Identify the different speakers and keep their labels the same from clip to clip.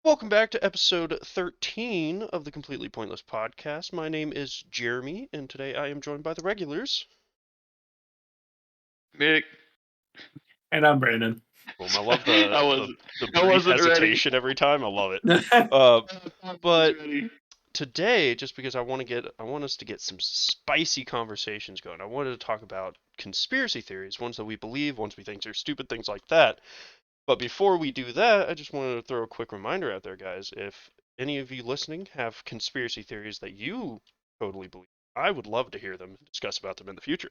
Speaker 1: Welcome back to episode 13 of the Completely Pointless Podcast. My name is Jeremy, and today I am joined by the regulars.
Speaker 2: Mick.
Speaker 3: And I'm Brandon.
Speaker 1: Boom, I love
Speaker 2: I
Speaker 1: the
Speaker 2: I
Speaker 1: brief
Speaker 2: wasn't ready.
Speaker 1: hesitation every time. I love it.
Speaker 3: I
Speaker 2: I was
Speaker 1: But
Speaker 2: ready.
Speaker 1: today, just because I want us to get some spicy conversations going. I wanted to talk about conspiracy theories, ones that we believe, ones we think are stupid, things like that. But before we do that, I just wanted to throw a quick reminder out there, guys. If any of you listening have conspiracy theories that you totally believe, I would love to hear them and discuss about them in the future.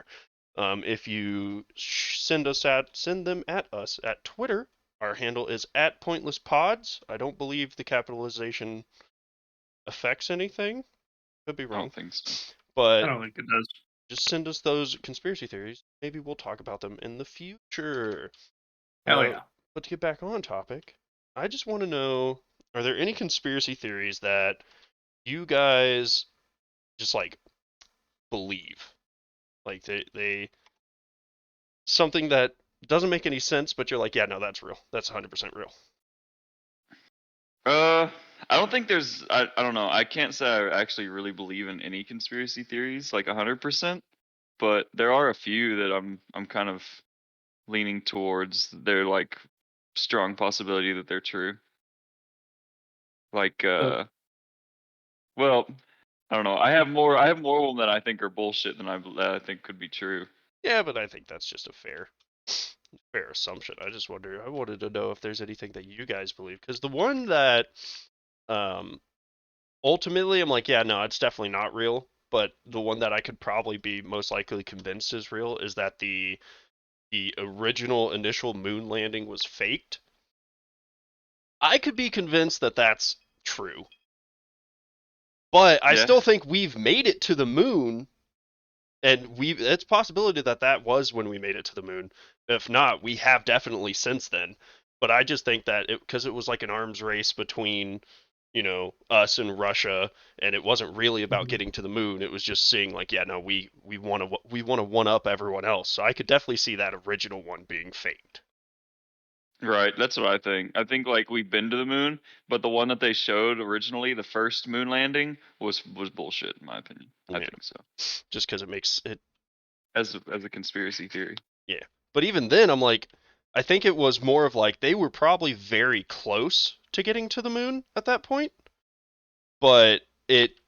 Speaker 1: If you send them at us at Twitter. Our handle is at pointlesspods. I don't believe the capitalization affects anything. Could be
Speaker 2: I
Speaker 1: wrong.
Speaker 2: don't think so.
Speaker 1: But
Speaker 3: don't think it does.
Speaker 1: just send us those conspiracy theories. Maybe we'll talk about them in the future.
Speaker 3: Hell
Speaker 1: Uh,
Speaker 3: yeah.
Speaker 1: but to get back on topic, I just want to know, are there any conspiracy theories that you guys just like believe? Like they something that doesn't make any sense, but you're like, yeah, no, that's real. That's 100% real.
Speaker 2: Uh, I don't think there's. I don't know. I can't say I actually really believe in any conspiracy theories like 100%, but there are a few that I'm kind of leaning towards. They're like strong possibility that they're true. Like
Speaker 3: So,
Speaker 2: well, I don't know. I have more of them that I think are bullshit than that I think could be true.
Speaker 1: Yeah, but I think that's just a fair assumption. I wanted to know if there's anything that you guys believe, because the one that um ultimately I'm like, yeah, no, it's definitely not real. But the one that I could probably be most likely convinced is real is that the original initial moon landing was faked. I could be convinced that that's true. But I
Speaker 2: Yeah.
Speaker 1: still think we've made it to the moon, and it's a possibility that that was when we made it to the moon. If not, we have definitely since then. But I just think that because it was like an arms race between, us and Russia, and it wasn't really about
Speaker 3: mhm.
Speaker 1: getting to the moon. It was just seeing like, yeah, no, we want to one up everyone else. So I could definitely see that original one being faked.
Speaker 2: Right, that's what I think. I think like we've been to the moon, but the one that they showed originally, the first moon landing, was bullshit in my opinion. I
Speaker 1: Yeah,
Speaker 2: think so.
Speaker 1: just because it makes it.
Speaker 2: As a conspiracy theory.
Speaker 1: Yeah. But even then, I'm like, I think it was more of like they were probably very close to getting to the moon at that point, but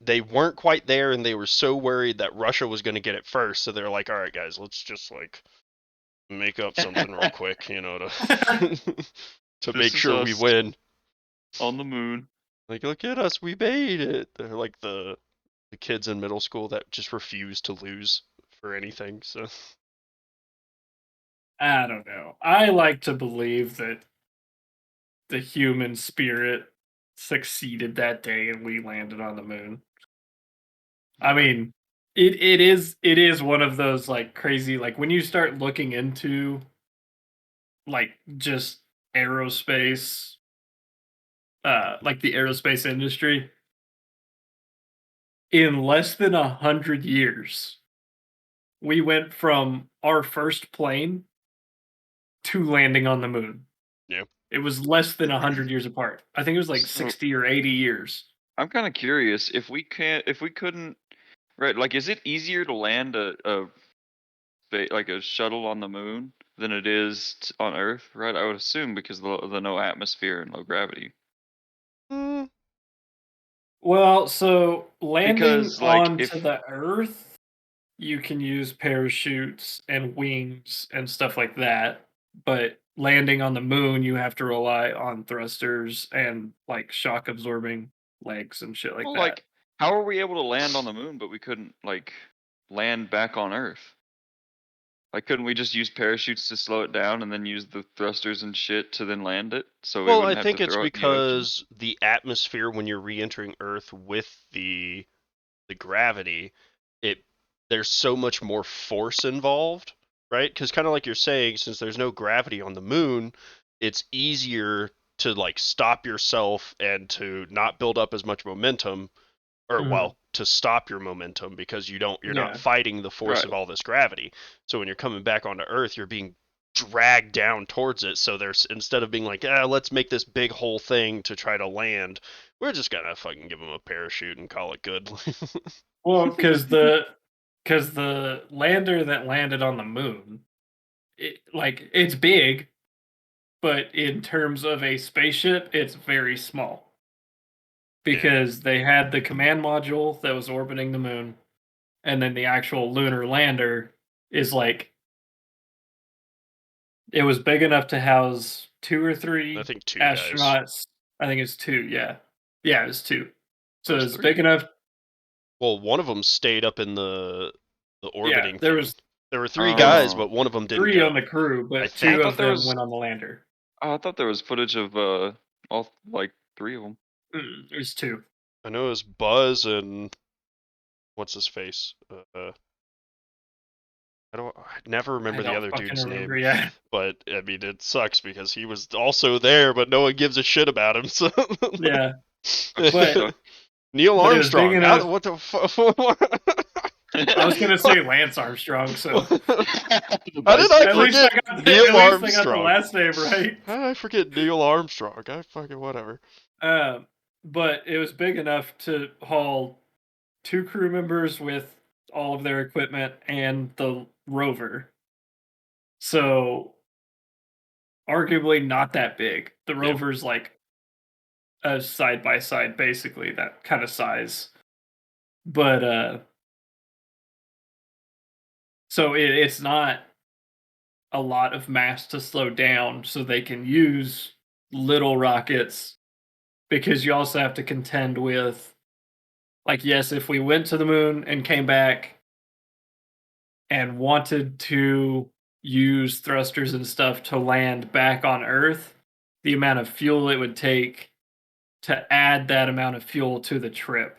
Speaker 1: they weren't quite there, and they were so worried that Russia was going to get it first, so they're like, all right, guys, let's just like make up something real quick, to to
Speaker 2: This
Speaker 1: make
Speaker 2: is
Speaker 1: sure we
Speaker 2: us
Speaker 1: win.
Speaker 2: on the moon.
Speaker 1: Like, look at us, we made it. They're like the kids in middle school that just refuse to lose for anything. So
Speaker 3: I don't know. I like to believe that the human spirit succeeded that day and we landed on the moon. I
Speaker 1: yeah,
Speaker 3: mean, it is one of those like crazy like when you start looking into like just aerospace like the aerospace industry in less than 100 years we went from our first plane to landing on the moon.
Speaker 1: yeah.
Speaker 3: It was less than 100 years apart. I think it was like
Speaker 2: So
Speaker 3: 60 or 80 years.
Speaker 2: I'm kind of curious if we couldn't, right? Like, is it easier to land like a shuttle on the moon than it is on Earth? Right? I would assume because of the no atmosphere and low gravity.
Speaker 1: Mm,
Speaker 3: Well, so landing
Speaker 2: Because like
Speaker 3: onto
Speaker 2: if
Speaker 3: the Earth, you can use parachutes and wings and stuff like that. But landing on the moon, you have to rely on thrusters and like shock absorbing legs and shit like
Speaker 2: well,
Speaker 3: that.
Speaker 2: like how are we able to land on the moon but we couldn't like land back on Earth? Like, couldn't we just use parachutes to slow it down and then use the thrusters and shit to then land it so we
Speaker 1: well, I
Speaker 2: wouldn't have to
Speaker 1: think it's
Speaker 2: throw it in the ocean?
Speaker 1: because the atmosphere when you're re-entering Earth with the gravity, it there's so much more force involved, right? Because kind of like you're saying, since there's no gravity on the moon, it's easier to like stop yourself and to not build up as much momentum, or
Speaker 3: Mhm.
Speaker 1: well, to stop your momentum because you're not
Speaker 3: Yeah.
Speaker 1: fighting the force
Speaker 2: Right.
Speaker 1: of all this gravity. So when you're coming back onto Earth, you're being drag down towards it. So there's, instead of being like, let's make this big whole thing to try to land, we're just gonna fucking give them a parachute and call it good.
Speaker 3: Well, because the lander that landed on the moon, it's big, but in terms of a spaceship, it's very small. Because they had the command module that was orbiting the moon, and then the actual lunar lander is like, it was big enough to house 2 or 3
Speaker 1: I think 2 guys.
Speaker 3: astronauts. I think it's 2, yeah. Yeah, it was 2. So
Speaker 2: There's
Speaker 3: it's big
Speaker 2: 3.
Speaker 3: enough.
Speaker 1: Well, one of them stayed up in the
Speaker 3: Yeah,
Speaker 1: orbiting
Speaker 3: there
Speaker 1: thing.
Speaker 3: was
Speaker 1: There were 3 guys,
Speaker 2: Oh.
Speaker 1: but one of them didn't
Speaker 3: 3 on
Speaker 1: go.
Speaker 3: the crew,
Speaker 1: I
Speaker 3: but
Speaker 2: I
Speaker 3: 2
Speaker 1: think.
Speaker 2: thought
Speaker 3: of
Speaker 2: there
Speaker 3: them
Speaker 2: was.
Speaker 3: went on the lander.
Speaker 2: Oh, I thought there was footage of all like 3 of them.
Speaker 3: There's 2.
Speaker 1: I know it was Buzz and what's his face. I never
Speaker 3: I
Speaker 1: remember the
Speaker 3: don't
Speaker 1: other
Speaker 3: fucking
Speaker 1: dude's
Speaker 3: remember,
Speaker 1: name,
Speaker 3: yeah.
Speaker 1: but I mean it sucks because he was also there, but no one gives a shit about him. So
Speaker 3: Yeah,
Speaker 2: So,
Speaker 3: but
Speaker 1: Neil
Speaker 3: it was big
Speaker 1: Armstrong.
Speaker 3: enough.
Speaker 1: What the fuck?
Speaker 3: I was gonna say Lance Armstrong, so
Speaker 2: the
Speaker 1: How did I
Speaker 3: at
Speaker 2: bicycle.
Speaker 3: least I
Speaker 1: forget
Speaker 3: got
Speaker 1: Neil
Speaker 3: the
Speaker 1: Armstrong?
Speaker 3: last name right.
Speaker 1: How did I forget Neil Armstrong? I fucking whatever.
Speaker 3: But it was big enough to haul 2 crew members with all of their equipment and the rover. So arguably not that big. The
Speaker 1: Yeah.
Speaker 3: rover's like a side by side, basically that kind of size. But so it's not a lot of mass to slow down, so they can use little rockets, because you also have to contend with, like, yes, if we went to the moon and came back and wanted to use thrusters and stuff to land back on Earth, the amount of fuel it would take to add that amount of fuel to the trip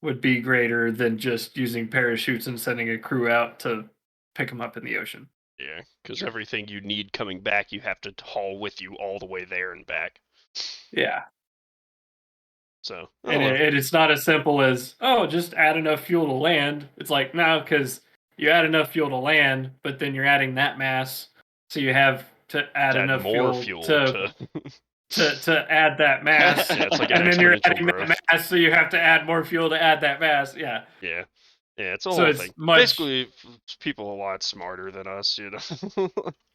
Speaker 3: would be greater than just using parachutes and sending a crew out to pick them up in the ocean.
Speaker 1: Yeah, because everything you need coming back, you have to haul with you all the way there and back.
Speaker 3: Yeah.
Speaker 1: So,
Speaker 3: And it's not as simple as, oh, just add enough fuel to land. It's like, no, because you add enough fuel to land, but then you're adding that mass, so you have to add enough
Speaker 1: more
Speaker 3: fuel
Speaker 1: fuel
Speaker 3: to add that mass,
Speaker 1: Yeah, it's like an
Speaker 3: and then you're
Speaker 1: exponential
Speaker 3: adding
Speaker 1: growth.
Speaker 3: that mass, so you have to add more fuel to add that mass. Yeah.
Speaker 1: Yeah, it's a
Speaker 3: So
Speaker 1: whole
Speaker 3: it's
Speaker 1: thing.
Speaker 3: much.
Speaker 1: Basically, people a lot smarter than us,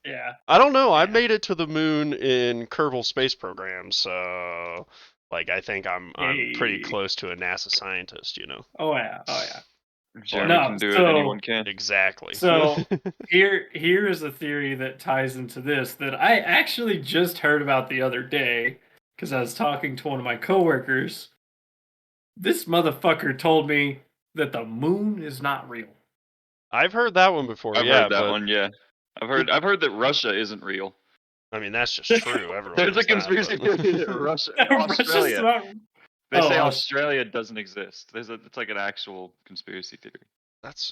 Speaker 3: Yeah.
Speaker 1: I don't know. I
Speaker 3: Yeah.
Speaker 1: made it to the moon in Kerbal Space Program, so like I think I'm pretty
Speaker 3: Hey.
Speaker 1: close to a NASA scientist,
Speaker 3: Oh yeah. Oh yeah.
Speaker 2: If Jeremy
Speaker 3: No.
Speaker 2: can do it,
Speaker 3: So
Speaker 2: anyone can.
Speaker 1: Exactly.
Speaker 3: so here is a theory that ties into this that I actually just heard about the other day because I was talking to one of my coworkers. This motherfucker told me that the moon is not real.
Speaker 1: I've heard that one before,
Speaker 2: I've
Speaker 1: yeah,
Speaker 2: heard that
Speaker 1: but
Speaker 2: one. Yeah, I've heard that Russia isn't real.
Speaker 1: I mean that's just true. Everyone
Speaker 2: There's a
Speaker 1: knows that,
Speaker 2: conspiracy
Speaker 1: but-
Speaker 2: theory that Russia,
Speaker 3: Russia's
Speaker 2: Australia.
Speaker 3: not.
Speaker 2: They say
Speaker 3: Oh,
Speaker 2: Australia doesn't exist. It's like an actual conspiracy theory.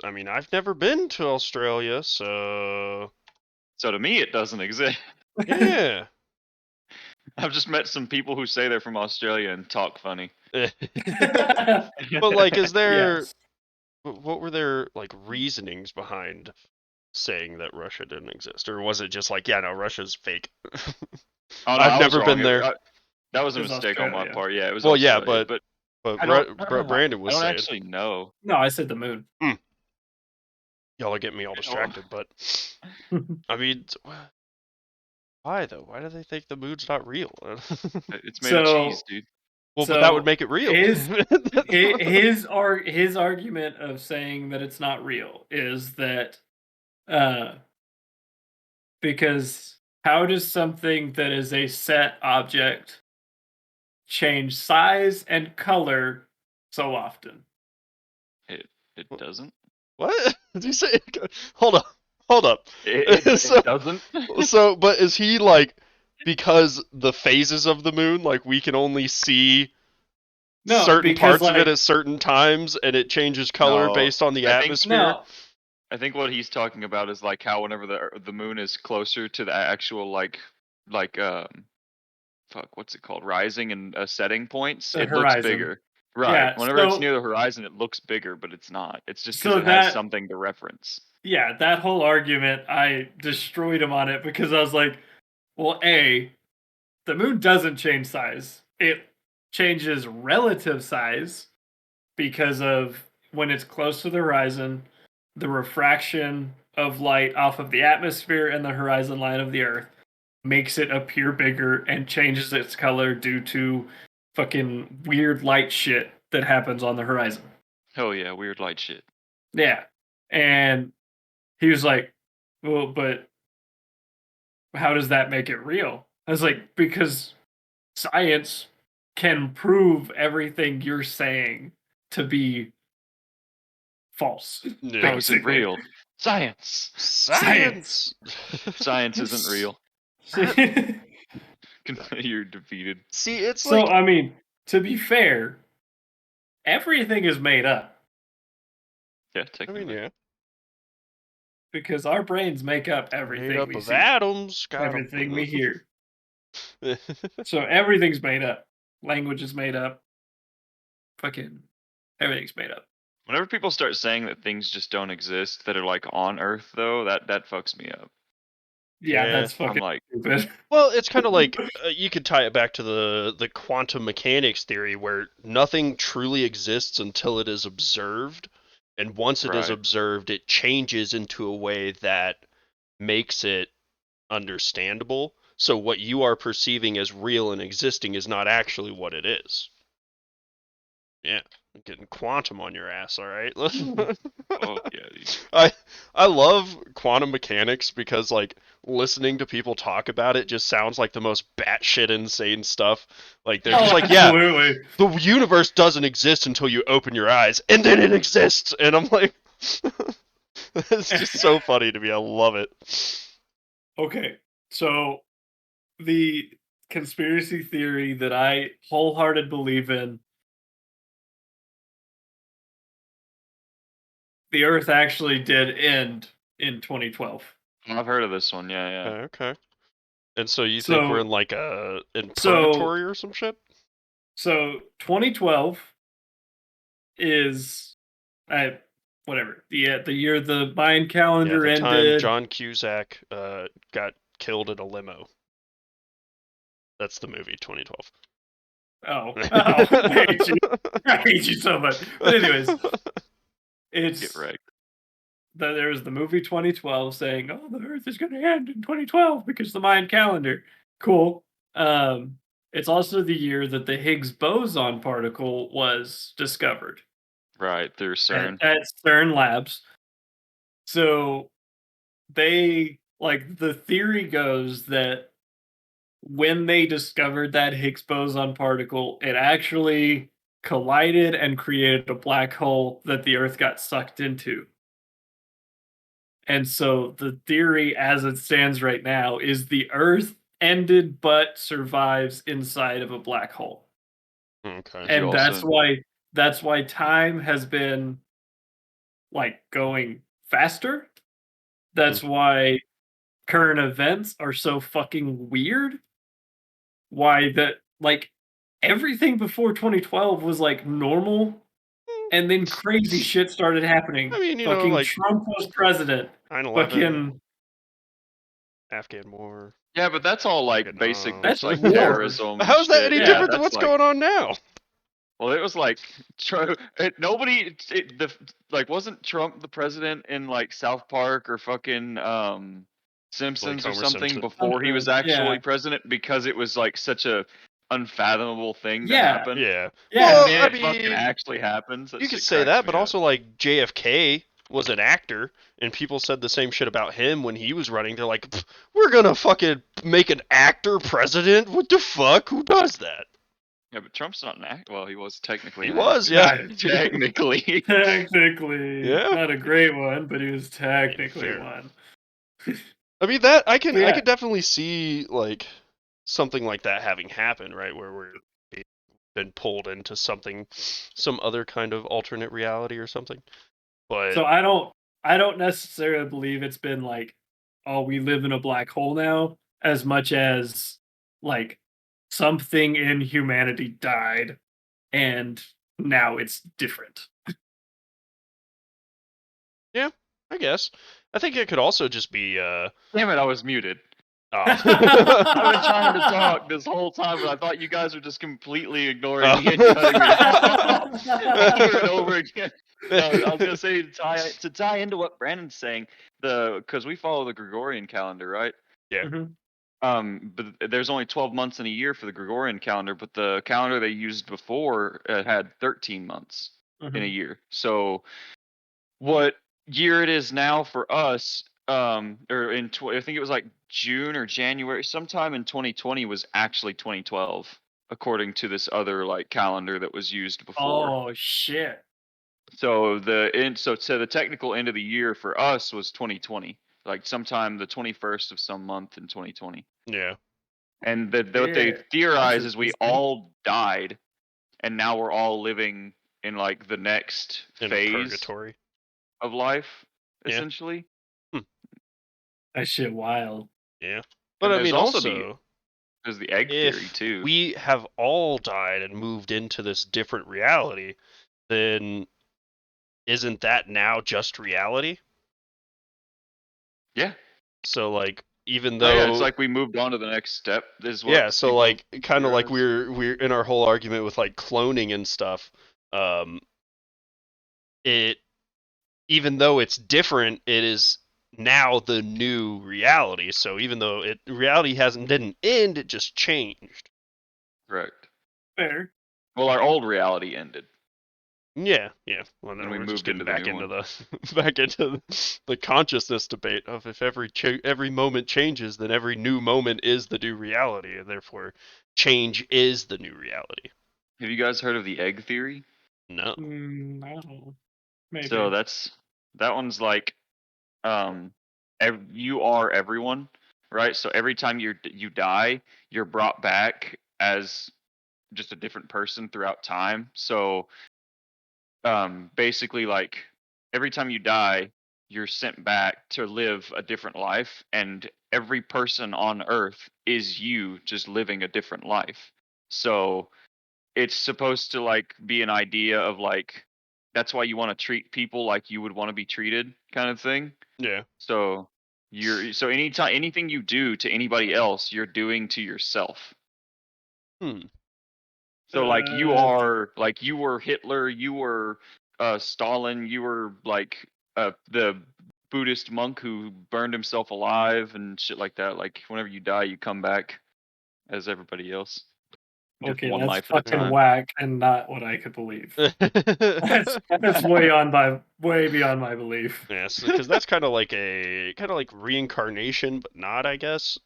Speaker 1: I mean, I've never been to Australia, so
Speaker 2: So to me, it doesn't exist.
Speaker 1: yeah.
Speaker 2: I've just met some people who say they're from Australia and talk funny.
Speaker 1: But like, is there
Speaker 3: yes.
Speaker 1: what were their like reasonings behind saying that Russia didn't exist, or was it just like, yeah, no, Russia's fake?
Speaker 2: Oh, no,
Speaker 1: I've
Speaker 2: I was
Speaker 1: never
Speaker 2: wrong.
Speaker 1: been there.
Speaker 2: That was a
Speaker 3: It was
Speaker 2: mistake on my
Speaker 3: Australia.
Speaker 2: part. Yeah, it was
Speaker 1: Well, yeah,
Speaker 2: Australia, but
Speaker 1: but
Speaker 2: I don't know.
Speaker 1: Brandon
Speaker 2: I
Speaker 1: was
Speaker 2: don't
Speaker 1: saying,
Speaker 2: actually know.
Speaker 3: No, I said the moon.
Speaker 1: y'all are getting me all distracted, but I mean, why though? Why do they think the moon's not real?
Speaker 2: It's made of cheese, dude.
Speaker 1: Well, but that would
Speaker 3: So
Speaker 1: make it real.
Speaker 3: his argument of saying that it's not real is that because how does something that is a set object change size and color so often?
Speaker 2: It doesn't.
Speaker 1: What did you say? Hold up, hold up.
Speaker 2: It doesn't.
Speaker 1: So, but is he like, because the phases of the moon, like we can only see
Speaker 3: No,
Speaker 1: certain
Speaker 3: because
Speaker 1: parts of it at certain times, and it changes color
Speaker 2: No,
Speaker 1: based on the
Speaker 2: I think-
Speaker 1: atmosphere?
Speaker 3: no,
Speaker 2: I think what he's talking about is like how whenever the moon is closer to the actual fuck, what's it called, rising and setting points,
Speaker 3: The
Speaker 2: it looks
Speaker 3: horizon.
Speaker 2: bigger. Right.
Speaker 3: Yeah,
Speaker 2: Whenever it's
Speaker 3: so-
Speaker 2: near the horizon, it looks bigger, but it's not. It's just because
Speaker 3: So
Speaker 2: it has
Speaker 3: that-
Speaker 2: something to reference.
Speaker 3: yeah, that whole argument, I destroyed him on it because I was like, well, A, the moon doesn't change size. It changes relative size because of when it's close to the horizon, the refraction of light off of the atmosphere and the horizon line of the Earth makes it appear bigger and changes its color due to fucking weird light shit that happens on the horizon.
Speaker 2: Oh yeah, weird light shit.
Speaker 3: Yeah. And he was like, well, but how does that make it real? I was like, because science can prove everything you're saying to be false,
Speaker 1: Yeah.
Speaker 2: How is it
Speaker 3: basically.
Speaker 2: real? Science.
Speaker 3: Science.
Speaker 1: Science.
Speaker 2: Science isn't real.
Speaker 1: That-
Speaker 2: You're defeated.
Speaker 1: See, it's
Speaker 3: So,
Speaker 1: like
Speaker 3: I mean, to be fair, everything is made up
Speaker 2: Yeah,
Speaker 1: I mean,
Speaker 2: technically.
Speaker 1: yeah,
Speaker 3: because our brains make up
Speaker 1: made
Speaker 3: everything
Speaker 1: up
Speaker 3: we
Speaker 1: of
Speaker 3: see,
Speaker 1: atoms. Got
Speaker 3: everything we
Speaker 1: 'em.
Speaker 3: hear. So, everything's made up. Language is made up. Fucking everything's made up.
Speaker 2: Whenever people start saying that things just don't exist that are like on Earth, though, that fucks me up.
Speaker 3: Yeah,
Speaker 1: Yeah.
Speaker 3: that's
Speaker 2: I'm
Speaker 3: fucking
Speaker 2: like,
Speaker 3: stupid.
Speaker 1: Well, it's kind of like you could tie it back to the quantum mechanics theory, where nothing truly exists until it is observed, and once it is
Speaker 2: right.
Speaker 1: observed, it changes into a way that makes it understandable. So what you are perceiving as real and existing is not actually what it is. Yeah, I'm getting quantum on your ass, all right?
Speaker 2: Oh yeah, dude.
Speaker 1: I I love quantum mechanics because like listening to people talk about it just sounds like the most batshit insane stuff. Like they're just
Speaker 3: Oh,
Speaker 1: like, yeah,
Speaker 3: absolutely.
Speaker 1: the universe doesn't exist until you open your eyes, and then it exists. And I'm like, it's just so funny to me. I love it.
Speaker 3: Okay, so the conspiracy theory that I wholehearted believe in, the Earth actually did end in 2012.
Speaker 2: I've heard of this one. Yeah, yeah.
Speaker 1: Okay. And so you think we're
Speaker 3: So
Speaker 1: in like in
Speaker 3: so
Speaker 1: purgatory or some shit?
Speaker 3: so 2012 is whatever the year the Mayan
Speaker 1: Yeah,
Speaker 3: calendar
Speaker 1: the time
Speaker 3: ended.
Speaker 1: John Cusack got killed in a limo. That's the movie 2012.
Speaker 3: Oh, I hate you. I hate you so much. But anyways,
Speaker 2: Get
Speaker 3: it's
Speaker 2: wrecked.
Speaker 3: there was the movie 2012 saying, "Oh, the Earth is going to end in 2012 because the Mayan calendar." Cool. Um, it's also the year that the Higgs boson particle was discovered
Speaker 2: Right through CERN.
Speaker 3: at CERN Labs. So they like the theory goes that when they discovered that Higgs boson particle, it actually collided and created a black hole that the Earth got sucked into. And so the theory as it stands right now is the Earth ended but survives inside of a black hole.
Speaker 1: Okay.
Speaker 2: Did you
Speaker 3: And
Speaker 2: also?
Speaker 3: that's why time has been like going faster. That's why current events are so fucking weird. Why that like everything before 2012 was like normal and then crazy shit started happening.
Speaker 1: I mean,
Speaker 3: Fucking
Speaker 1: like
Speaker 3: Trump was president.
Speaker 1: 9/11,
Speaker 3: Fucking
Speaker 1: Afghan War,
Speaker 2: Yeah, but that's all like basic,
Speaker 1: Vietnam.
Speaker 3: that's
Speaker 2: just like
Speaker 3: war.
Speaker 2: terrorism and
Speaker 1: How's that
Speaker 2: shit.
Speaker 1: any
Speaker 2: Yeah,
Speaker 3: Yeah.
Speaker 1: different than
Speaker 2: that's
Speaker 1: what's
Speaker 2: like.
Speaker 1: going on now?
Speaker 2: Well, it was like nobody. Like wasn't Trump the president in like South Park or fucking
Speaker 1: Like
Speaker 2: Simpsons or
Speaker 1: Homer
Speaker 2: something
Speaker 1: Simpson.
Speaker 2: before he was
Speaker 3: Yeah.
Speaker 2: actually president because it was like such a unfathomable thing to
Speaker 3: Yeah.
Speaker 2: happen.
Speaker 1: Yeah.
Speaker 2: And
Speaker 3: Yeah.
Speaker 1: Well,
Speaker 2: then
Speaker 1: I
Speaker 2: it fucking
Speaker 1: mean,
Speaker 2: actually happens. That
Speaker 1: you could
Speaker 2: shit
Speaker 1: say
Speaker 2: cracks
Speaker 1: that, but
Speaker 2: me up.
Speaker 1: also like JFK was an actor, and people said the same shit about him when he was running. They're like, we're gonna fucking make an actor president? What the fuck? Who does that?
Speaker 2: Yeah, but Trump's not an actor. Well, he was technically
Speaker 1: He
Speaker 2: an
Speaker 1: was,
Speaker 2: actor.
Speaker 1: yeah.
Speaker 3: Not
Speaker 2: Technically.
Speaker 3: technically
Speaker 1: Yeah.
Speaker 3: not a great one, but he was
Speaker 1: I mean,
Speaker 3: technically
Speaker 1: fair.
Speaker 3: one.
Speaker 1: I mean that
Speaker 3: But
Speaker 1: I
Speaker 3: yeah.
Speaker 1: could definitely see like something like that having happened, right? Where we're been pulled into something, some other kind of alternate reality or something. But
Speaker 3: So I don't necessarily believe it's been like, oh, we live in a black hole now, as much as like something in humanity died and now it's different.
Speaker 1: yeah, I guess. I think it could also just be
Speaker 2: Damn it, I was muted.
Speaker 1: oh.
Speaker 2: I've been trying to talk this whole time, but I thought you guys were just completely ignoring me and cutting me off over and over again. No, I was gonna say to tie into what Brandon's saying, because we follow the Gregorian calendar, right?
Speaker 1: Yeah.
Speaker 3: Mhm.
Speaker 2: But there's only 12 months in a year for the Gregorian calendar, but the calendar they used before had 13 months in a
Speaker 3: Mhm.
Speaker 2: year. So what year it is now for us, or I think it was like June or January, sometime in 2020 was actually 2012, according to this other like calendar that was used before.
Speaker 3: Oh shit.
Speaker 2: So the technical end of the year for us was 2020, like sometime the 21st of some month in 2020.
Speaker 1: Yeah.
Speaker 2: And what they
Speaker 3: Yeah. That's
Speaker 2: theorize is we
Speaker 3: interesting.
Speaker 2: all died, and now we're all living in like the next
Speaker 1: In
Speaker 2: phase
Speaker 1: purgatory.
Speaker 2: of life,
Speaker 1: Yeah.
Speaker 2: essentially.
Speaker 1: Hmm.
Speaker 3: That shit wild.
Speaker 1: Yeah. But
Speaker 2: And
Speaker 1: I
Speaker 2: there's
Speaker 1: mean
Speaker 2: also
Speaker 1: also
Speaker 2: the egg theory
Speaker 1: if
Speaker 2: too.
Speaker 1: we have all died and moved into this different reality, then isn't that now just reality?
Speaker 2: Yeah.
Speaker 1: So like even
Speaker 2: Oh yeah, it's
Speaker 1: though
Speaker 2: like we moved on to the next step. Is what
Speaker 1: yeah, so
Speaker 2: people have
Speaker 1: like kind of like
Speaker 2: theorized.
Speaker 1: we're in our whole argument with like cloning and stuff. Um, it even though it's different, it is now the new reality. So even though reality hasn't didn't end, it just changed.
Speaker 2: Correct.
Speaker 3: Fair.
Speaker 2: Well, our old reality ended,
Speaker 1: Yeah, yeah. Well,
Speaker 2: and
Speaker 1: then
Speaker 2: we
Speaker 1: we're just
Speaker 2: moved
Speaker 1: getting
Speaker 2: into the
Speaker 1: back
Speaker 2: new
Speaker 1: into
Speaker 2: one.
Speaker 1: the back into the consciousness debate of if every moment changes, then every new moment is the new reality, and therefore change is the new reality.
Speaker 2: Have you guys heard of the egg theory?
Speaker 1: No.
Speaker 3: I don't know.
Speaker 2: So
Speaker 3: Maybe.
Speaker 2: that one's like, um, you are everyone, right? So every time you die, you're brought back as just a different person throughout time. So basically, like every time you die, you're sent back to live a different life, and every person on Earth is you just living a different life. So it's supposed to like be an idea of like that's why you want to treat people like you would want to be treated, kind of thing.
Speaker 1: Yeah.
Speaker 2: So anytime anything you do to anybody else, you're doing to yourself.
Speaker 1: Hmm.
Speaker 2: So
Speaker 3: Uh,
Speaker 2: like you were Hitler, you were Stalin, you were like the Buddhist monk who burned himself alive and shit like that. Like whenever you die, you come back as everybody else, just
Speaker 3: okay,
Speaker 2: one
Speaker 3: that's
Speaker 2: life at a
Speaker 3: fucking
Speaker 2: time.
Speaker 3: whack and not what I could believe. That's way beyond my belief.
Speaker 1: Yes, because that's kind of like reincarnation, but not, I guess.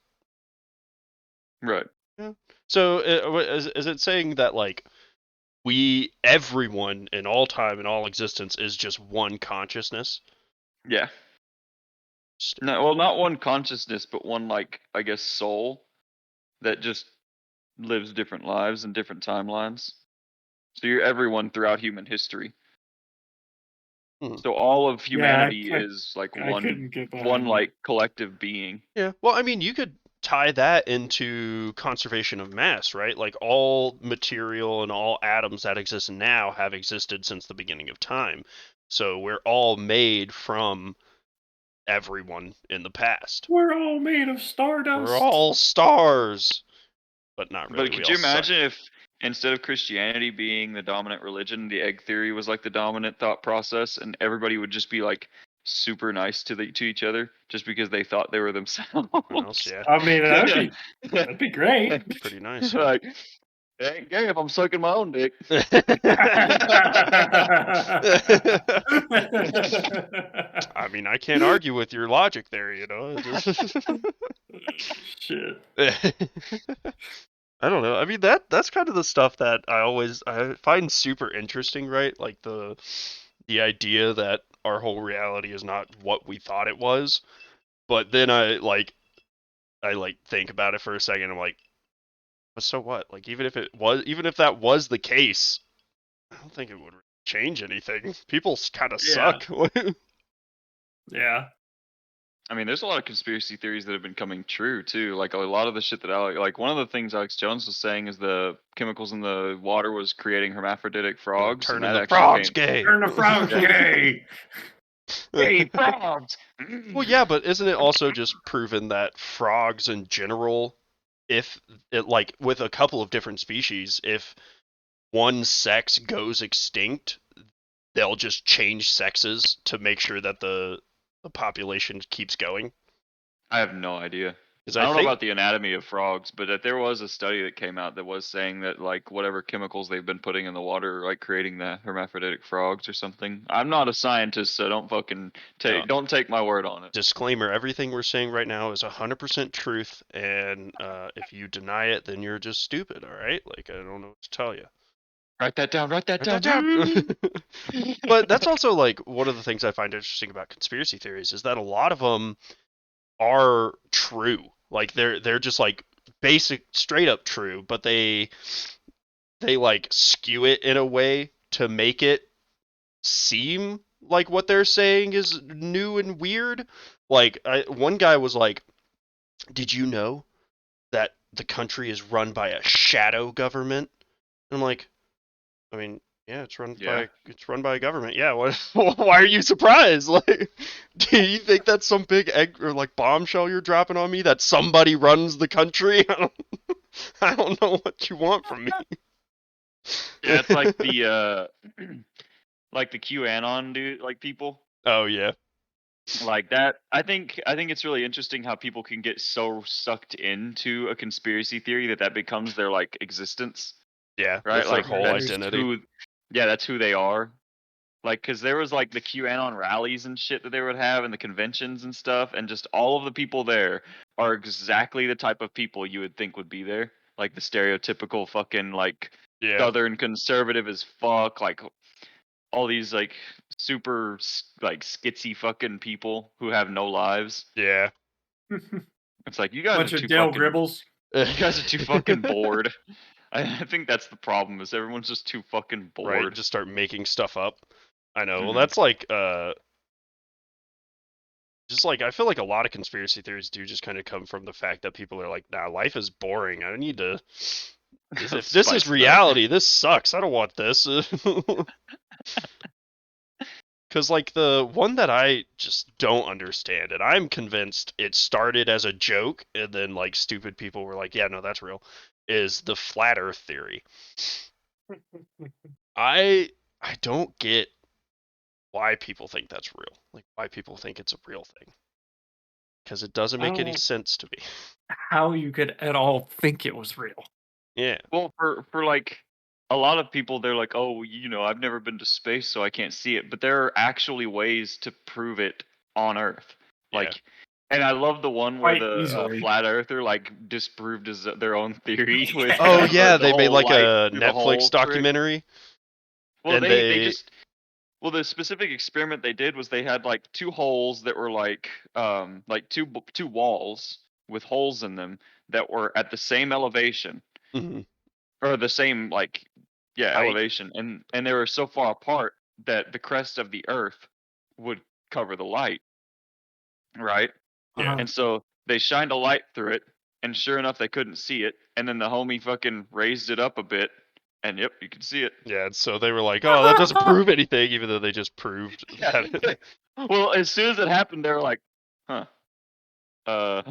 Speaker 2: Right.
Speaker 1: Yeah. So is it saying that like everyone in all time and all existence is just one consciousness?
Speaker 2: Yeah. No, well, not one consciousness, but one like I guess soul that just lives different lives in different timelines. So you're everyone throughout human history.
Speaker 1: Hmm.
Speaker 2: So all of
Speaker 3: Yeah,
Speaker 2: humanity is like
Speaker 3: I couldn't get
Speaker 2: one
Speaker 3: behind that.
Speaker 2: like collective being.
Speaker 1: Yeah. Well, I mean, you could tie that into conservation of mass, right? Like all material and all atoms that exist now have existed since the beginning of time. So we're all made from everyone in the past.
Speaker 3: We're all made of
Speaker 1: We're
Speaker 3: stardust.
Speaker 1: all stars, but not really.
Speaker 2: But
Speaker 1: We
Speaker 2: could
Speaker 1: all
Speaker 2: you
Speaker 1: suck.
Speaker 2: imagine if instead of Christianity being the dominant religion, the egg theory was like the dominant thought process, and everybody would just be like super nice to each other just because they thought they were themselves?
Speaker 1: What else? Yeah.
Speaker 3: I mean, that'd be great.
Speaker 1: Pretty nice, yeah.
Speaker 2: Like, it ain't gay if I'm sucking my own dick.
Speaker 1: I mean, I can't argue with your logic there, you know.
Speaker 3: Shit.
Speaker 1: I don't know. I mean that's kind of the stuff that I find super interesting, right? Like the idea that our whole reality is not what we thought it was. But then I like think about it for a second. I'm like, but so what? Like even if that was the case, I don't think it would change anything. People kind of
Speaker 3: Yeah.
Speaker 1: suck.
Speaker 3: Yeah.
Speaker 2: I mean, there's a lot of conspiracy theories that have been coming true too. Like a lot of the shit that like one of the things Alex Jones was saying is the chemicals in the water was creating hermaphroditic frogs, and
Speaker 1: Turning
Speaker 2: that
Speaker 1: the
Speaker 2: actually
Speaker 1: frogs
Speaker 2: came.
Speaker 1: gay.
Speaker 3: Turn the frogs
Speaker 2: Yeah,
Speaker 3: gay.
Speaker 2: Hey, frogs!
Speaker 1: Well, yeah, but isn't it also just proven that frogs in general, if it like with a couple of different species, if one sex goes extinct, they'll just change sexes to make sure that the population keeps going?
Speaker 2: I have no idea.
Speaker 1: Because
Speaker 2: I
Speaker 1: I
Speaker 2: don't know
Speaker 1: think
Speaker 2: about the anatomy of frogs, but that there was a study that came out that was saying that like whatever chemicals they've been putting in the water are like creating the hermaphroditic frogs or something. I'm not a scientist, so don't fucking
Speaker 1: no,
Speaker 2: don't take my word on it.
Speaker 1: disclaimer: everything we're saying right now is 100% truth, and if you deny it, then you're just stupid. All right? Like I don't know what to tell you.
Speaker 2: Write that down. Write that
Speaker 1: Write that
Speaker 2: down.
Speaker 1: down. But that's also like one of the things I find interesting about conspiracy theories is that a lot of them are true. Like they're just like basic straight up true, but they like skew it in a way to make it seem like what they're saying is new and weird. Like one guy was like, "Did you know that the country is run by a shadow government?" And I'm like, I mean, yeah,
Speaker 2: Yeah.
Speaker 1: it's run by a government. Yeah, what? Why are you surprised? Like, do you think that's some big egg or like bombshell you're dropping on me that somebody runs the country? I don't know what you want from me.
Speaker 2: Yeah, it's like the like the QAnon dude, like people
Speaker 1: Oh yeah,
Speaker 2: like that. I think it's really interesting how people can get so sucked into a conspiracy theory that becomes their like existence,
Speaker 1: yeah,
Speaker 2: right?
Speaker 1: that's their
Speaker 2: Like
Speaker 1: whole
Speaker 2: that's
Speaker 1: identity.
Speaker 2: who, yeah, that's who they are. Like, cause there was like the QAnon rallies and shit that they would have and the conventions and stuff, and just all of the people there are exactly the type of people you would think would be there. Like the stereotypical fucking like
Speaker 1: Yeah,
Speaker 2: southern conservative as fuck, like all these like like skitsy fucking people who have no lives.
Speaker 1: yeah.
Speaker 2: It's like you guys are
Speaker 3: Bunch of
Speaker 2: too
Speaker 3: Dale
Speaker 2: fucking
Speaker 3: Gribbles.
Speaker 2: you guys are too fucking bored. I think that's the problem is everyone's just too fucking
Speaker 1: Right,
Speaker 2: bored.
Speaker 1: just start making stuff up. I know. Well,
Speaker 2: Hmm.
Speaker 1: that's like just like I feel like a lot of conspiracy theories do just kind of come from the fact that people are like, "Nah, life is boring. I need to if this is
Speaker 2: Spice it up.
Speaker 1: reality, this sucks. I don't want this." Cuz like the one that I just don't understand and I'm convinced it started as a joke and then like stupid people were like, "Yeah, no, that's real." Is the flat earth theory. I don't get why people think that's real. Like why people think it's a real thing. Because it doesn't
Speaker 3: I
Speaker 1: make
Speaker 3: don't
Speaker 1: any
Speaker 3: know
Speaker 1: sense to me.
Speaker 3: how you could at all think it was real.
Speaker 1: Yeah,
Speaker 2: Well, for like a lot of people, they're like, oh, I've never been to space, so I can't see it. But there are actually ways to prove it on Earth.
Speaker 1: yeah.
Speaker 2: Like, and I love the one where
Speaker 3: Quite
Speaker 2: the
Speaker 3: easily.
Speaker 2: flat earther like disproved their own theory with
Speaker 1: Oh
Speaker 3: Yeah.
Speaker 1: yeah,
Speaker 2: the
Speaker 1: they made
Speaker 2: whole
Speaker 1: like
Speaker 2: light
Speaker 1: a
Speaker 2: through the
Speaker 1: Netflix
Speaker 2: hole trick.
Speaker 1: documentary,
Speaker 2: Well,
Speaker 1: and
Speaker 2: they
Speaker 1: they
Speaker 2: just well the specific experiment they did was they had like two holes that were like two walls with holes in them that were at the same elevation
Speaker 1: mhm,
Speaker 2: or the same like yeah
Speaker 1: height.
Speaker 2: elevation, and they were so far apart that the crest of the earth would cover the light, right?
Speaker 1: Yeah,
Speaker 3: Uh-huh.
Speaker 2: And so they shined a light through it, and sure enough they couldn't see it, and then the homie fucking raised it up a bit, and yep, you can see it.
Speaker 1: yeah. So they were like, "Oh, that doesn't prove anything," even though they just proved
Speaker 2: Yeah.
Speaker 1: that.
Speaker 2: Well, as soon as it happened they were like, huh, uh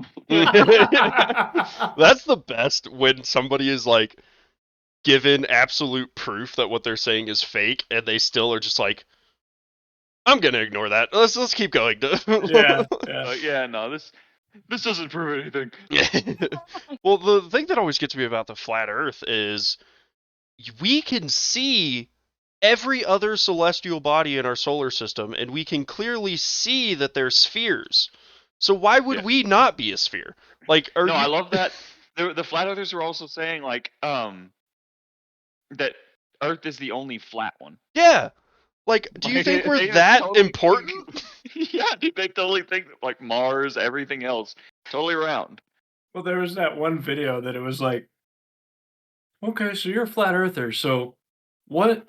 Speaker 1: That's the best when somebody is like given absolute proof that what they're saying is fake, and they still are just like, "I'm gonna ignore that. Let's keep going."
Speaker 3: Yeah, yeah.
Speaker 2: yeah, no, this doesn't prove anything.
Speaker 1: Well, the thing that always gets me about the flat Earth is we can see every other celestial body in our solar system, and we can clearly see that they're spheres. So why would
Speaker 2: Yeah.
Speaker 1: we not be a sphere? Like, are
Speaker 2: No, I
Speaker 1: you?
Speaker 2: love that. The flat earthers were also saying like that Earth is the only flat one.
Speaker 1: Yeah. Like, do you
Speaker 2: Like
Speaker 1: think we're
Speaker 2: they
Speaker 1: that
Speaker 2: totally think,
Speaker 1: important?
Speaker 2: yeah, dude, they totally think that, like Mars, everything else, totally round.
Speaker 3: Well, there was that one video that it was like, okay, so you're a flat earther. So what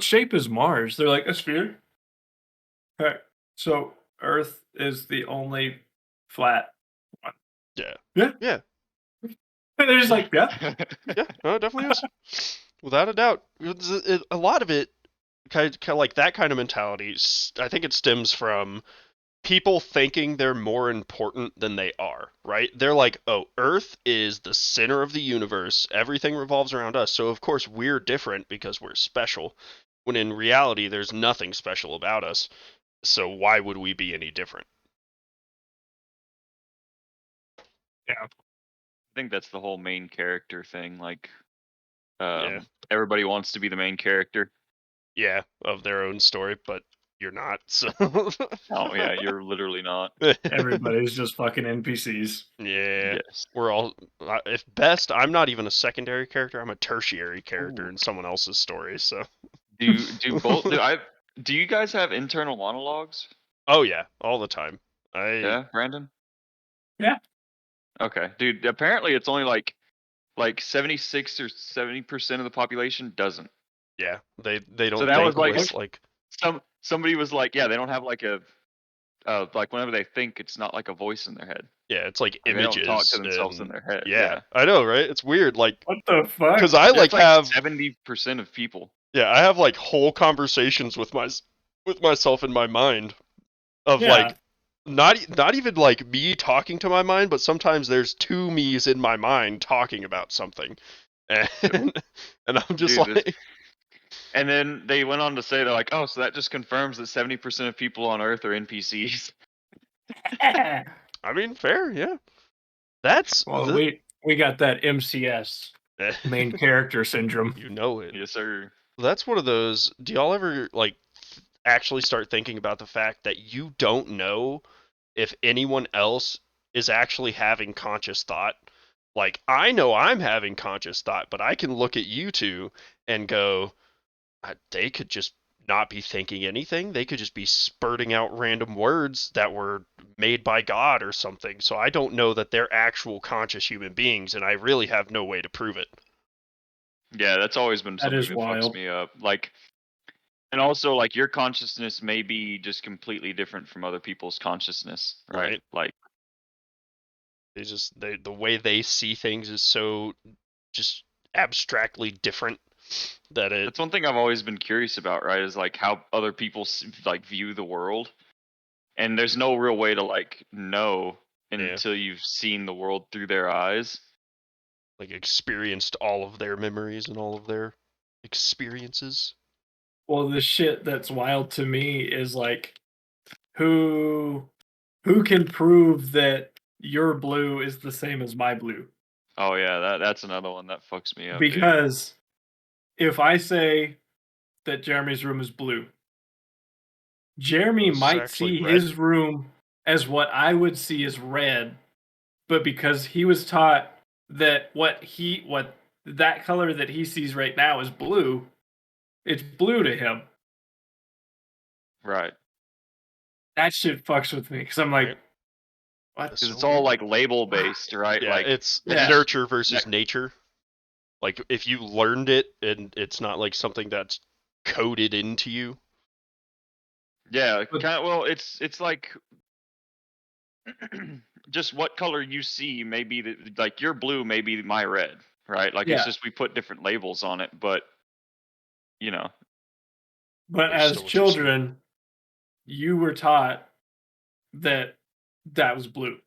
Speaker 3: shape is Mars? They're like a sphere. Okay. So Earth is the only flat one.
Speaker 1: Yeah.
Speaker 3: Yeah.
Speaker 1: Yeah.
Speaker 3: And they're just like, yeah.
Speaker 1: Yeah. No, it definitely is. Without a doubt. A lot of it. kind of like that kind of mentality. I think it stems from people thinking they're more important than they are, right? They're like, oh, Earth is the center of the universe. Everything revolves around us. So, of course, we're different because we're special. When in reality, there's nothing special about us. So, why would we be any different?
Speaker 3: Yeah.
Speaker 2: I think that's the whole main character thing. Like,
Speaker 1: Yeah.
Speaker 2: everybody wants to be the main character.
Speaker 1: Yeah, of their own story, but you're not. So,
Speaker 2: Oh yeah, you're literally not.
Speaker 3: Everybody's just fucking NPCs.
Speaker 1: yeah.
Speaker 2: Yes.
Speaker 1: We're all, if best, I'm not even a secondary character. I'm a tertiary character
Speaker 2: Ooh.
Speaker 1: in someone else's story. So,
Speaker 2: Do you guys have internal monologues?
Speaker 1: oh yeah, all the time. I
Speaker 2: Yeah, Brandon?
Speaker 3: Yeah.
Speaker 2: Okay. Dude, apparently it's only like 76 or 70% of the population doesn't.
Speaker 1: Yeah, they
Speaker 2: So
Speaker 1: don't
Speaker 2: that was
Speaker 1: think
Speaker 2: like
Speaker 1: with like
Speaker 2: somebody was like, yeah, they don't have like a like whenever they think, it's not like a voice in their head.
Speaker 1: yeah, it's like
Speaker 2: Like they don't talk to
Speaker 1: images
Speaker 2: themselves in
Speaker 1: and
Speaker 2: their head.
Speaker 1: yeah,
Speaker 2: Yeah.
Speaker 1: I know, right? It's weird, like
Speaker 3: What the fuck?
Speaker 1: because I
Speaker 2: Yeah,
Speaker 1: like
Speaker 2: it's like
Speaker 1: have
Speaker 2: 70% of people.
Speaker 1: yeah, I have like whole conversations with myself in my mind of
Speaker 3: Yeah.
Speaker 1: like not even like me talking to my mind, but sometimes there's two me's in my mind talking about something, and and I'm just
Speaker 2: Dude, this
Speaker 1: like,
Speaker 2: and then they went on to say, they're like, "Oh, so that just confirms that 70% of people on Earth are NPCs."
Speaker 1: I mean, fair, yeah. That's
Speaker 3: Well,
Speaker 1: the
Speaker 3: we got that MCS, main character syndrome.
Speaker 1: you know it.
Speaker 2: Yes, sir.
Speaker 1: That's one of those. Do y'all ever like actually start thinking about the fact that you don't know if anyone else is actually having conscious thought? Like, I know I'm having conscious thought, but I can look at you two and go, they could just not be thinking anything. They could just be spurting out random words that were made by God or something. So I don't know that they're actual conscious human beings, and I really have no way to prove it.
Speaker 2: Yeah, that's always been
Speaker 3: That
Speaker 2: something
Speaker 3: is
Speaker 2: that fucks
Speaker 3: wild.
Speaker 2: me up. Like, and also like your consciousness may be just completely different from other people's consciousness, right?
Speaker 1: Right?
Speaker 2: Like,
Speaker 1: The way they see things is so just abstractly different that it
Speaker 2: that's one thing I've always been curious about, right? Is like how other people like view the world, and there's no real way to like know
Speaker 1: yeah,
Speaker 2: until you've seen the world through their eyes.
Speaker 1: like experienced all of their memories and all of their experiences.
Speaker 3: Well, the shit that's wild to me is like who who can prove that your blue is the same as my blue?
Speaker 2: Oh yeah, that's another one that fucks me up, dude.
Speaker 3: Because if I say that Jeremy's room is blue, Jeremy
Speaker 1: This is
Speaker 3: might
Speaker 1: actually
Speaker 3: see
Speaker 1: red.
Speaker 3: his room as what I would see as red, but because he was taught that what that color that he sees right now is blue, it's blue to him.
Speaker 2: Right.
Speaker 3: That shit fucks with me because I'm like,
Speaker 1: Right?
Speaker 3: what?
Speaker 1: That's
Speaker 2: Because
Speaker 1: so
Speaker 2: it's all
Speaker 1: weird.
Speaker 2: like label based, right?
Speaker 1: Yeah,
Speaker 2: Like
Speaker 1: it's
Speaker 2: that's
Speaker 3: Yeah.
Speaker 2: just
Speaker 1: nurture
Speaker 2: that,
Speaker 1: versus nature. Like if you learned it and it's not like something that's coded into you.
Speaker 2: yeah,
Speaker 3: But
Speaker 2: kind of. Well, it's like just what color you see. Maybe like your blue may be my red, right? Like it's
Speaker 3: yeah,
Speaker 2: just we put different labels on it, but you know,
Speaker 3: but
Speaker 1: There's
Speaker 3: as
Speaker 1: still what you see.
Speaker 3: children, you were taught that that was blue.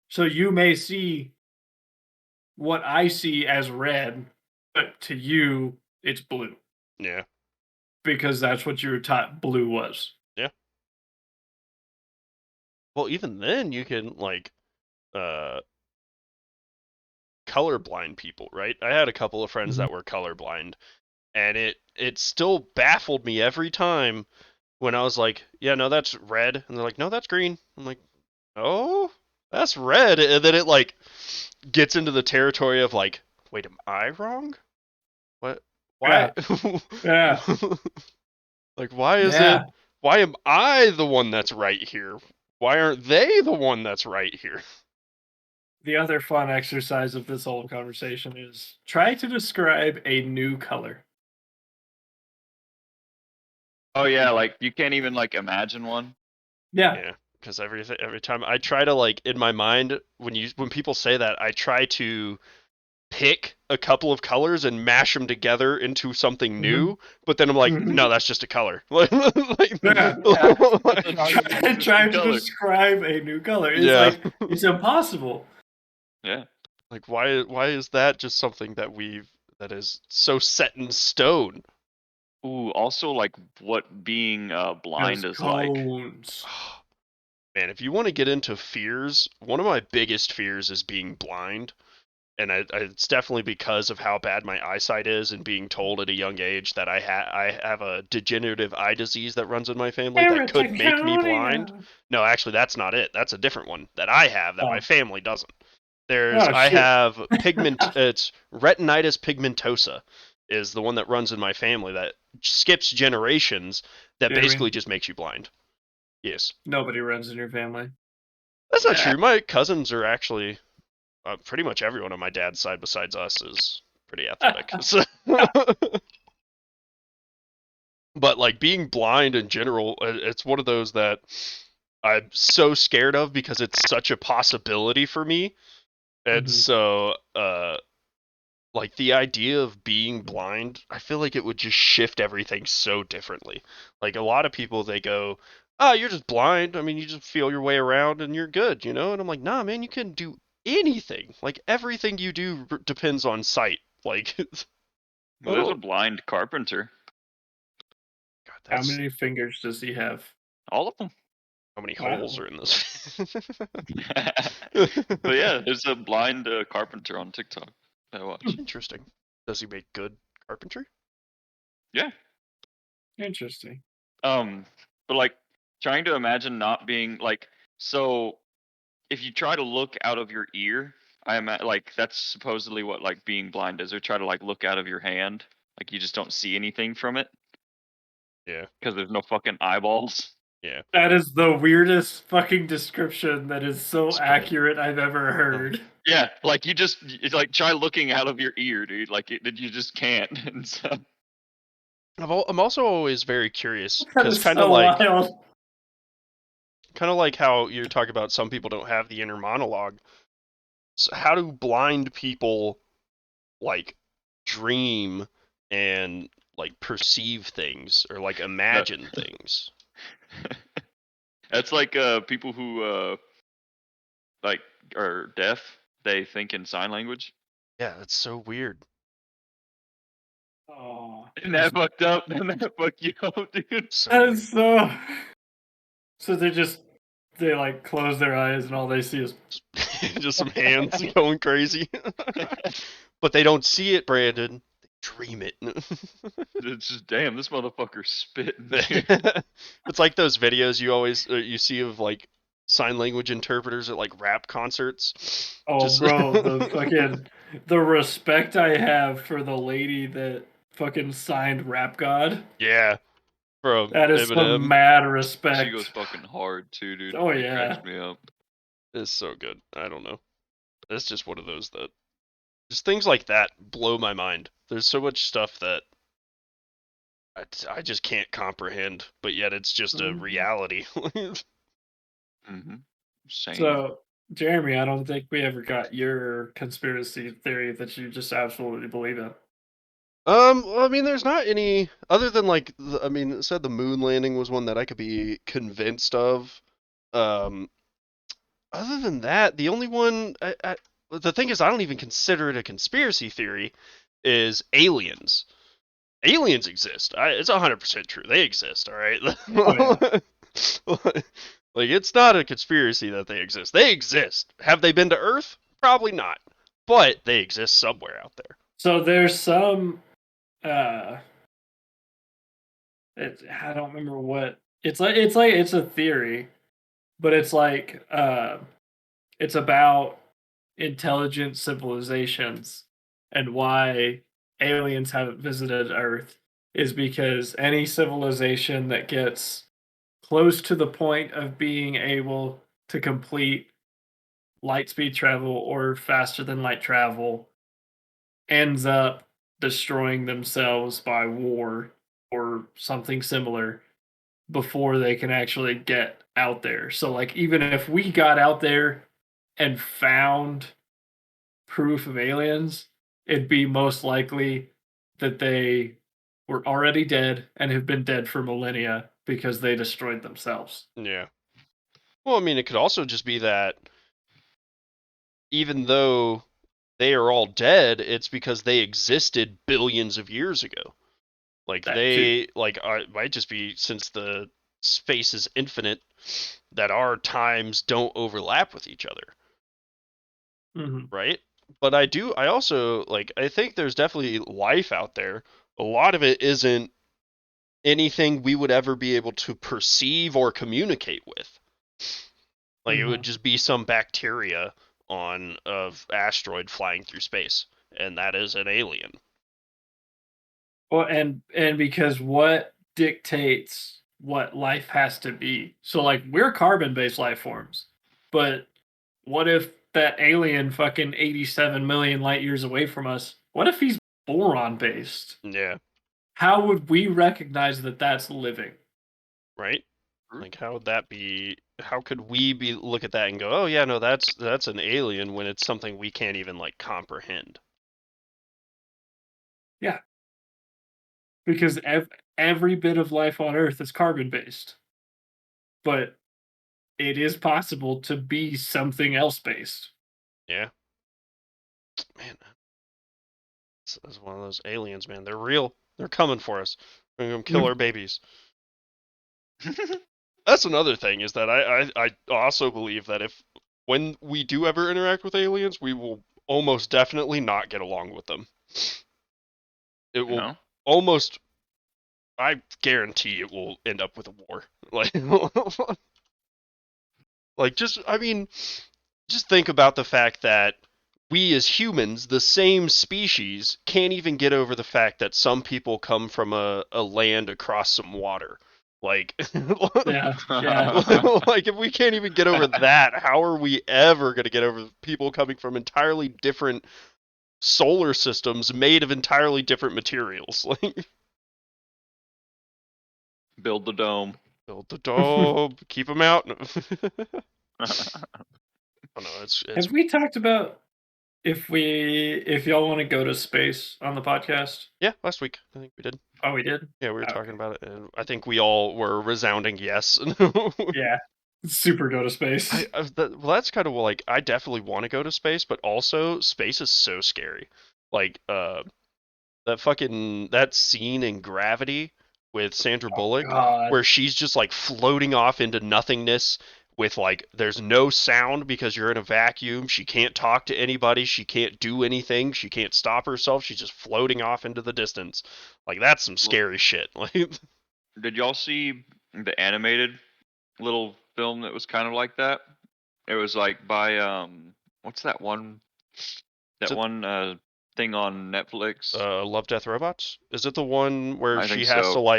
Speaker 3: So you may see what I see as red, but to you, it's blue
Speaker 1: Yeah.
Speaker 3: because that's what you were taught blue was.
Speaker 1: Yeah. Well, even then you can like uh colorblind people, right? I had a couple of friends
Speaker 3: Mhm.
Speaker 1: that were colorblind, and it still baffled me every time when I was like, "Yeah, no, that's red," and they're like, "No, that's green." I'm like, "Oh, that's red," and then it like gets into the territory of like, "Wait, am I wrong? What? Why?
Speaker 3: Yeah, yeah,
Speaker 1: Like, why is it?
Speaker 3: yeah.
Speaker 1: Why am I the one that's right here? Why aren't they the one that's right here?"
Speaker 3: The other fun exercise of this whole conversation is try to describe a new color.
Speaker 2: oh yeah, like you can't even like imagine one.
Speaker 3: Yeah,
Speaker 1: Yeah, because every time I try to like in my mind when people say that I try to pick a couple of colors and mash them together into something
Speaker 3: Mhm.
Speaker 1: new, but then I'm like,
Speaker 3: Mhm.
Speaker 1: no, that's just a color. Like,
Speaker 3: Yeah.
Speaker 2: Yeah, that's just an
Speaker 3: Trying
Speaker 2: existing
Speaker 3: to
Speaker 2: color.
Speaker 3: describe a new color. It's
Speaker 1: yeah.
Speaker 3: like it's impossible.
Speaker 2: Yeah.
Speaker 1: Like why is that just something that is so set in stone?
Speaker 2: Ooh, also like what being
Speaker 3: Those
Speaker 2: blind is like.
Speaker 3: cones.
Speaker 1: Man, if you want to get into fears, one of my biggest fears is being blind. And it's definitely because of how bad my eyesight is, and being told at a young age that I have a degenerative eye disease that runs in my family that could make me blind.
Speaker 3: Keratoconus.
Speaker 1: No, actually, that's not it. That's a different one that I have that my
Speaker 3: Oh,
Speaker 1: family doesn't.
Speaker 3: oh
Speaker 1: I
Speaker 3: shit.
Speaker 1: have pigment. It's retinitis pigmentosa is the one that runs in my family that skips generations that
Speaker 3: Jeremy,
Speaker 1: basically just makes you blind. Yes,
Speaker 3: nobody runs in your family.
Speaker 1: that's not true. My cousins are actually pretty much everyone on my dad's side besides us is pretty athletic. So, but like being blind in general, it's one of those that I'm so scared of because it's such a possibility for me. And
Speaker 3: Mhm.
Speaker 1: so, like the idea of being blind, I feel like it would just shift everything so differently. Like a lot of people, they go, "Oh, you're just blind. I mean, you just feel your way around and you're good, you know?" And I'm like, "Nah, man, you can do anything. Like everything you do depends on sight. Like,
Speaker 2: Well,
Speaker 1: I
Speaker 2: there's a
Speaker 1: don't.
Speaker 2: blind carpenter.
Speaker 1: God,
Speaker 3: How
Speaker 1: that's
Speaker 3: many fingers does he have?
Speaker 2: All of them.
Speaker 1: how many holes
Speaker 3: Wow.
Speaker 1: are in this."
Speaker 2: But yeah, there's a blind carpenter on TikTok that I watch.
Speaker 1: Interesting. Does he make good carpentry?
Speaker 2: Yeah.
Speaker 3: Interesting.
Speaker 2: Um, but like trying to imagine not being like so if you try to look out of your ear, like that's supposedly what like being blind is. Or try to like look out of your hand, like you just don't see anything from it
Speaker 1: Yeah,
Speaker 2: because there's no fucking eyeballs.
Speaker 1: yeah.
Speaker 3: That is the weirdest fucking description that is so
Speaker 1: It's great.
Speaker 3: accurate I've ever
Speaker 1: Oh.
Speaker 3: heard.
Speaker 2: Yeah, like it's like try looking out of your ear, dude. Like you just can't. And so
Speaker 1: I'm also always very curious
Speaker 3: That
Speaker 1: because
Speaker 3: is so wild.
Speaker 1: kind of like how you're talking about some people don't have the inner monologue. So how do blind people like dream and like perceive things or like
Speaker 2: that
Speaker 1: imagine things?
Speaker 2: that's like people who like are deaf. They think in sign language.
Speaker 1: Yeah, that's so weird.
Speaker 3: Oh,
Speaker 2: Isn't that fucked up? Doesn't that fuck you up, dude?
Speaker 1: So
Speaker 3: that
Speaker 1: weird.
Speaker 3: is so. So they like close their eyes and all they see is.
Speaker 1: Just some hands going crazy. But they don't see it, Brandon. They dream it.
Speaker 2: It's just damn, this motherfucker's spitting, dude.
Speaker 1: It's like those videos you always you see of like sign language interpreters at like rap concerts.
Speaker 3: Oh,
Speaker 1: Just
Speaker 3: bro, the respect I have for the lady that fucking signed Rap God.
Speaker 1: yeah, from
Speaker 3: That is some
Speaker 1: Eminem
Speaker 3: mad
Speaker 2: She goes
Speaker 3: respect.
Speaker 2: fucking hard too, dude.
Speaker 3: Oh
Speaker 2: It cracks
Speaker 3: yeah.
Speaker 2: me up.
Speaker 1: is so good. I don't know. It's just one of those that just things like that blow my mind. There's so much stuff that I just can't comprehend, but yet it's just a
Speaker 3: Mhm.
Speaker 1: reality.
Speaker 2: Mm-hmm. Same.
Speaker 3: So, Jeremy, I don't think we ever got your conspiracy theory that you just absolutely believe in.
Speaker 1: Well, I mean, there's not any other than like, I mean, it said the moon landing was one that I could be convinced of. Um, Other than that, the only one, the thing is, I don't even consider it a conspiracy theory, is aliens. Aliens exist. It's 100% true. They exist. All right.
Speaker 3: Oh yeah.
Speaker 1: Like, it's not a conspiracy that they exist. They exist. Have they been to Earth? Probably not. But they exist somewhere out there.
Speaker 3: So there's some uh I don't remember what it's a theory, but it's about intelligent civilizations and why aliens haven't visited Earth is because any civilization that gets close to the point of being able to complete light speed travel or faster than light travel ends up destroying themselves by war or something similar before they can actually get out there. So like even if we got out there and found proof of aliens, it'd be most likely that they were already dead and have been dead for millennia because they destroyed themselves.
Speaker 1: Yeah. Well, I mean, it could also just be that even though they are all dead, it's because they existed billions of years ago. Like
Speaker 3: That too.
Speaker 1: it might just be since the space is infinite that our times don't overlap with each other,
Speaker 3: Mm-hmm.
Speaker 1: right? But I also I think there's definitely life out there. A lot of it isn't anything we would ever be able to perceive or communicate with. Like it would
Speaker 3: Mm-hmm.
Speaker 1: just be some bacteria on of asteroid flying through space, and that is an alien.
Speaker 3: Well, and because what dictates what life has to be? So like we're carbon-based life forms, but what if that alien fucking 87 million light years away from us? What if he's boron-based?
Speaker 1: Yeah,
Speaker 3: How would we recognize that that's living?
Speaker 1: right? Like how would that be? How could we be look at that and go, "Oh yeah, no, that's an alien," when it's something we can't even like comprehend?
Speaker 3: Yeah, because every bit of life on Earth is carbon-based, but it is possible to be something else based.
Speaker 1: Yeah, man, that's one of those aliens, man. They're real. They're coming for us. They're gonna kill our babies. That's another thing is that I also believe that if when we do ever interact with aliens, we will almost definitely not get along with them. It will
Speaker 2: No.
Speaker 1: almost, I guarantee it will end up with a war. Like, like just, I mean, just think about the fact that we as humans, the same species, can't even get over the fact that some people come from a land across some water. Like,
Speaker 3: Yeah, yeah.
Speaker 1: like if we can't even get over that, how are we ever going to get over people coming from entirely different solar systems made of entirely different materials? Like,
Speaker 2: Build the dome.
Speaker 1: build the dome, keep them out. Oh no, it's
Speaker 3: Have we talked about if y'all want to go to space on the podcast?
Speaker 1: yeah. Last week I think we did.
Speaker 3: Oh, we did.
Speaker 1: Yeah, we were talking
Speaker 3: Okay.
Speaker 1: about it, and I think we all were resounding yes.
Speaker 3: Yeah. Super go to space.
Speaker 1: Well, that's kind of like I definitely want to go to space, but also space is so scary. Like that scene in Gravity with Sandra
Speaker 3: Oh
Speaker 1: Bullock,
Speaker 3: God.
Speaker 1: where she's just like floating off into nothingness with like there's no sound because you're in a vacuum. She can't talk to anybody. She can't do anything. She can't stop herself. She's just floating off into the distance. Like that's some
Speaker 2: Well,
Speaker 1: scary shit. Like
Speaker 2: did y'all see the animated little film that was kind of like that? It was like by what's
Speaker 1: is
Speaker 2: that
Speaker 1: it
Speaker 2: one thing on Netflix?
Speaker 1: Love Death Robots? Is it the one where
Speaker 2: I
Speaker 1: she
Speaker 2: think
Speaker 1: has to
Speaker 2: so.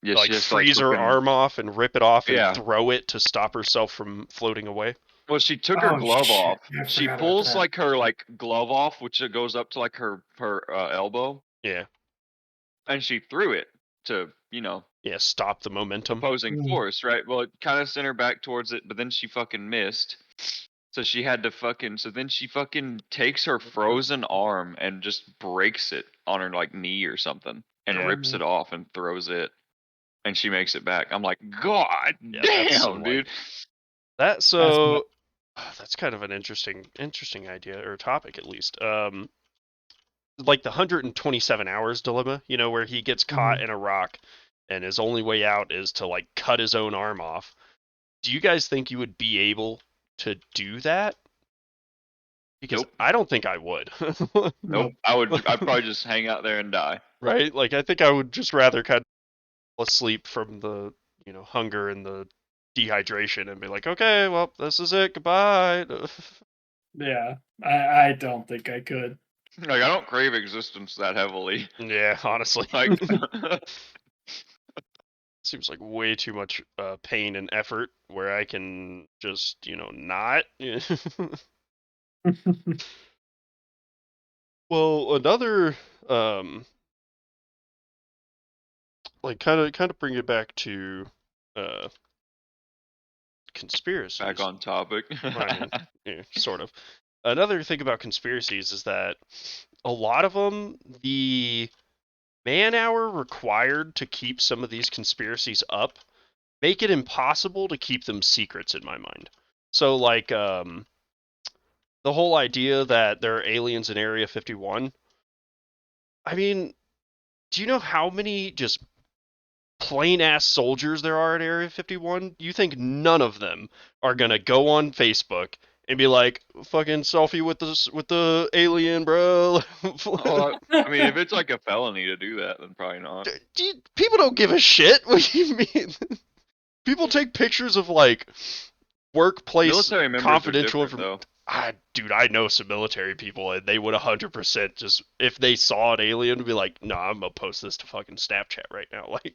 Speaker 2: Yeah, she has to like
Speaker 1: freeze her
Speaker 2: fucking
Speaker 1: arm off and rip it off and
Speaker 2: yeah.
Speaker 1: throw it to stop herself from floating away?
Speaker 2: Well, she took her
Speaker 3: Oh
Speaker 2: glove
Speaker 3: shit.
Speaker 2: off.
Speaker 3: I
Speaker 2: She
Speaker 3: forgot about
Speaker 2: pulls
Speaker 3: that.
Speaker 2: like her like glove off, which it goes up to like her elbow,
Speaker 1: Yeah.
Speaker 2: and she threw it to
Speaker 1: Yeah, stop the momentum.
Speaker 2: opposing
Speaker 3: Mm.
Speaker 2: force, right? Well, it kind of sent her back towards it, but then she fucking missed. So she had to fucking. So then she fucking takes her frozen arm and just breaks it on her like knee or something, and
Speaker 1: Yeah.
Speaker 2: rips it off and throws it, and she makes it back. I'm like, God
Speaker 1: Yeah, that's some
Speaker 2: damn,
Speaker 1: like
Speaker 2: dude.
Speaker 1: that
Speaker 3: That's not,
Speaker 1: so that's kind of an interesting idea or topic at least. Like the 127 hours dilemma, where he gets caught
Speaker 3: mhm.
Speaker 1: in a rock and his only way out is to like cut his own arm off. Do you guys think you would be able to do that? Because
Speaker 2: Nope,
Speaker 1: I don't think I would.
Speaker 2: nope.
Speaker 3: Nope.
Speaker 2: I'd probably just hang out there and die.
Speaker 1: Right? Like I think I would just rather kind of fall asleep from the, hunger and the dehydration and be like, "Okay, well, this is it. Goodbye."
Speaker 3: Yeah. I don't think I could.
Speaker 2: Like I don't crave existence that heavily.
Speaker 1: Yeah, honestly.
Speaker 2: Like
Speaker 1: Seems like way too much pain and effort where I can just, not. Well, another um like kind of bring it back to uh
Speaker 2: back
Speaker 1: conspiracies.
Speaker 2: on topic.
Speaker 1: Well, I mean, yeah, sort of. Another thing about conspiracies is that a lot of them, the man hour required to keep some of these conspiracies up make it impossible to keep them secrets in my mind. So like the whole idea that there are aliens in Area 51. I mean, do you know how many just plain ass soldiers there are at Area 51? You think none of them are gonna go on Facebook and be like, "Fucking selfie with the alien, bro."
Speaker 2: Oh, I mean, if it's like a felony to do that, then probably not.
Speaker 1: People don't give a shit. What do you mean? People take pictures of like workplace
Speaker 2: Military members are
Speaker 1: confidential
Speaker 2: different,
Speaker 1: information.
Speaker 2: though.
Speaker 1: Dude, I know some military people, and they would 100% just, if they saw an alien, would be like, "Nah, I'm gonna post this to fucking Snapchat right now." Like,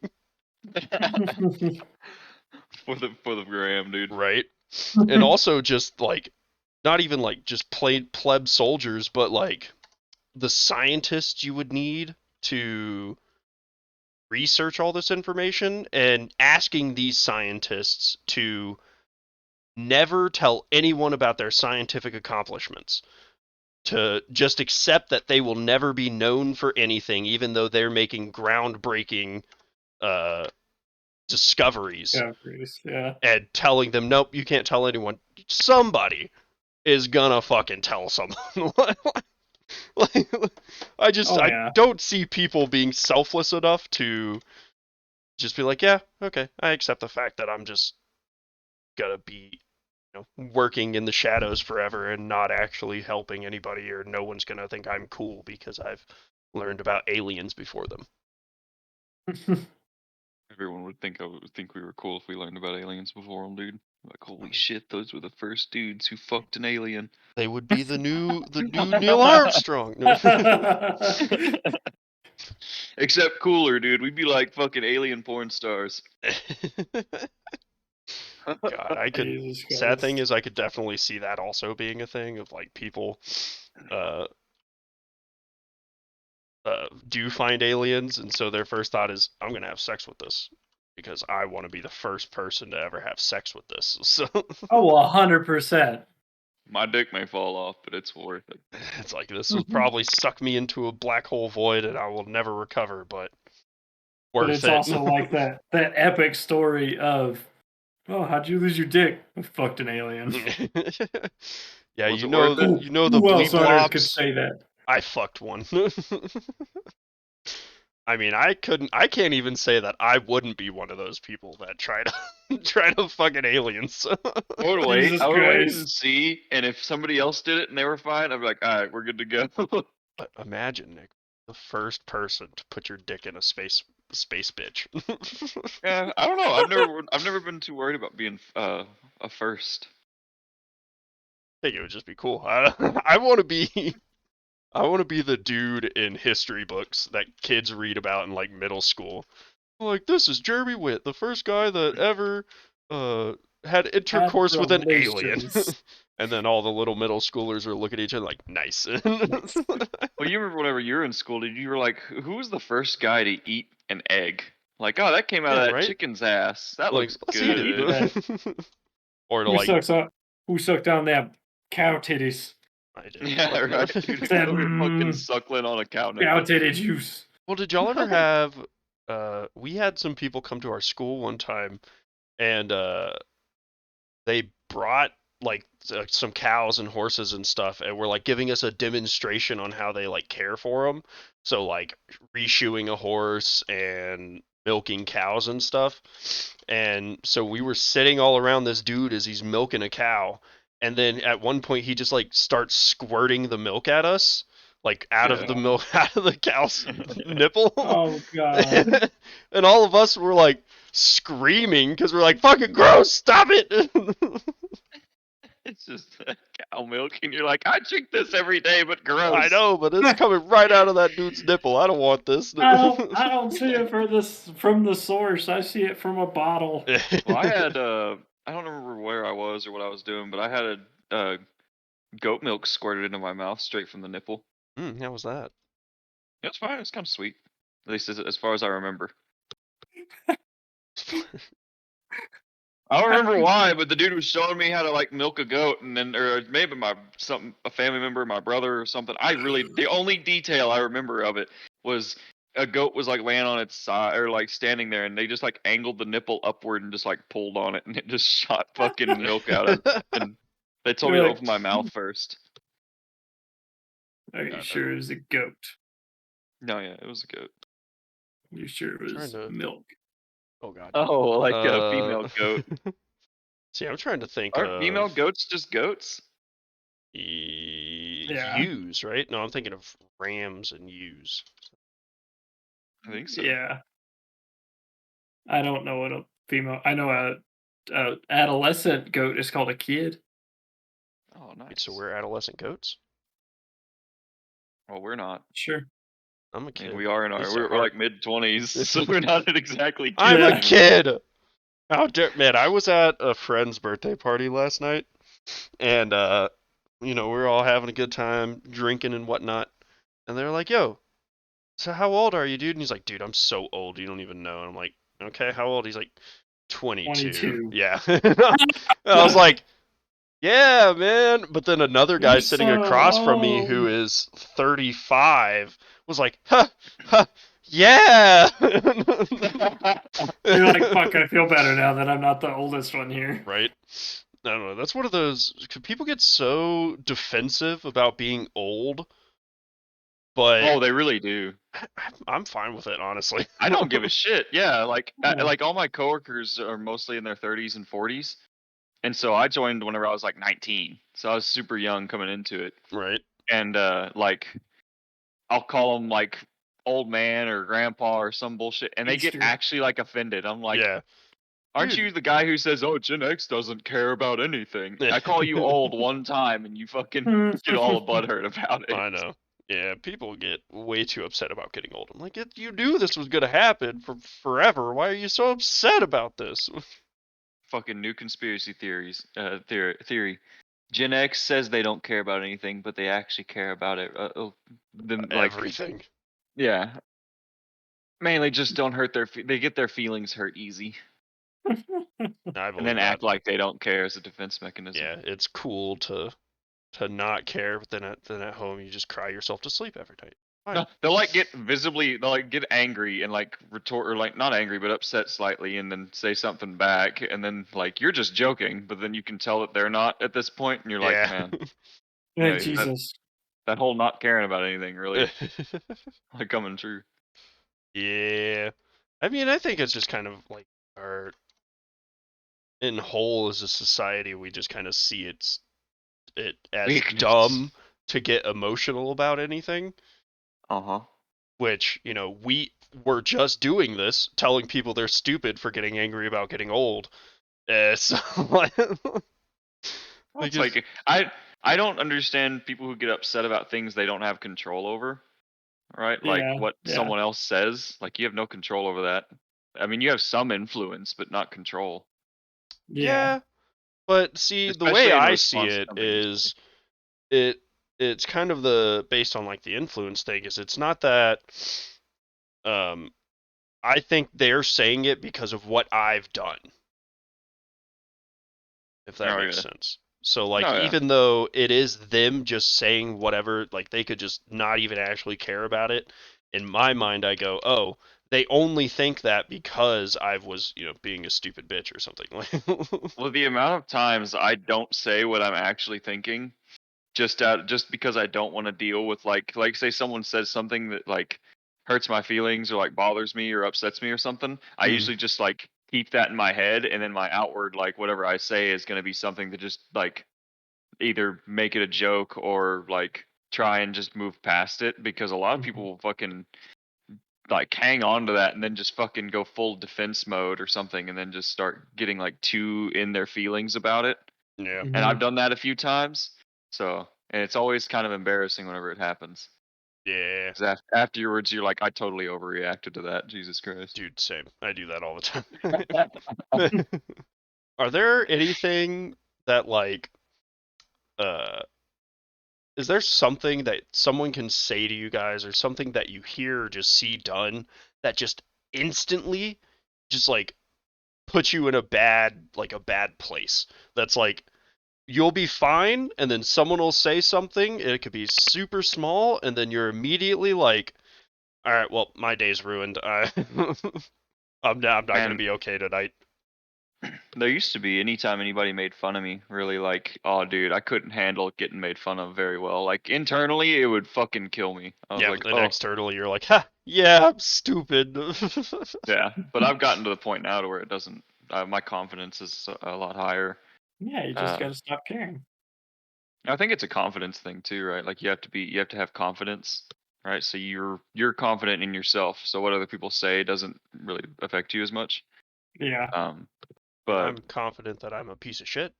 Speaker 2: for the gram, dude.
Speaker 1: right? And also just like, not even like just plain pleb soldiers, but like the scientists you would need to research all this information, and asking these scientists to never tell anyone about their scientific accomplishments, to just accept that they will never be known for anything, even though they're making groundbreaking uh, discoveries,
Speaker 3: Yeah.
Speaker 1: and telling them, nope, you can't tell anyone. Somebody is gonna fucking tell someone. Like,
Speaker 3: Oh
Speaker 1: I
Speaker 3: yeah.
Speaker 1: don't see people being selfless enough to just be like, yeah, okay, I accept the fact that I'm just gonna be, working in the shadows forever and not actually helping anybody, or no one's gonna think I'm cool because I've learned about aliens before them.
Speaker 2: Everyone would think we were cool if we learned about aliens before them, dude. Like, holy shit, those were the first dudes who fucked an alien.
Speaker 1: They would be the new Neil Armstrong.
Speaker 2: Except cooler, dude. We'd be like fucking alien porn stars.
Speaker 1: God, I could.
Speaker 3: Jesus
Speaker 1: Sad thing
Speaker 3: Christ.
Speaker 1: is, I could definitely see that also being a thing of like people uh, do find aliens, and so their first thought is, I'm gonna have sex with this because I want to be the first person to ever have sex with this. So
Speaker 3: Oh, 100%.
Speaker 2: My dick may fall off, but it's worth it.
Speaker 1: it's like, this will probably suck me into a black hole void, and I will never recover, but
Speaker 3: But
Speaker 1: worth
Speaker 3: it's
Speaker 1: it.
Speaker 3: also like that epic story of, oh, how'd you lose your dick? I fucked an alien.
Speaker 1: Yeah,
Speaker 2: Was it worth it?
Speaker 1: you know the
Speaker 3: Who else
Speaker 1: bleep
Speaker 3: on earth could
Speaker 1: blobs.
Speaker 3: say that?
Speaker 1: I fucked one. I mean, I can't even say that I wouldn't be one of those people that try to try to fucking aliens.
Speaker 2: I would wait.
Speaker 3: Jesus
Speaker 2: I would wait and
Speaker 3: Christ.
Speaker 2: see, and if somebody else did it and they were fine, I'd be like, all right, we're good to go.
Speaker 1: But imagine, Nick, the first person to put your dick in a space bitch.
Speaker 2: Yeah, I don't know. I've never been too worried about being a first.
Speaker 1: I think it would just be cool. I want to be I want to be the dude in history books that kids read about in like middle school. Like, this is Jeremy Witt, the first guy that ever uh had
Speaker 3: Had
Speaker 1: intercourse with an alien.
Speaker 3: relations.
Speaker 1: And then all the little middle schoolers are looking at each other like, nice.
Speaker 3: Nice.
Speaker 2: Well, you remember whenever you were in school, did you were like, who was the first guy to eat an egg? Like, oh, that came out
Speaker 1: Yeah,
Speaker 2: of that
Speaker 1: right?
Speaker 2: chicken's ass. That
Speaker 1: Like,
Speaker 2: looks
Speaker 1: let's eat
Speaker 2: good.
Speaker 1: it. Or to like,
Speaker 3: Who sucked down that cow titties?
Speaker 1: I did.
Speaker 2: Yeah, right,
Speaker 1: But
Speaker 2: dude.
Speaker 3: Said,
Speaker 2: Over fucking suckling on a cow
Speaker 3: cow
Speaker 2: nipple.
Speaker 3: titty juice.
Speaker 1: well, did y'all ever have we had some people come to our school one time, and they brought like some cows and horses and stuff, and were like giving us a demonstration on how they like care for them. So like reshoeing a horse and milking cows and stuff. And so we were sitting all around this dude as he's milking a cow, and then at one point he just like starts squirting the milk at us, like out of
Speaker 2: Yeah.
Speaker 1: the milk, out of the cow's nipple.
Speaker 3: Oh god.
Speaker 1: And all of us were like screaming because we're like, fucking gross, stop it.
Speaker 2: It's just cow milk, and you're like, I drink this every day, but
Speaker 1: I
Speaker 2: gross.
Speaker 1: know, but it's coming right out of that dude's nipple. I don't want this.
Speaker 3: I don't see it from the source. I see it from a bottle.
Speaker 2: Well, I had I don't remember where I was or what I was doing, but I had a goat milk squirted into my mouth straight from the nipple.
Speaker 1: How was that?
Speaker 2: It was fine. It was kind of sweet, at least as far as I remember. I don't remember why, but the dude was showing me how to like milk a goat, and then or maybe a family member, my brother or something. The only detail I remember of it was a goat was like laying on its side or like standing there, and they just like angled the nipple upward and just like pulled on it, and it just shot fucking milk out of. And they told me
Speaker 3: You're
Speaker 2: to
Speaker 3: like,
Speaker 2: open my mouth first.
Speaker 3: are you
Speaker 1: God,
Speaker 3: sure it was a goat?
Speaker 2: No, yeah, it was a goat.
Speaker 3: You sure it
Speaker 1: I'm trying
Speaker 3: was
Speaker 1: to.
Speaker 3: milk?
Speaker 1: Oh God.
Speaker 2: Oh, like a
Speaker 1: Uh,
Speaker 2: female goat.
Speaker 1: see, I'm trying to think
Speaker 2: Aren't female
Speaker 1: of
Speaker 2: goats just goats?
Speaker 3: Yeah,
Speaker 1: ewes, right? No, I'm thinking of rams and ewes.
Speaker 2: I think so.
Speaker 3: yeah. I don't know what a female. I know a adolescent goat is called a kid.
Speaker 2: Oh,
Speaker 1: Wait, so
Speaker 2: nice.
Speaker 1: we're adolescent goats?
Speaker 2: Well, we're not.
Speaker 3: Sure.
Speaker 1: I'm a
Speaker 2: I mean,
Speaker 1: kid.
Speaker 2: we are in
Speaker 1: At
Speaker 2: our
Speaker 1: least at
Speaker 2: we're
Speaker 1: heart.
Speaker 2: like mid-20s, so we're not exactly
Speaker 1: I'm
Speaker 2: kids
Speaker 1: a
Speaker 3: Yeah.
Speaker 2: anymore.
Speaker 1: kid. How dare, man? I was at a friend's birthday party last night, and we were all having a good time, drinking and whatnot. And they're like, "Yo, so how old are you, dude?" And he's like, "Dude, I'm so old, you don't even know." And I'm like, "Okay, how old?" He's like, 22.
Speaker 3: 22.
Speaker 1: Yeah. I was like, "Yeah, man." But then another guy
Speaker 3: You're
Speaker 1: sitting
Speaker 3: so
Speaker 1: across from me who
Speaker 3: old.
Speaker 1: is 35 was like, "Huh, huh, yeah."
Speaker 3: You're like, fuck, I feel better now that I'm not the oldest one here.
Speaker 1: Right? I don't know. That's one of those. People get so defensive about being old, but
Speaker 2: Oh, they really do.
Speaker 1: I'm fine with it, honestly.
Speaker 2: I don't give a shit. Yeah,
Speaker 3: Yeah.
Speaker 2: like all my coworkers are mostly in their 30s and 40s, and so I joined whenever I was like 19. So I was super young coming into it,
Speaker 1: Right?
Speaker 2: and like I'll call them like old man or grandpa or some bullshit, and they get
Speaker 3: Easter.
Speaker 2: actually like offended. I'm like,
Speaker 1: Yeah.
Speaker 2: aren't
Speaker 1: Dude.
Speaker 2: you the guy who says, "Oh, Gen X doesn't care about anything"? I call you old one time, and you fucking get all butthurt about it.
Speaker 1: I know. Yeah, people get way too upset about getting old. I'm like, you knew this was gonna happen for forever. Why are you so upset about this?
Speaker 2: Fucking new conspiracy theory. Gen X says they don't care about anything, but they actually care about it. Them like,
Speaker 1: Everything.
Speaker 2: yeah, mainly just don't hurt they get their feelings hurt easy,
Speaker 1: I
Speaker 2: and then
Speaker 1: believe that.
Speaker 2: act like they don't care as a defense mechanism.
Speaker 1: Yeah, it's cool to not care, but then at home you just cry yourself to sleep every night.
Speaker 2: No,
Speaker 1: Fine.
Speaker 2: they'll like get angry and like retort or like not angry but upset slightly and then say something back and then like you're just joking, but then you can tell that they're not at this point and you're like,
Speaker 1: Yeah.
Speaker 2: man,
Speaker 3: Yeah,
Speaker 2: yeah,
Speaker 3: Jesus.
Speaker 2: that whole not caring about anything really like coming true.
Speaker 1: Yeah. I mean, I think it's just kind of like our in whole as a society, we just kind of see it as
Speaker 2: Weakness.
Speaker 1: dumb to get emotional about anything,
Speaker 2: Uh-huh.
Speaker 1: which, we were just doing this, telling people they're stupid for getting angry about getting old. So like,
Speaker 2: Well,
Speaker 1: like
Speaker 2: it's
Speaker 1: it's
Speaker 2: like I don't understand people who get upset about things they don't have control over, right? Like
Speaker 3: Yeah,
Speaker 2: what
Speaker 3: yeah,
Speaker 2: someone else says, like you have no control over that. I mean, you have some influence, but not control,
Speaker 3: yeah,
Speaker 1: yeah, but see, the way
Speaker 2: especially in
Speaker 1: I see
Speaker 2: response to
Speaker 1: it
Speaker 2: something you say.
Speaker 1: is it it's kind of the based on like the influence thing is it's not that um I think they're saying it because of what I've done, if that
Speaker 2: Oh
Speaker 1: makes
Speaker 2: yeah.
Speaker 1: sense. So like
Speaker 2: No, yeah.
Speaker 1: even though it is them just saying whatever, like they could just not even actually care about it, in my mind I go, "Oh, they only think that because I was, being a stupid bitch or something." Like
Speaker 2: Well, the amount of times I don't say what I'm actually thinking just because I don't want to deal with like say someone says something that like hurts my feelings or like bothers me or upsets me or something, I
Speaker 1: mm,
Speaker 2: usually just like keep that in my head and then my outward like whatever I say is going to be something to just like either make it a joke or like try and just move past it because a lot of people
Speaker 3: mhm,
Speaker 2: will fucking like hang on to that and then just fucking go full defense mode or something and then just start getting like too in their feelings about it.
Speaker 1: yeah.
Speaker 2: And I've
Speaker 3: mhm.
Speaker 2: done that a few times. So, and it's always kind of embarrassing whenever it happens.
Speaker 1: Yeah.
Speaker 2: Because afterwards, you're like, I totally overreacted to that. Jesus Christ.
Speaker 1: Dude, same. I do that all the time. Are there anything that like uh is there something that someone can say to you guys or something that you hear or just see done that just instantly just like puts you in a bad place. That's like you'll be fine, and then someone will say something, and it could be super small, and then you're immediately like, all right, well, my day's ruined. I'm not gonna
Speaker 2: Man,
Speaker 1: be okay tonight.
Speaker 2: there used to be anytime anybody made fun of me, really like, oh dude, I couldn't handle getting made fun of very well. Like internally, it would fucking kill me. I was
Speaker 1: Yeah,
Speaker 2: like,
Speaker 1: but then
Speaker 2: oh
Speaker 1: externally you're like, ha, yeah, I'm stupid.
Speaker 2: yeah. But I've gotten to the point now to where it doesn't. My confidence is a lot higher.
Speaker 3: Yeah, you just
Speaker 2: Uh,
Speaker 3: gotta stop caring.
Speaker 2: I think it's a confidence thing too, right? Like you have to have confidence, right? So you're confident in yourself. So what other people say doesn't really affect you as much.
Speaker 3: Yeah,
Speaker 2: Um,
Speaker 1: And
Speaker 2: but
Speaker 1: I'm confident that I'm a piece of shit.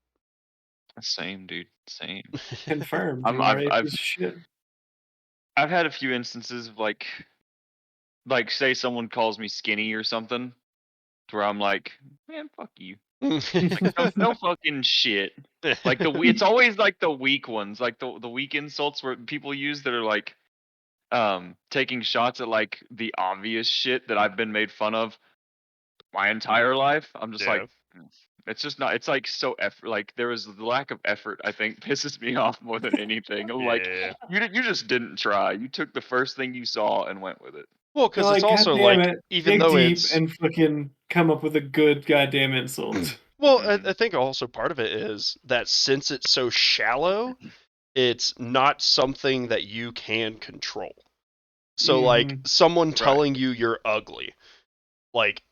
Speaker 2: same, dude, same.
Speaker 3: confirmed.
Speaker 2: I'm
Speaker 3: You are
Speaker 2: I've
Speaker 3: a
Speaker 2: I've
Speaker 3: piece of shit.
Speaker 2: I've had a few instances of like say someone calls me skinny or something, where I'm like, man, fuck you. Like no fucking shit. Like it's always like the weak ones, like the weak insults where people use that are like taking shots at like the obvious shit that I've been made fun of my entire life. I'm just like
Speaker 1: Yeah,
Speaker 2: it's just not it's like so effort like there was the lack of effort I think pisses me off more than anything. I'm like
Speaker 1: yeah.
Speaker 2: you just didn't try. You took the first thing you saw and went with it.
Speaker 1: Well,
Speaker 3: You're
Speaker 1: because it's
Speaker 3: like, God
Speaker 1: also
Speaker 3: damn
Speaker 1: like,
Speaker 3: it,
Speaker 1: even
Speaker 3: dig
Speaker 1: though
Speaker 3: deep
Speaker 1: it's,
Speaker 3: and fucking come up with a good goddamn insult.
Speaker 1: well, I
Speaker 2: Mhm.
Speaker 1: think also part of it is that since it's so shallow, it's not something that you can control. So, like,
Speaker 3: Hmm.
Speaker 1: someone
Speaker 2: Right.
Speaker 1: telling you you're ugly, like,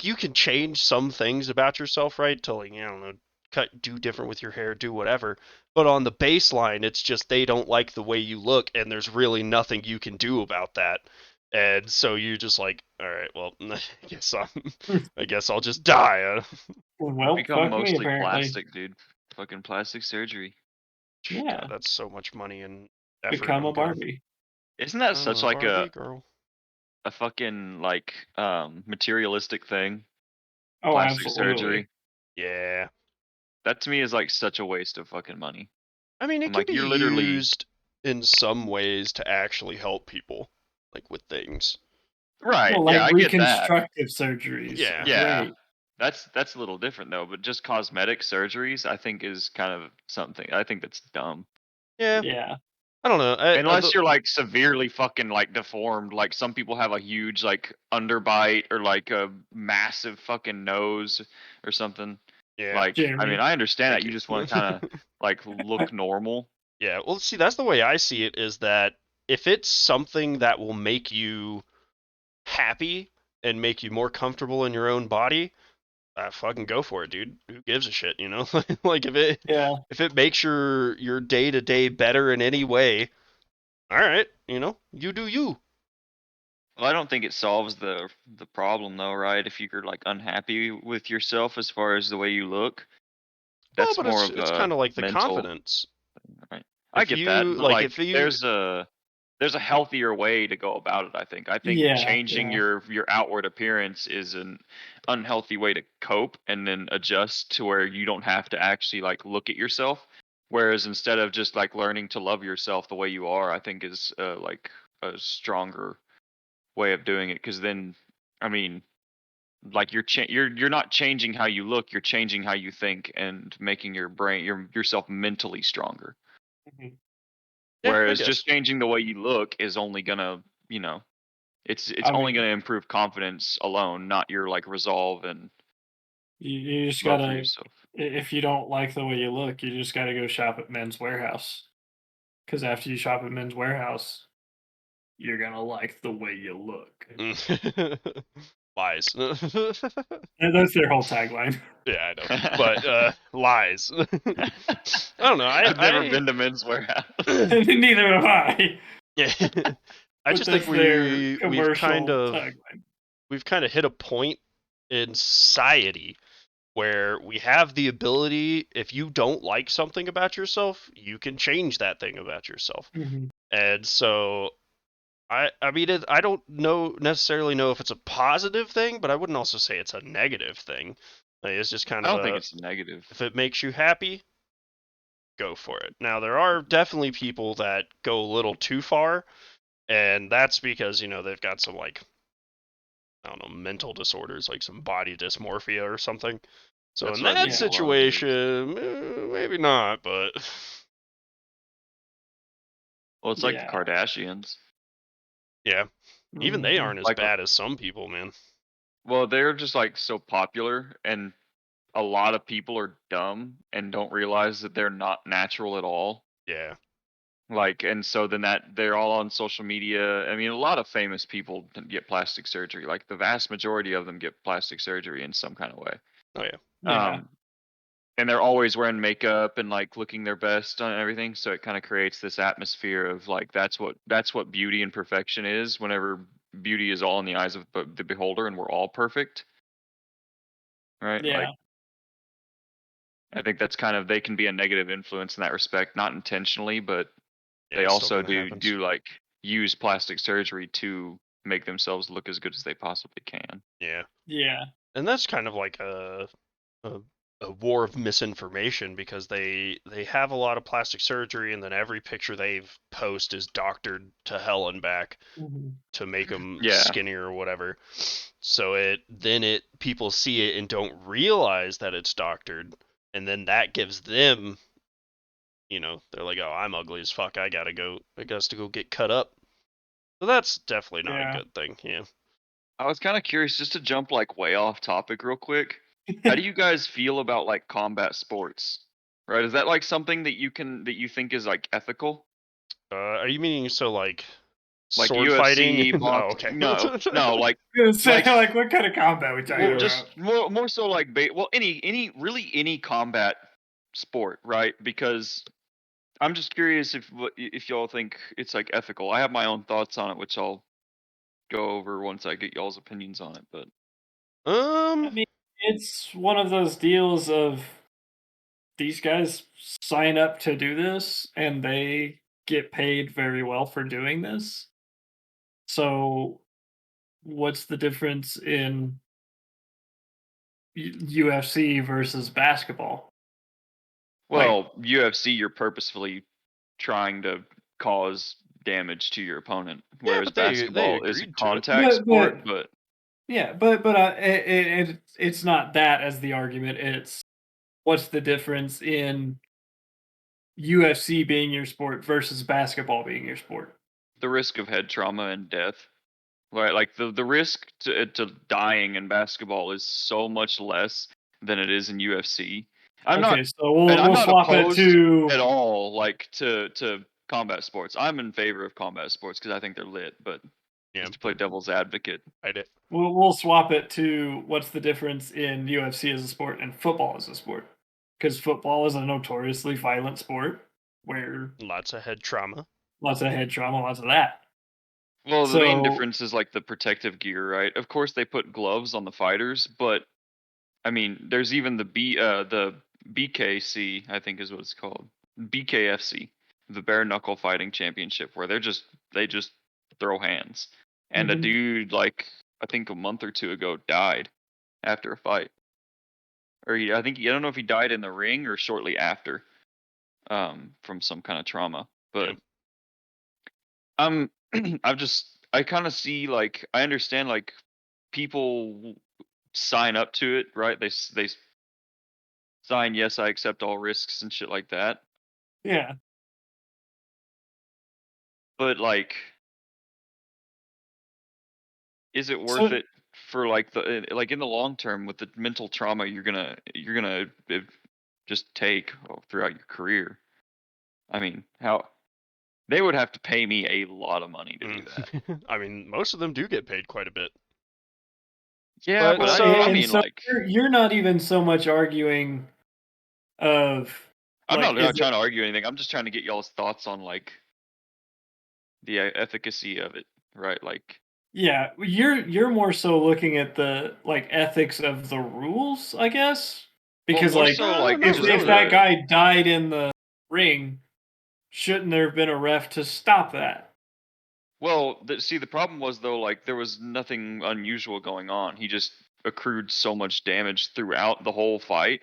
Speaker 1: you can change some things about yourself, right? To like, I don't know, do different with your hair, do whatever. But on the baseline, it's just they don't like the way you look, and there's really nothing you can do about that. And so you're just like, all right, well, I guess I'll just die.
Speaker 2: I've
Speaker 3: Well,
Speaker 2: become
Speaker 3: fuck me,
Speaker 2: mostly
Speaker 3: apparently.
Speaker 2: plastic, dude. Fucking plastic surgery.
Speaker 1: God,
Speaker 3: Yeah,
Speaker 1: that's so much money and effort
Speaker 3: become
Speaker 1: I'm
Speaker 3: a
Speaker 1: gonna.
Speaker 3: Barbie.
Speaker 2: Isn't that
Speaker 1: I'm
Speaker 2: such
Speaker 1: a
Speaker 2: like
Speaker 1: Barbie girl.
Speaker 2: a fucking like materialistic thing?
Speaker 3: Oh,
Speaker 2: Plastic
Speaker 3: absolutely.
Speaker 2: surgery.
Speaker 1: Yeah,
Speaker 2: That to me is like such a waste of fucking money.
Speaker 1: I mean, it
Speaker 2: I'm
Speaker 1: can
Speaker 2: like
Speaker 1: be
Speaker 2: you're literally
Speaker 1: used in some ways to actually help people, like with things.
Speaker 2: right.
Speaker 3: Well, like
Speaker 2: Yeah, I get that.
Speaker 3: reconstructive surgeries are
Speaker 1: Yeah,
Speaker 2: Yeah.
Speaker 3: great.
Speaker 2: That's a little different though, but just cosmetic surgeries I think is kind of something. I think that's dumb.
Speaker 1: yeah.
Speaker 3: Yeah.
Speaker 1: I don't know.
Speaker 2: Unless you're like severely fucking like deformed, like some people have a huge like underbite or like a massive fucking nose or something.
Speaker 1: yeah.
Speaker 2: Like, I mean,
Speaker 3: Jeremy.
Speaker 2: I understand that
Speaker 1: Thank
Speaker 2: you
Speaker 1: you.
Speaker 2: just want to kind of like look normal.
Speaker 1: Yeah. Well, see, that's the way I see it. Is that if it's something that will make you happy and make you more comfortable in your own body, fucking go for it, dude. Who gives a shit, you know? Like
Speaker 3: Yeah.
Speaker 1: if it makes your day to day better in any way, all right, you do you.
Speaker 2: Well, I don't think it solves the problem though, right? If you're like unhappy with yourself as far as the way you look,
Speaker 1: Well,
Speaker 2: that's
Speaker 1: but
Speaker 2: more of
Speaker 1: it's
Speaker 2: a
Speaker 1: kind of like the
Speaker 2: mental,
Speaker 1: confidence.
Speaker 2: right? I
Speaker 1: If
Speaker 2: get that,
Speaker 1: you
Speaker 2: but
Speaker 1: like,
Speaker 2: like
Speaker 1: if you
Speaker 2: there's a healthier way to go about it, I think. I think
Speaker 3: Yeah.
Speaker 2: changing
Speaker 3: Yeah.
Speaker 2: your outward appearance is an unhealthy way to cope and then adjust to where you don't have to actually like look at yourself. Whereas instead of just like learning to love yourself the way you are, I think is like a stronger way of doing it. Because then, I mean, like you're not changing how you look, you're changing how you think and making yourself mentally stronger.
Speaker 3: Mhm.
Speaker 1: yeah, I
Speaker 2: Whereas
Speaker 1: guess.
Speaker 2: just changing the way you look is only gonna, you know, it's
Speaker 3: I
Speaker 2: only
Speaker 3: mean,
Speaker 2: gonna improve confidence alone, not your like resolve and
Speaker 3: you just
Speaker 2: love for
Speaker 3: gotta,
Speaker 2: yourself.
Speaker 3: if you don't like the way you look, you just gotta go shop at Men's Warehouse. Because after you shop at Men's Warehouse, you're gonna like the way you look.
Speaker 1: Lies.
Speaker 3: And that's their whole tagline.
Speaker 1: Yeah, I know. But lies. I don't know.
Speaker 2: I've never been to Men's Warehouse.
Speaker 3: Neither have I.
Speaker 1: Yeah. I
Speaker 3: But
Speaker 1: just think
Speaker 3: that's their commercial tagline.
Speaker 1: we've kind of hit a point in society where we have the ability, if you don't like something about yourself, you can change that thing about yourself.
Speaker 3: Hmm.
Speaker 1: And so I mean, I don't necessarily know if it's a positive thing, but I wouldn't also say it's a negative thing. Like, it's just kind
Speaker 2: I
Speaker 1: of
Speaker 2: don't think it's negative.
Speaker 1: if it makes you happy, go for it. Now, there are definitely people that go a little too far, and that's because, they've got some, like, I don't know, mental disorders, like some body dysmorphia or something. So
Speaker 2: That's
Speaker 1: in
Speaker 2: what I
Speaker 1: that
Speaker 2: think a lot of it is.
Speaker 1: situation, maybe not, but
Speaker 2: Well, it's like the
Speaker 3: Yeah.
Speaker 2: Kardashians.
Speaker 1: yeah, even they
Speaker 3: Mhm.
Speaker 1: aren't as
Speaker 2: Like,
Speaker 1: bad as some people, man.
Speaker 2: well, they're just like so popular, and a lot of people are dumb and don't realize that they're not natural at all.
Speaker 1: Yeah,
Speaker 2: Like, and so then that they're all on social media. I mean, a lot of famous people get plastic surgery. Like the vast majority of them get plastic surgery in some kind of way.
Speaker 1: oh yeah,
Speaker 3: Yeah.
Speaker 2: And they're always wearing makeup and like looking their best on everything. So it kind of creates this atmosphere of like that's what beauty and perfection is. Whenever beauty is all in the eyes of the beholder, and we're all perfect, right? Like
Speaker 3: Yeah.
Speaker 2: I think that's kind of they can be a negative influence in that respect, not intentionally, but
Speaker 1: yeah,
Speaker 2: they
Speaker 1: it still
Speaker 2: also
Speaker 1: kind of
Speaker 2: do
Speaker 1: happens.
Speaker 2: do like use plastic surgery to make themselves look as good as they possibly can.
Speaker 1: Yeah,
Speaker 3: Yeah.
Speaker 1: and that's kind of like a a war of misinformation because they have a lot of plastic surgery and then every picture they've post is doctored to hell and back
Speaker 3: Mhm.
Speaker 1: to make them
Speaker 2: Yeah,
Speaker 1: skinnier or whatever. So it people see it and don't realize that it's doctored, and then that gives them, they're like, oh, I'm ugly as fuck. I guess to go get cut up. So that's definitely not a
Speaker 3: Yeah.
Speaker 1: good thing. Yeah.
Speaker 2: I was kind of curious just to jump like way off topic real quick. How do you guys feel about like combat sports? Right? Is that like something that you think is like ethical?
Speaker 1: Are you meaning so like
Speaker 2: Like
Speaker 1: sword fighting?
Speaker 2: UFC,
Speaker 1: Oh,
Speaker 2: box?
Speaker 1: okay.
Speaker 2: No,
Speaker 3: Gonna say
Speaker 2: like
Speaker 3: like what kind of combat we talking
Speaker 2: well,
Speaker 1: Yeah.
Speaker 2: just
Speaker 3: about?
Speaker 2: more so like well, any combat sport, right? Because I'm just curious if y'all think it's like ethical. I have my own thoughts on it, which I'll go over once I get y'all's opinions on it. But
Speaker 3: I
Speaker 1: Um.
Speaker 3: mean, it's one of those deals of these guys sign up to do this and they get paid very well for doing this. So, what's the difference in UFC versus basketball? Like,
Speaker 2: well, UFC, you're purposefully trying to cause damage to your opponent,
Speaker 1: Yeah,
Speaker 2: whereas
Speaker 1: but they
Speaker 2: basketball is a
Speaker 1: agreed to it.
Speaker 2: contact sport.
Speaker 3: but
Speaker 2: But
Speaker 3: yeah, but it's not that as the argument. It's what's the difference in UFC being your sport versus basketball being your sport?
Speaker 2: the risk of head trauma and death, right? Like the risk to dying in basketball is so much less than it is in UFC. I'm not
Speaker 3: Okay, so
Speaker 2: and I'm
Speaker 3: we'll
Speaker 2: not
Speaker 3: swap it
Speaker 2: opposed
Speaker 3: to
Speaker 2: at all, like to combat sports. I'm in favor of combat sports because I think they're lit. But
Speaker 1: Yeah,
Speaker 2: just to play devil's advocate,
Speaker 1: I did.
Speaker 3: we'll swap it to what's the difference in UFC as a sport and football as a sport? Because football is a notoriously violent sport where
Speaker 1: Lots of head trauma.
Speaker 3: lots of head trauma, lots of that.
Speaker 2: well, the main
Speaker 3: So
Speaker 2: difference is like the protective gear, right? Of course, they put gloves on the fighters, but I mean, there's even the BKC, I think is what it's called, BKFC, the bare knuckle fighting championship, where they just throw hands. And a
Speaker 3: mhm,
Speaker 2: dude like I think a month or two ago died after a fight, or I don't know if he died in the ring or shortly after, from some kind of trauma.
Speaker 1: Yeah.
Speaker 2: But I'm I kind of see like I understand like people sign up to it, right? They sign yes, I accept all risks and shit like that.
Speaker 3: yeah.
Speaker 2: But like, is it worth
Speaker 3: So
Speaker 2: it for like the like in the long term with the mental trauma you're gonna just take throughout your career? I mean, how they would have to pay me a lot of money to do that.
Speaker 1: I mean, most of them do get paid quite a bit.
Speaker 2: Yeah,
Speaker 1: But
Speaker 2: but
Speaker 3: well,
Speaker 1: so
Speaker 2: I
Speaker 3: and
Speaker 2: mean,
Speaker 3: so
Speaker 2: like,
Speaker 3: you're not even so much arguing of
Speaker 2: I'm
Speaker 3: like
Speaker 2: not
Speaker 3: is it
Speaker 2: trying to argue anything. I'm just trying to get y'all's thoughts on like the efficacy of it, right? Like,
Speaker 3: yeah, you're more so looking at the like ethics of the rules, I guess.
Speaker 2: well,
Speaker 3: Because
Speaker 2: more
Speaker 3: like
Speaker 2: so like
Speaker 1: not
Speaker 2: just
Speaker 3: if that
Speaker 1: really.
Speaker 2: the
Speaker 3: guy died in the ring, shouldn't there have been a ref to stop that?
Speaker 2: well, see, the problem was though, like there was nothing unusual going on. He just accrued so much damage throughout the whole fight,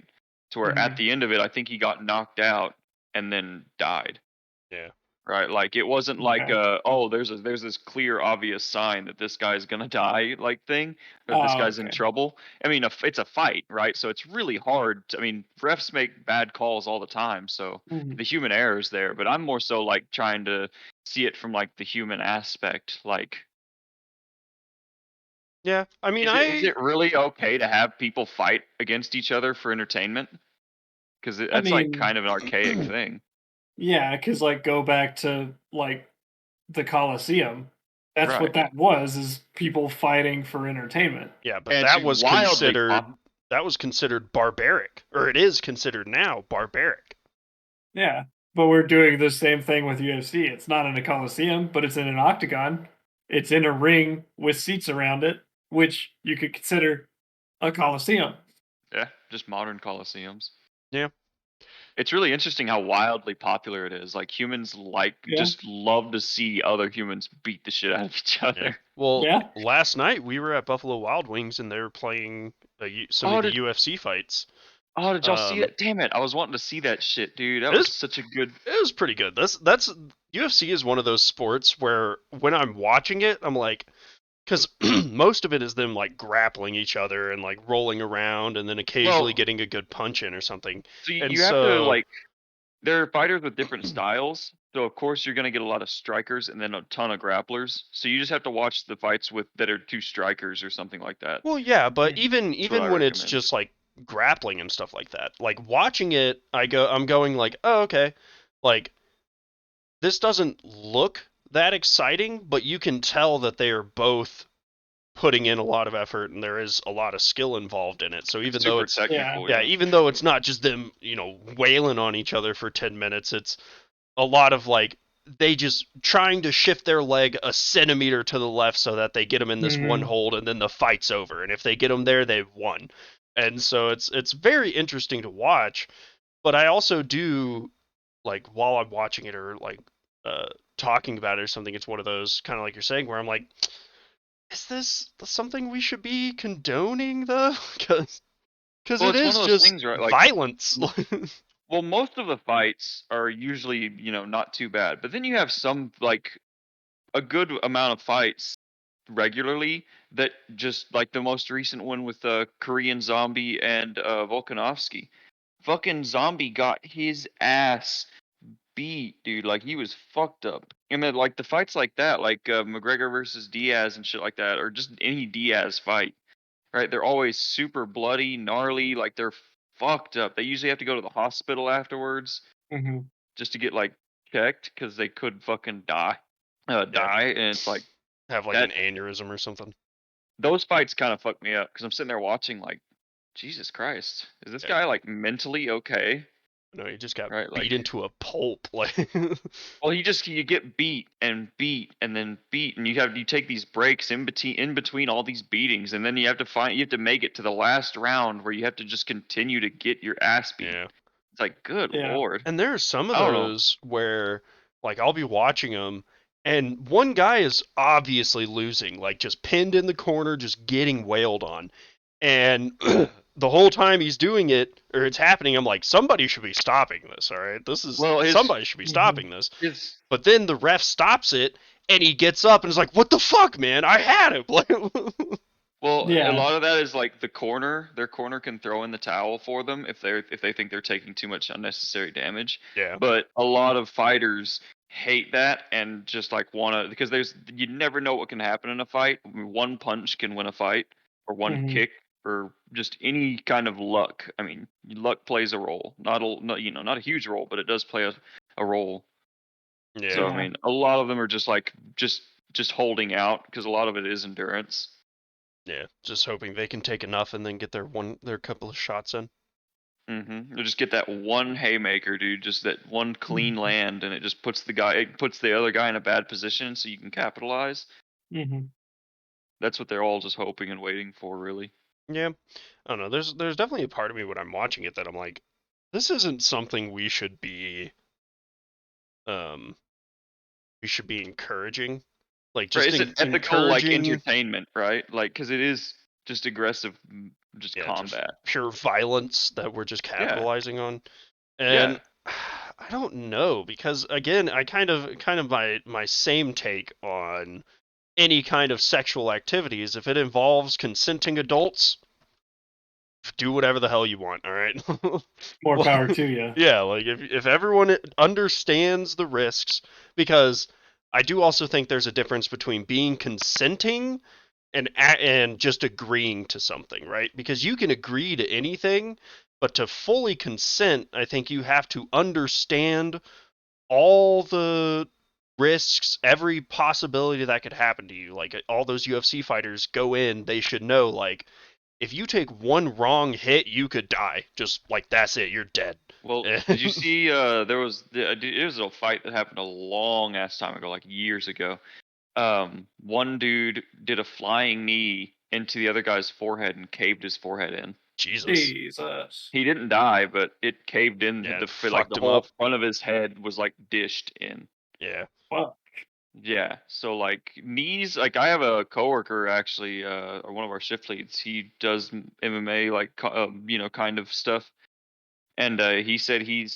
Speaker 2: to where at
Speaker 3: Mhm.
Speaker 2: the end of it, I think he got knocked out and then died.
Speaker 1: Yeah.
Speaker 2: right? Like it wasn't like
Speaker 3: Okay.
Speaker 2: oh, there's this clear, obvious sign that this guy's gonna die, like thing, or this
Speaker 3: Oh,
Speaker 2: guy's in
Speaker 3: okay.
Speaker 2: trouble. I mean, it's a fight, right? So it's really hard. I mean, refs make bad calls all the time, so
Speaker 3: Mhm.
Speaker 2: the human error is there. But I'm more so like trying to see it from like the human aspect. Like,
Speaker 1: Yeah, I mean,
Speaker 2: is it really okay to have people fight against each other for entertainment? Because
Speaker 3: I
Speaker 2: that's like
Speaker 3: mean,
Speaker 2: kind of an archaic thing,
Speaker 3: yeah, because like go back to like the Colosseum. That's
Speaker 2: right?
Speaker 3: what that was, is people fighting for entertainment.
Speaker 1: yeah, but
Speaker 2: And it's wildly
Speaker 1: that was considered barbaric, or it is considered now barbaric.
Speaker 3: Yeah. But we're doing the same thing with UFC. It's not in a Coliseum, but it's in an octagon. It's in a ring with seats around it, which you could consider a Coliseum.
Speaker 2: yeah, just modern coliseums.
Speaker 1: Yeah,
Speaker 2: It's really interesting how wildly popular it is. Like humans
Speaker 3: Yeah.
Speaker 2: just love to see other humans beat the shit out of each
Speaker 1: yeah.
Speaker 2: other.
Speaker 1: Well,
Speaker 3: Yeah.
Speaker 1: last night we were at Buffalo Wild Wings and they were playing some
Speaker 2: Oh,
Speaker 1: of the
Speaker 2: did
Speaker 1: UFC fights.
Speaker 2: oh, did y'all see
Speaker 1: Um,
Speaker 2: that? Damn it! I was wanting to see that shit, dude. That
Speaker 1: it
Speaker 2: was
Speaker 1: was
Speaker 2: such a good.
Speaker 1: it was pretty good. That's UFC is one of those sports where when I'm watching it, I'm like, because most of it is them like grappling each other and like rolling around and then occasionally
Speaker 2: Well,
Speaker 1: getting a good punch in or something.
Speaker 2: so
Speaker 1: And
Speaker 2: you have to
Speaker 1: so,
Speaker 2: like. There are fighters with different styles, so of course you're gonna get a lot of strikers and then a ton of grapplers. So you just have to watch the fights with that are two strikers or something like that.
Speaker 1: well, yeah, but
Speaker 3: Mhm.
Speaker 1: even
Speaker 2: That's what I
Speaker 1: when it's
Speaker 2: recommend.
Speaker 1: just like grappling and stuff like that, like watching it, I'm going like, oh, okay, like this doesn't look that exciting, but you can tell that they are both putting in a lot of effort and there is a lot of skill involved in it. So
Speaker 2: It's
Speaker 1: even though
Speaker 2: super
Speaker 1: it's
Speaker 3: Yeah.
Speaker 2: technical,
Speaker 1: yeah,
Speaker 2: yeah.
Speaker 1: even though it's not just them, wailing on each other for 10 minutes, it's a lot of like they just trying to shift their leg a centimeter to the left so that they get them in this one
Speaker 3: Mhm.
Speaker 1: hold and then the fight's over. And if they get them there, they've won. And so it's very interesting to watch, but I also do like while I'm watching it or like uh talking about it or something, it's one of those kind of like you're saying where I'm like, is this something we should be condoning though? Because
Speaker 2: Well,
Speaker 1: it
Speaker 2: it's one
Speaker 1: is
Speaker 2: of those
Speaker 1: just
Speaker 2: things, right? Like,
Speaker 1: violence.
Speaker 2: well, most of the fights are usually, not too bad. But then you have some, like, a good amount of fights regularly that just, like the most recent one with Korean Zombie and Volkanovski. Fucking Zombie got his ass beat, dude. Like, he was fucked up. And then, like, the fights like that, like McGregor versus Diaz and shit like that, or just any Diaz fight, right? They're always super bloody, gnarly, like they're fucked up. They usually have to go to the hospital afterwards
Speaker 3: Mhm.
Speaker 2: just to get like checked because they could fucking die,
Speaker 1: Yeah,
Speaker 2: and it's like
Speaker 1: have like an
Speaker 2: that.
Speaker 1: aneurysm or something.
Speaker 2: Those fights kind of fuck me up because I'm sitting there watching like, Jesus Christ, is this
Speaker 1: Yeah,
Speaker 2: guy like mentally okay?
Speaker 1: no, he just got
Speaker 2: Right,
Speaker 1: beat
Speaker 2: like.
Speaker 1: into a pulp. Like,
Speaker 2: Well, you get beat and beat and then beat, and you take these breaks in between all these beatings, and then you have to make it to the last round where you have to just continue to get your ass beat.
Speaker 1: yeah.
Speaker 2: It's like, good
Speaker 3: Yeah.
Speaker 2: lord,
Speaker 1: And there are some of
Speaker 2: I don't know.
Speaker 1: those where, like, I'll be watching them, and one guy is obviously losing, like, just pinned in the corner, just getting wailed on. And the whole time he's doing it, or it's happening, I'm like, somebody should be stopping this, all right?
Speaker 2: Well,
Speaker 1: Somebody should be
Speaker 3: Mhm.
Speaker 1: stopping this.
Speaker 2: his
Speaker 1: But then the ref stops it, and he gets up and is like, what the fuck, man? I had him. Like,
Speaker 2: well, a
Speaker 3: Yeah.
Speaker 2: lot of that is like the corner. Their corner can throw in the towel for them if they think they're taking too much unnecessary damage.
Speaker 1: yeah,
Speaker 2: But a lot of fighters hate that and just like wanna because you never know what can happen in a fight. I mean, one punch can win a fight, or one
Speaker 3: Mhm.
Speaker 2: kick, or just any kind of luck. I mean, luck plays a role. Not a huge role, but it does play a role. So I
Speaker 1: yeah,
Speaker 3: Yeah.
Speaker 2: mean, a lot of them are just like just holding out because a lot of it is endurance.
Speaker 1: yeah. Just hoping they can take enough and then get their couple of shots in.
Speaker 2: You just get that one haymaker, dude. Just that one clean
Speaker 3: Mhm.
Speaker 2: land, and it puts the other guy in a bad position, so you can capitalize.
Speaker 3: Mhm.
Speaker 2: That's what they're all just hoping and waiting for, really.
Speaker 1: Yeah, I don't know. There's definitely a part of me when I'm watching it that I'm like, this isn't something um we should be encouraging. Like
Speaker 2: Right?
Speaker 1: just
Speaker 2: It's an ethical, like,
Speaker 1: encouraging,
Speaker 2: entertainment, right? Like, because it is just aggressive, just
Speaker 1: yeah, just
Speaker 2: combat.
Speaker 1: pure violence that we're just
Speaker 2: Yeah,
Speaker 1: capitalizing on.
Speaker 2: yeah.
Speaker 1: And I don't know because again, I kind of my same take on any kind of sexual activities. If it involves consenting adults, do whatever the hell you want. All right.
Speaker 3: More
Speaker 1: Well,
Speaker 3: power to you.
Speaker 1: yeah, like if everyone understands the risks, because I do also think there's a difference between being consenting and just agreeing to something, right? Because you can agree to anything, but to fully consent, I think you have to understand all the risks, every possibility that could happen to you. Like all those UFC fighters go in, they should know like if you take one wrong hit, you could die. Just like that's it, you're dead.
Speaker 2: Well, did you see? It was a fight that happened a long ass time ago, like years ago. One dude did a flying knee into the other guy's forehead and caved his forehead in.
Speaker 1: Jesus.
Speaker 3: Jesus.
Speaker 2: He didn't die, but it caved in.
Speaker 1: Yeah, it
Speaker 2: Like
Speaker 1: fucked
Speaker 2: the
Speaker 1: him
Speaker 2: whole
Speaker 1: up.
Speaker 2: front of his head was like dished in.
Speaker 1: Yeah.
Speaker 3: Fuck.
Speaker 2: Yeah, so like knees, like I have a coworker actually, or one of our shift leads. He does MMA, like kind of stuff, and he said he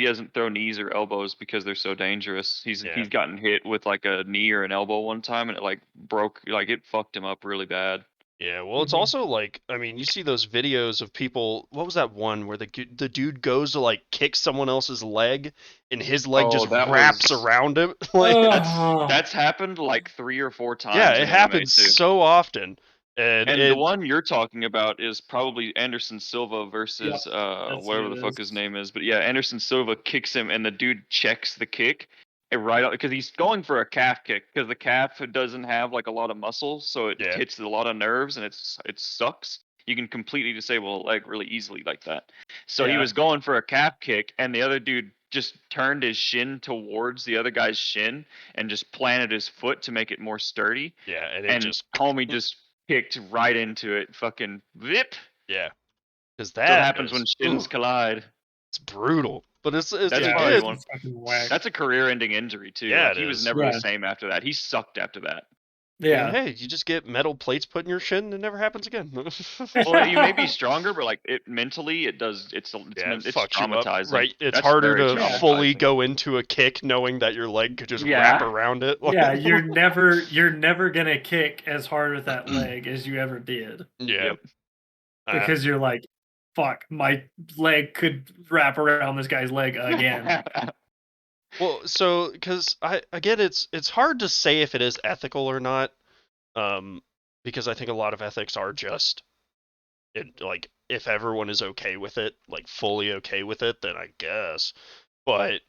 Speaker 2: doesn't throw knees or elbows because they're so dangerous.
Speaker 1: Yeah.
Speaker 2: He's gotten hit with like a knee or an elbow one time, and it like broke, like it fucked him up really bad.
Speaker 1: Yeah, well, it's
Speaker 3: Mhm.
Speaker 1: also like, I mean, you see those videos of people. What was that one where the dude goes to like kick someone else's leg, and his leg
Speaker 2: Oh,
Speaker 1: just
Speaker 2: that
Speaker 1: wraps
Speaker 2: was
Speaker 1: around him? Like,
Speaker 2: that's
Speaker 3: Oh,
Speaker 2: that's happened like 3 or 4
Speaker 1: yeah,
Speaker 2: times
Speaker 1: it
Speaker 2: in MMA
Speaker 1: happens
Speaker 2: too.
Speaker 1: so often, and
Speaker 2: And the
Speaker 1: it,
Speaker 2: one you're talking about is probably Anderson Silva
Speaker 3: yep.
Speaker 2: versus
Speaker 3: That's what
Speaker 2: whatever
Speaker 3: it
Speaker 2: the fuck his
Speaker 3: is.
Speaker 2: name is. But yeah, Anderson Silva kicks him and the dude checks the kick and right out because he's going for a calf kick because the calf doesn't have like a lot of muscle, so it
Speaker 1: yeah,
Speaker 2: hits a lot of nerves and it sucks. You can completely disable a leg really easily like that. So he
Speaker 3: Yeah.
Speaker 2: was going for a calf kick and the other dude just turned his shin towards the other guy's shin and just planted his foot to make it more sturdy
Speaker 1: yeah, and it
Speaker 2: and
Speaker 1: just,
Speaker 2: homie just kicked right into it. Fucking whip.
Speaker 1: yeah, because
Speaker 2: That's what
Speaker 1: that
Speaker 2: happens when
Speaker 1: is,
Speaker 2: shins
Speaker 1: ooh,
Speaker 2: collide.
Speaker 1: it's brutal, but it's
Speaker 2: That's
Speaker 3: Yeah,
Speaker 2: probably
Speaker 3: it's
Speaker 2: one.
Speaker 1: again,
Speaker 3: fucking whack.
Speaker 2: That's a career-ending injury too.
Speaker 1: yeah,
Speaker 2: Like
Speaker 1: it
Speaker 2: he was
Speaker 1: is.
Speaker 2: never the
Speaker 3: Yeah.
Speaker 2: same after that. He sucked after that.
Speaker 1: I mean,
Speaker 3: Yeah.
Speaker 1: hey, you just get metal plates put in your shin, and it never happens again.
Speaker 2: Well, you may be stronger, but like it mentally, it does.
Speaker 1: Yeah, it
Speaker 2: It's
Speaker 1: fucks you up,
Speaker 2: traumatizing.
Speaker 1: right? It's
Speaker 2: That's
Speaker 1: harder
Speaker 2: very
Speaker 1: to
Speaker 3: Yeah.
Speaker 1: fully
Speaker 2: traumatizing.
Speaker 1: go into a kick knowing that your leg could just wrap
Speaker 2: Yeah.
Speaker 1: around it.
Speaker 3: Yeah, you're never gonna kick as hard with that leg as you ever did.
Speaker 1: Yeah.
Speaker 2: Yep.
Speaker 1: Uh,
Speaker 3: Because you're like, fuck, my leg could wrap around this guy's leg again.
Speaker 1: well, so because I again, it's hard to say if it is ethical or not, um, because I think a lot of ethics are just like if everyone is okay with it, like fully okay with it, then I guess. But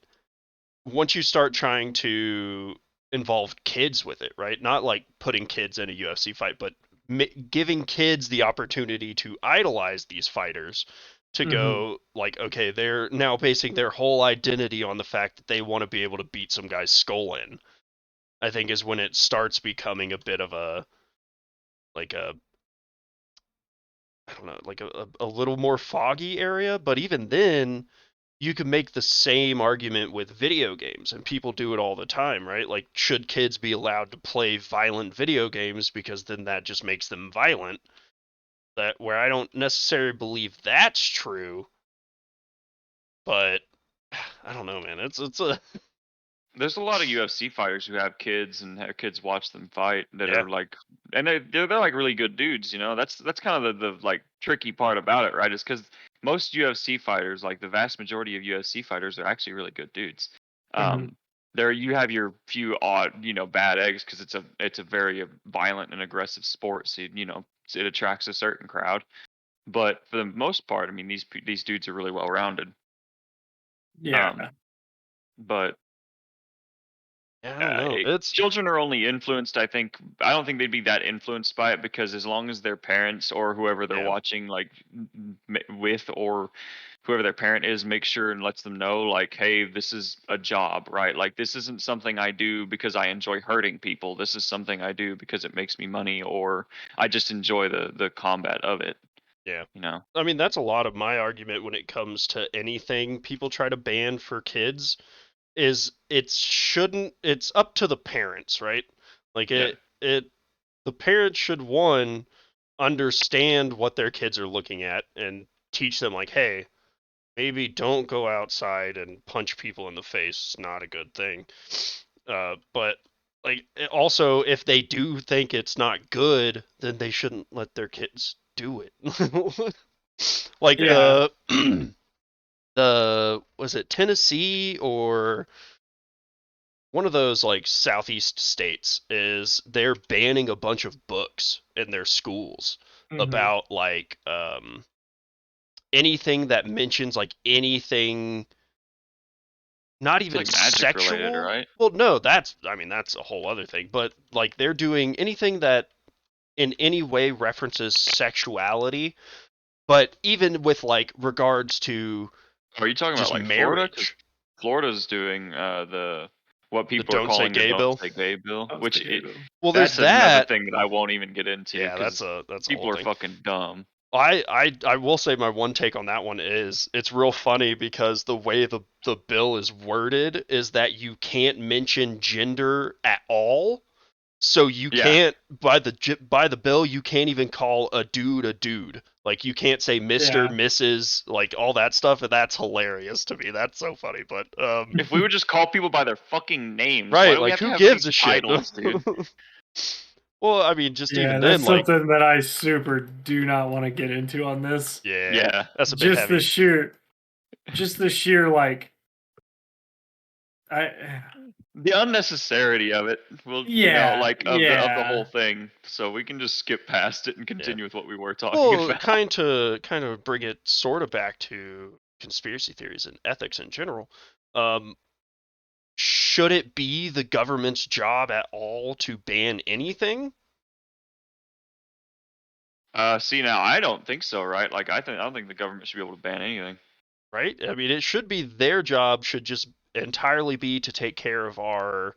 Speaker 1: once you start trying to involve kids with it, right? Not like putting kids in a UFC fight, but giving kids the opportunity to idolize these fighters to
Speaker 3: Hmm.
Speaker 1: go like, okay, they're now basing their whole identity on the fact that they want to be able to beat some guy's skull in. I think is when it starts becoming a bit of a like a I don't know, like a little more foggy area, but even then you can make the same argument with video games, and people do it all the time, right? Like, should kids be allowed to play violent video games because then that just makes them violent? That where I don't necessarily believe that's true, but I don't know, man. It's a
Speaker 2: There's a lot of UFC fighters who have kids and have kids watch them fight that
Speaker 1: yeah,
Speaker 2: are like, and they're like really good dudes. You know, that's kind of the like tricky part about it, right? Is because most UFC fighters, like the vast majority of UFC fighters, are actually really good dudes.
Speaker 3: Hmm.
Speaker 2: Um, there you have your few odd, bad eggs because it's a very violent and aggressive sport. So it attracts a certain crowd. But for the most part, I mean, these dudes are really well rounded.
Speaker 3: Yeah.
Speaker 2: Um, but
Speaker 1: yeah, I don't know. It's
Speaker 2: children are only influenced. I don't think they'd be that influenced by it because as long as their parents or whoever they're
Speaker 1: yeah,
Speaker 2: watching, like with or whoever their parent is, make sure and lets them know, like, hey, this is a job, right? Like, this isn't something I do because I enjoy hurting people. This is something I do because it makes me money, or I just enjoy the combat of it.
Speaker 1: yeah.
Speaker 2: You know?
Speaker 1: I mean, that's a lot of my argument when it comes to anything people try to ban for kids is it shouldn't it's up to the parents, right? Like
Speaker 2: Yeah.
Speaker 1: it the parents should one understand what their kids are looking at and teach them like, hey, maybe don't go outside and punch people in the face. It's not a good thing. But like also, if they do think it's not good, then they shouldn't let their kids do it. Like
Speaker 3: Yeah.
Speaker 1: the was it Tennessee or one of those like southeast states is they're banning a bunch of books in their schools
Speaker 3: Hmm.
Speaker 1: about like anything that mentions like anything not
Speaker 2: It's
Speaker 1: even
Speaker 2: like magic related,
Speaker 1: sexual.
Speaker 2: right?
Speaker 1: Well, no, that's I mean that's a whole other thing, but like they're doing anything that in any way references sexuality, but even with like regards to
Speaker 2: Are you talking about
Speaker 1: just
Speaker 2: like Florida? Because
Speaker 1: marriage,
Speaker 2: Florida's doing the what
Speaker 1: the
Speaker 2: people are
Speaker 1: don't say
Speaker 2: calling the
Speaker 1: gay
Speaker 2: "Don't
Speaker 1: bill.
Speaker 2: Say Gay" bill,
Speaker 3: That was the
Speaker 2: which
Speaker 3: gay bill.
Speaker 1: Well, there's
Speaker 2: that's another
Speaker 1: that.
Speaker 2: thing that I won't even get into
Speaker 1: Yeah,
Speaker 2: because
Speaker 1: that's a whole
Speaker 2: people are
Speaker 1: thing.
Speaker 2: fucking dumb.
Speaker 1: I will say my one take on that one is it's real funny because the way the bill is worded is that you can't mention gender at all. So you
Speaker 2: Yeah,
Speaker 1: can't by the bill you can't even call a dude a dude. Like you can't say Mister,
Speaker 3: Yeah.
Speaker 1: Mrs. Like all that stuff, and that's hilarious to me. That's so funny. But
Speaker 2: if we would just call people by their fucking names, why
Speaker 1: right,
Speaker 2: do we
Speaker 1: like
Speaker 2: have to
Speaker 1: who
Speaker 2: have
Speaker 1: gives
Speaker 2: these
Speaker 1: a shit?
Speaker 2: titles, dude?
Speaker 1: Well, I mean, just
Speaker 3: Yeah,
Speaker 1: even then,
Speaker 3: that's
Speaker 1: like
Speaker 3: something that I super do not want to get into on this.
Speaker 1: yeah,
Speaker 2: Yeah,
Speaker 1: that's a bit
Speaker 3: Just the
Speaker 1: heavy.
Speaker 3: sheer, just the sheer like, I,
Speaker 2: the unnecessarity of it will,
Speaker 3: yeah,
Speaker 2: like of the whole
Speaker 3: yeah,
Speaker 2: thing. So we can just skip past it and
Speaker 1: Yeah.
Speaker 2: continue with what we were talking
Speaker 1: Well,
Speaker 2: about.
Speaker 1: kind of bring it sort of back to conspiracy theories and ethics in general. Um, should it be the government's job at all to ban anything?
Speaker 2: See now, I don't think so, right? Like I don't think the government should be able to ban anything.
Speaker 1: Right? I mean, it should be their job should just entirely be to take care of our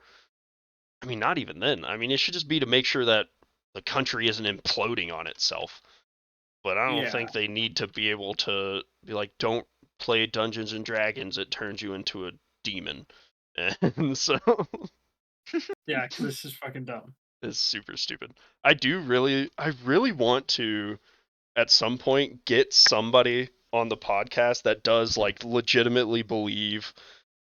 Speaker 1: I mean, not even then. I mean, it should just be to make sure that the country isn't imploding on itself. But I don't
Speaker 3: yeah,
Speaker 1: think they need to be able to be like, don't play Dungeons and Dragons, it turns you into a demon. And so
Speaker 3: yeah, because it's just fucking dumb.
Speaker 1: it's super stupid. I really want to at some point get somebody on the podcast that does like legitimately believe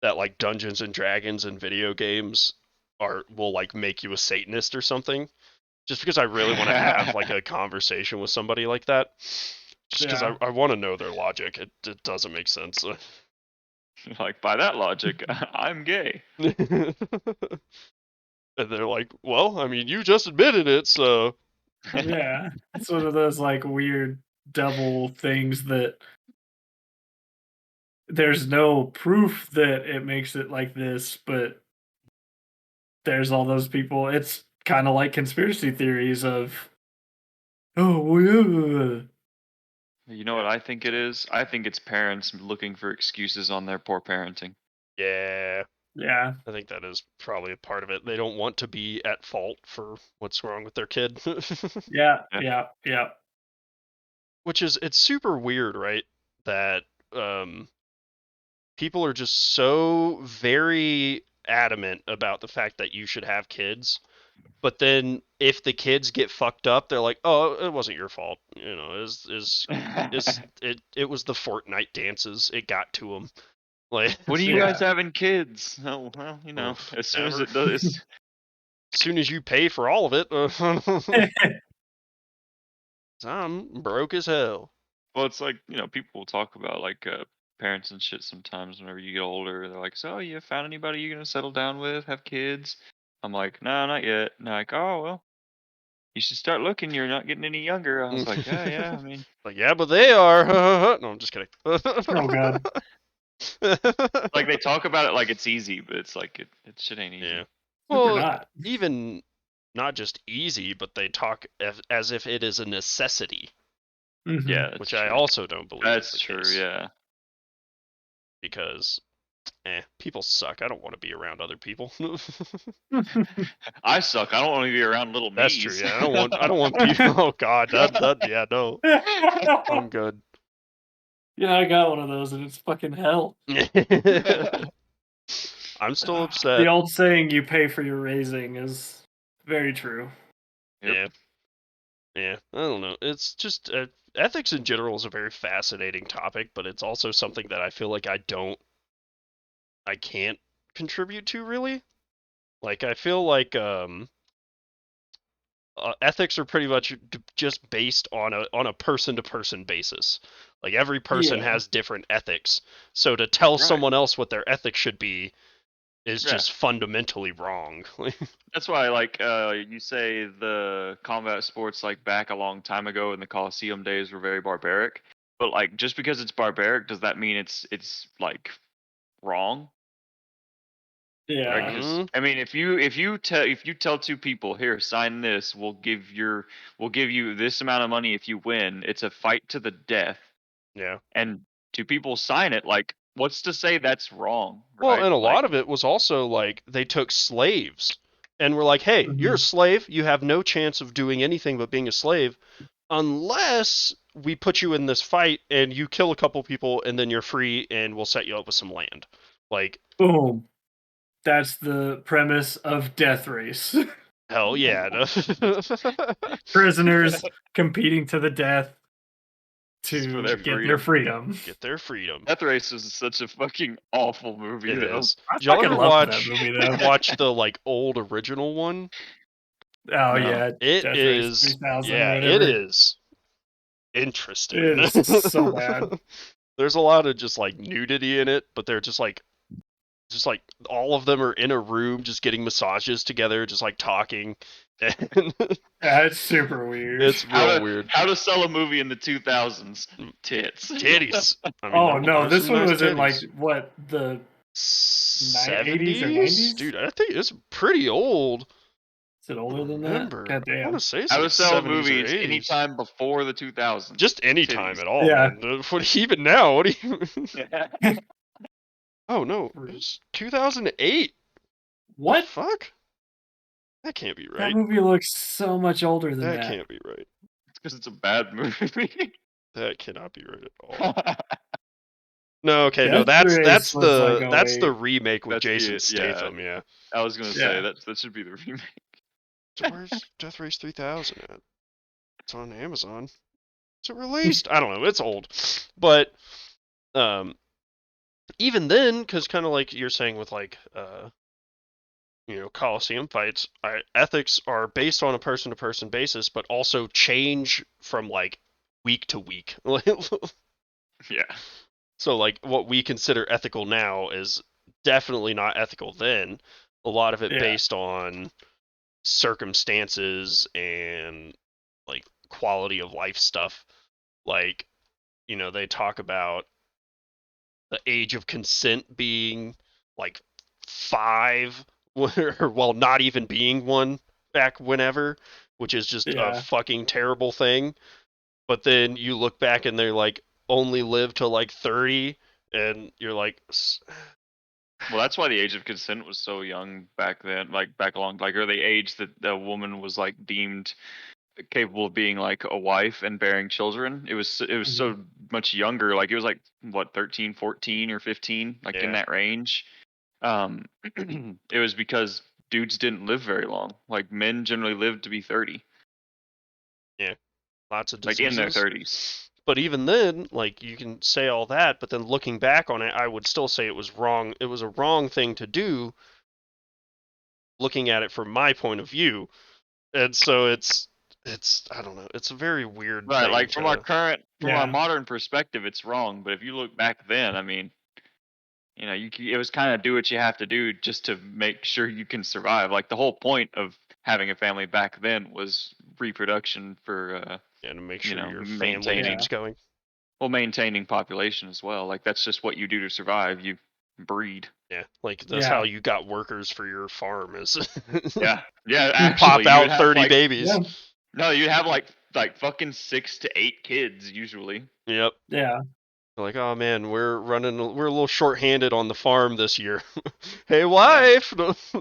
Speaker 1: that like Dungeons and Dragons and video games are will like make you a Satanist or something. Just because I really want to have like a conversation with somebody like that. Just because
Speaker 3: Yeah,
Speaker 1: I want to know their logic. It doesn't make sense.
Speaker 2: Like by that logic, I'm gay.
Speaker 1: And they're like, well, I mean, you just admitted it, so
Speaker 3: yeah. It's one of those like weird double things that there's no proof that it makes it like this, but there's all those people. It's kind of like conspiracy theories of, oh, well,
Speaker 2: You know what
Speaker 1: yeah,
Speaker 2: I think it is? I think it's parents looking for excuses on their poor parenting.
Speaker 1: yeah.
Speaker 3: yeah,
Speaker 1: I think that is probably a part of it. They don't want to be at fault for what's wrong with their kid.
Speaker 3: yeah,
Speaker 2: Yeah.
Speaker 3: yeah, yeah.
Speaker 1: Which is it's super weird, right? That um people are just so very adamant about the fact that you should have kids, but then if the kids get fucked up, they're like, "Oh, it wasn't your fault." You know, is it was the Fortnite dances. It got to them. Like,
Speaker 2: When are you guys
Speaker 3: Yeah.
Speaker 2: having kids? Oh well,
Speaker 1: oof,
Speaker 2: as soon as
Speaker 1: never.
Speaker 2: it does.
Speaker 1: As soon as you pay for all of it, I'm broke as hell.
Speaker 2: Well, it's like people will talk about like parents and shit sometimes. Whenever you get older, they're like, "So you found anybody you're gonna settle down with, have kids?" I'm like, "No, not yet." And they're like, "Oh well, you should start looking. You're not getting any younger." I was like, "Yeah, yeah. I mean,
Speaker 1: Like, yeah, but they are. No, I'm just kidding.
Speaker 3: Oh god.
Speaker 2: like they talk about it like it's easy, but it's like it shit ain't
Speaker 1: Yeah.
Speaker 2: easy."
Speaker 3: Super
Speaker 1: Well,
Speaker 3: not.
Speaker 1: even not just easy, but they talk as if it is a necessity,
Speaker 3: Hmm.
Speaker 2: Yeah, that's
Speaker 1: which I
Speaker 2: true.
Speaker 1: also don't believe is
Speaker 2: That's
Speaker 1: the
Speaker 2: true.
Speaker 1: case
Speaker 2: Yeah.
Speaker 1: because people suck. I don't want to be around other people.
Speaker 2: I suck. I don't want to be around little
Speaker 1: That's true.
Speaker 2: me's.
Speaker 1: Yeah, I don't want people. Oh God, that yeah, no, I'm good.
Speaker 3: Yeah, I got one of those, and it's fucking hell.
Speaker 1: I'm still
Speaker 3: The
Speaker 1: upset.
Speaker 3: old saying, "You pay for your raising," is very true.
Speaker 2: Yep.
Speaker 1: Yeah, Yeah, I don't know. It's just ethics in general is a very fascinating topic, but it's also something that I feel like I can't contribute to really. Like I feel like ethics are pretty much just based on a person to person basis. Like every person
Speaker 3: Yeah.
Speaker 1: has different ethics, so to tell
Speaker 2: Right.
Speaker 1: someone else what their ethics should be is
Speaker 2: Yeah.
Speaker 1: just fundamentally wrong.
Speaker 2: That's why, like, you say the combat sports, like, back a long time ago in the Colosseum days were very barbaric. But like, just because it's barbaric, does that mean it's like wrong? Right?
Speaker 3: Yeah.
Speaker 2: Because
Speaker 1: Mm,
Speaker 2: I mean, if you tell two people, here, sign this, we'll give you this amount of money if you win. It's a fight to the death,
Speaker 1: yeah.
Speaker 2: and two people sign it. Like, what's to say that's wrong,
Speaker 1: Well,
Speaker 2: right?
Speaker 1: and a
Speaker 2: Like,
Speaker 1: lot of it was also like they took slaves and were like, "Hey, you're a
Speaker 3: Mhm.
Speaker 1: slave. You have no chance of doing anything but being a slave unless we put you in this fight and you kill a couple people and then you're free and we'll set you up with some land." Like,
Speaker 3: Boom. That's the premise of Death Race.
Speaker 1: hell yeah.
Speaker 3: Prisoners competing to the death
Speaker 2: just for
Speaker 3: to
Speaker 2: their
Speaker 3: get their
Speaker 2: freedom.
Speaker 3: freedom.
Speaker 1: Get their freedom.
Speaker 2: Death Race is such a fucking awful movie,
Speaker 1: It
Speaker 2: though.
Speaker 1: is.
Speaker 3: I
Speaker 1: Did y'all
Speaker 3: fucking
Speaker 1: ever
Speaker 3: loved that
Speaker 1: watch
Speaker 3: movie though.
Speaker 1: the like old original one?
Speaker 3: Oh
Speaker 2: No.
Speaker 3: yeah,
Speaker 1: It
Speaker 3: Death Race
Speaker 1: is
Speaker 3: 3000 or
Speaker 1: yeah, it
Speaker 3: whatever.
Speaker 1: is interesting.
Speaker 3: It is so bad.
Speaker 1: There's a lot of just like nudity in it, but they're just like all of them are in a room just getting massages together, just like talking. And
Speaker 3: That's super weird.
Speaker 1: it's real weird.
Speaker 2: How to sell a movie in the 2000s? Tits.
Speaker 1: Titties. I mean,
Speaker 3: Oh no,
Speaker 1: there's
Speaker 3: this
Speaker 1: some
Speaker 3: one
Speaker 1: nice
Speaker 3: was in like
Speaker 1: titties.
Speaker 3: what the 80s or
Speaker 1: 70s?
Speaker 3: 90s?
Speaker 1: Dude, I think it's pretty old.
Speaker 3: Is it
Speaker 1: I
Speaker 3: older
Speaker 1: don't
Speaker 3: than that?
Speaker 1: remember.
Speaker 3: God
Speaker 1: I want to
Speaker 3: damn.
Speaker 1: say it's
Speaker 2: How
Speaker 1: like
Speaker 2: to sell a
Speaker 1: 70s or
Speaker 2: movie
Speaker 1: 80s.
Speaker 2: anytime before the 2000s?
Speaker 1: Just any time
Speaker 2: Titties.
Speaker 1: at all,
Speaker 3: Yeah.
Speaker 1: man. Even now, what do you?
Speaker 2: Yeah.
Speaker 1: Oh no, it's 2008. The
Speaker 3: What?
Speaker 1: fuck? That can't be
Speaker 3: That
Speaker 1: right.
Speaker 3: movie looks so much older than
Speaker 1: That
Speaker 3: that.
Speaker 1: can't be right.
Speaker 2: It's because it's a bad movie.
Speaker 1: That cannot be right at all. No, okay, no,
Speaker 3: Death
Speaker 1: that's
Speaker 3: Race was like
Speaker 1: that's the
Speaker 3: 08.
Speaker 1: remake with
Speaker 2: That's
Speaker 1: Jason
Speaker 2: it. Yeah,
Speaker 1: Statham. Yeah.
Speaker 2: I was gonna say
Speaker 3: Yeah.
Speaker 2: that should be the remake.
Speaker 1: So where's Death Race 3000 at? It's on Amazon. Is it released? I don't know. It's old, but um, even then, because kind of like you're saying with like Coliseum fights, ethics are based on a person to person basis, but also change from like week to week.
Speaker 2: Yeah.
Speaker 1: So like what we consider ethical now is definitely not ethical then. A lot of it
Speaker 3: Yeah.
Speaker 1: based on circumstances and like quality of life stuff. Like, they talk about the age of consent being like 5 or well not even being one back whenever, which is just a
Speaker 3: Yeah.
Speaker 1: fucking terrible thing. But then you look back and they're like only live to like 30 and you're like
Speaker 2: Well, that's why the age of consent was so young back then, like back along, like, or the age that a woman was like deemed capable of being like a wife and bearing children. It was
Speaker 3: Mhm.
Speaker 2: so much younger. Like, it was like what, 13, 14, or 15, like in
Speaker 1: yeah,
Speaker 2: that range. Um, it was because dudes didn't live very long. Like, men generally lived to be 30,
Speaker 1: yeah, lots of
Speaker 2: like in their
Speaker 1: diseases.
Speaker 2: 30s.
Speaker 1: But even then, like you can say all that, but then looking back on it, I would still say it was wrong. It was a wrong thing to do looking at it from my point of view. And so it's I don't know. It's a very weird
Speaker 2: Right,
Speaker 1: thing
Speaker 2: like
Speaker 1: to
Speaker 2: from our
Speaker 3: Yeah.
Speaker 2: modern perspective, it's wrong. But if you look back then, I mean, it was kind of do what you have to do just to make sure you can survive. Like, the whole point of having a family back then was reproduction for,
Speaker 1: yeah, to make sure your family
Speaker 3: Yeah.
Speaker 1: keeps
Speaker 2: maintaining,
Speaker 1: going.
Speaker 2: well, maintaining population as well. Like, that's just what you do to survive. You breed.
Speaker 1: Yeah, like that's how
Speaker 3: Yeah.
Speaker 1: you got workers for your farm is
Speaker 2: Yeah, yeah.
Speaker 1: pop
Speaker 2: Actually, you would
Speaker 1: out
Speaker 2: have
Speaker 1: 30
Speaker 2: like
Speaker 1: babies.
Speaker 3: Yeah.
Speaker 2: no, you have like fucking 6 to 8 kids usually.
Speaker 1: Yep.
Speaker 3: Yeah.
Speaker 1: Like, oh man, we're a little short-handed on the farm this year. Hey,
Speaker 2: Yeah,
Speaker 1: wife.
Speaker 2: and
Speaker 3: Well,
Speaker 2: they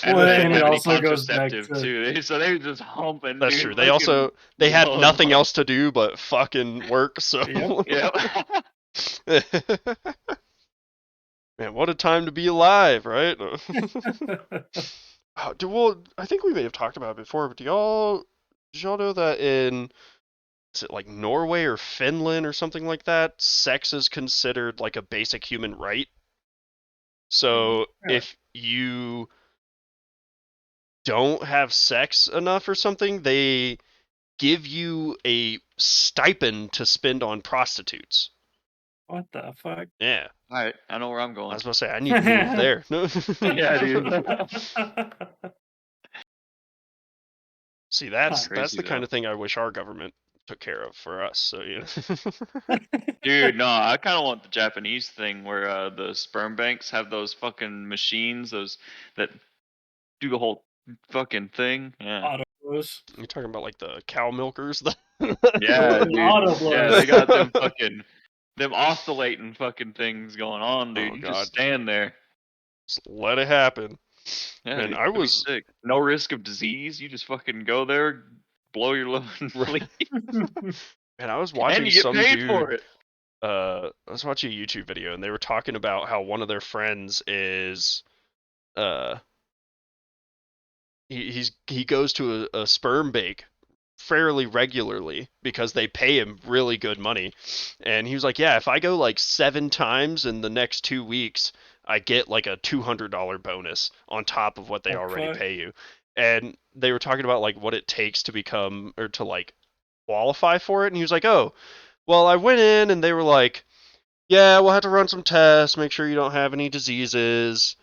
Speaker 2: didn't
Speaker 3: and it
Speaker 2: have any
Speaker 3: also goes back
Speaker 2: contraceptive
Speaker 3: to
Speaker 2: too. So they were just humping,
Speaker 1: That's
Speaker 2: dude.
Speaker 1: true.
Speaker 2: Fucking
Speaker 1: They had
Speaker 2: load 'em
Speaker 1: nothing
Speaker 2: up.
Speaker 1: else to do but fucking work. So,
Speaker 3: yep.
Speaker 2: Yeah.
Speaker 1: man, what a time to be alive, right? Well, I think we may have talked about it before, but do y'all Did y'all know that in, is it like Norway or Finland or something like that, sex is considered like a basic human right? So
Speaker 3: Really?
Speaker 1: if you don't have sex enough or something, they give you a stipend to spend on prostitutes.
Speaker 3: What the fuck?
Speaker 1: Yeah.
Speaker 2: All right, I know where I'm
Speaker 1: I
Speaker 2: going.
Speaker 1: was about to say I need to move there.
Speaker 2: Yeah, dude.
Speaker 1: See,
Speaker 3: Huh.
Speaker 1: that's
Speaker 2: Crazy
Speaker 1: the kind
Speaker 2: though.
Speaker 1: of thing I wish our government took care of for us. So
Speaker 2: Dude, no, I kind of want the Japanese thing where the sperm banks have those fucking machines, those that do the whole fucking thing. Yeah.
Speaker 3: Auto blows.
Speaker 1: You're talking about like the cow milkers.
Speaker 2: Yeah, dude.
Speaker 3: Auto
Speaker 2: Yeah, they got
Speaker 3: blows.
Speaker 2: them oscillating fucking things going on, dude.
Speaker 1: Oh
Speaker 2: You just
Speaker 1: God,
Speaker 2: stand there.
Speaker 1: just let it happen.
Speaker 2: Yeah,
Speaker 1: Man,
Speaker 2: dude,
Speaker 1: I
Speaker 2: that'd be
Speaker 1: was
Speaker 2: sick. No risk of disease. You just fucking go there, blow your load and leave.
Speaker 1: man, I was
Speaker 2: And
Speaker 1: watching
Speaker 2: you get
Speaker 1: some
Speaker 2: paid
Speaker 1: dude.
Speaker 2: for it.
Speaker 1: I was watching a YouTube video and they were talking about how one of their friends is uh he goes to a sperm bank fairly regularly because they pay him really good money. And he was like, "Yeah, if I go like 7 times in the next 2 weeks, I get like a $200 bonus on top of what they
Speaker 3: Oh
Speaker 1: already
Speaker 3: fuck.
Speaker 1: pay you." And they were talking about like what it takes to become or to like qualify for it. And he was like, "Oh, well, I went in and they were like, yeah, we'll have to run some tests, make sure you don't have any diseases.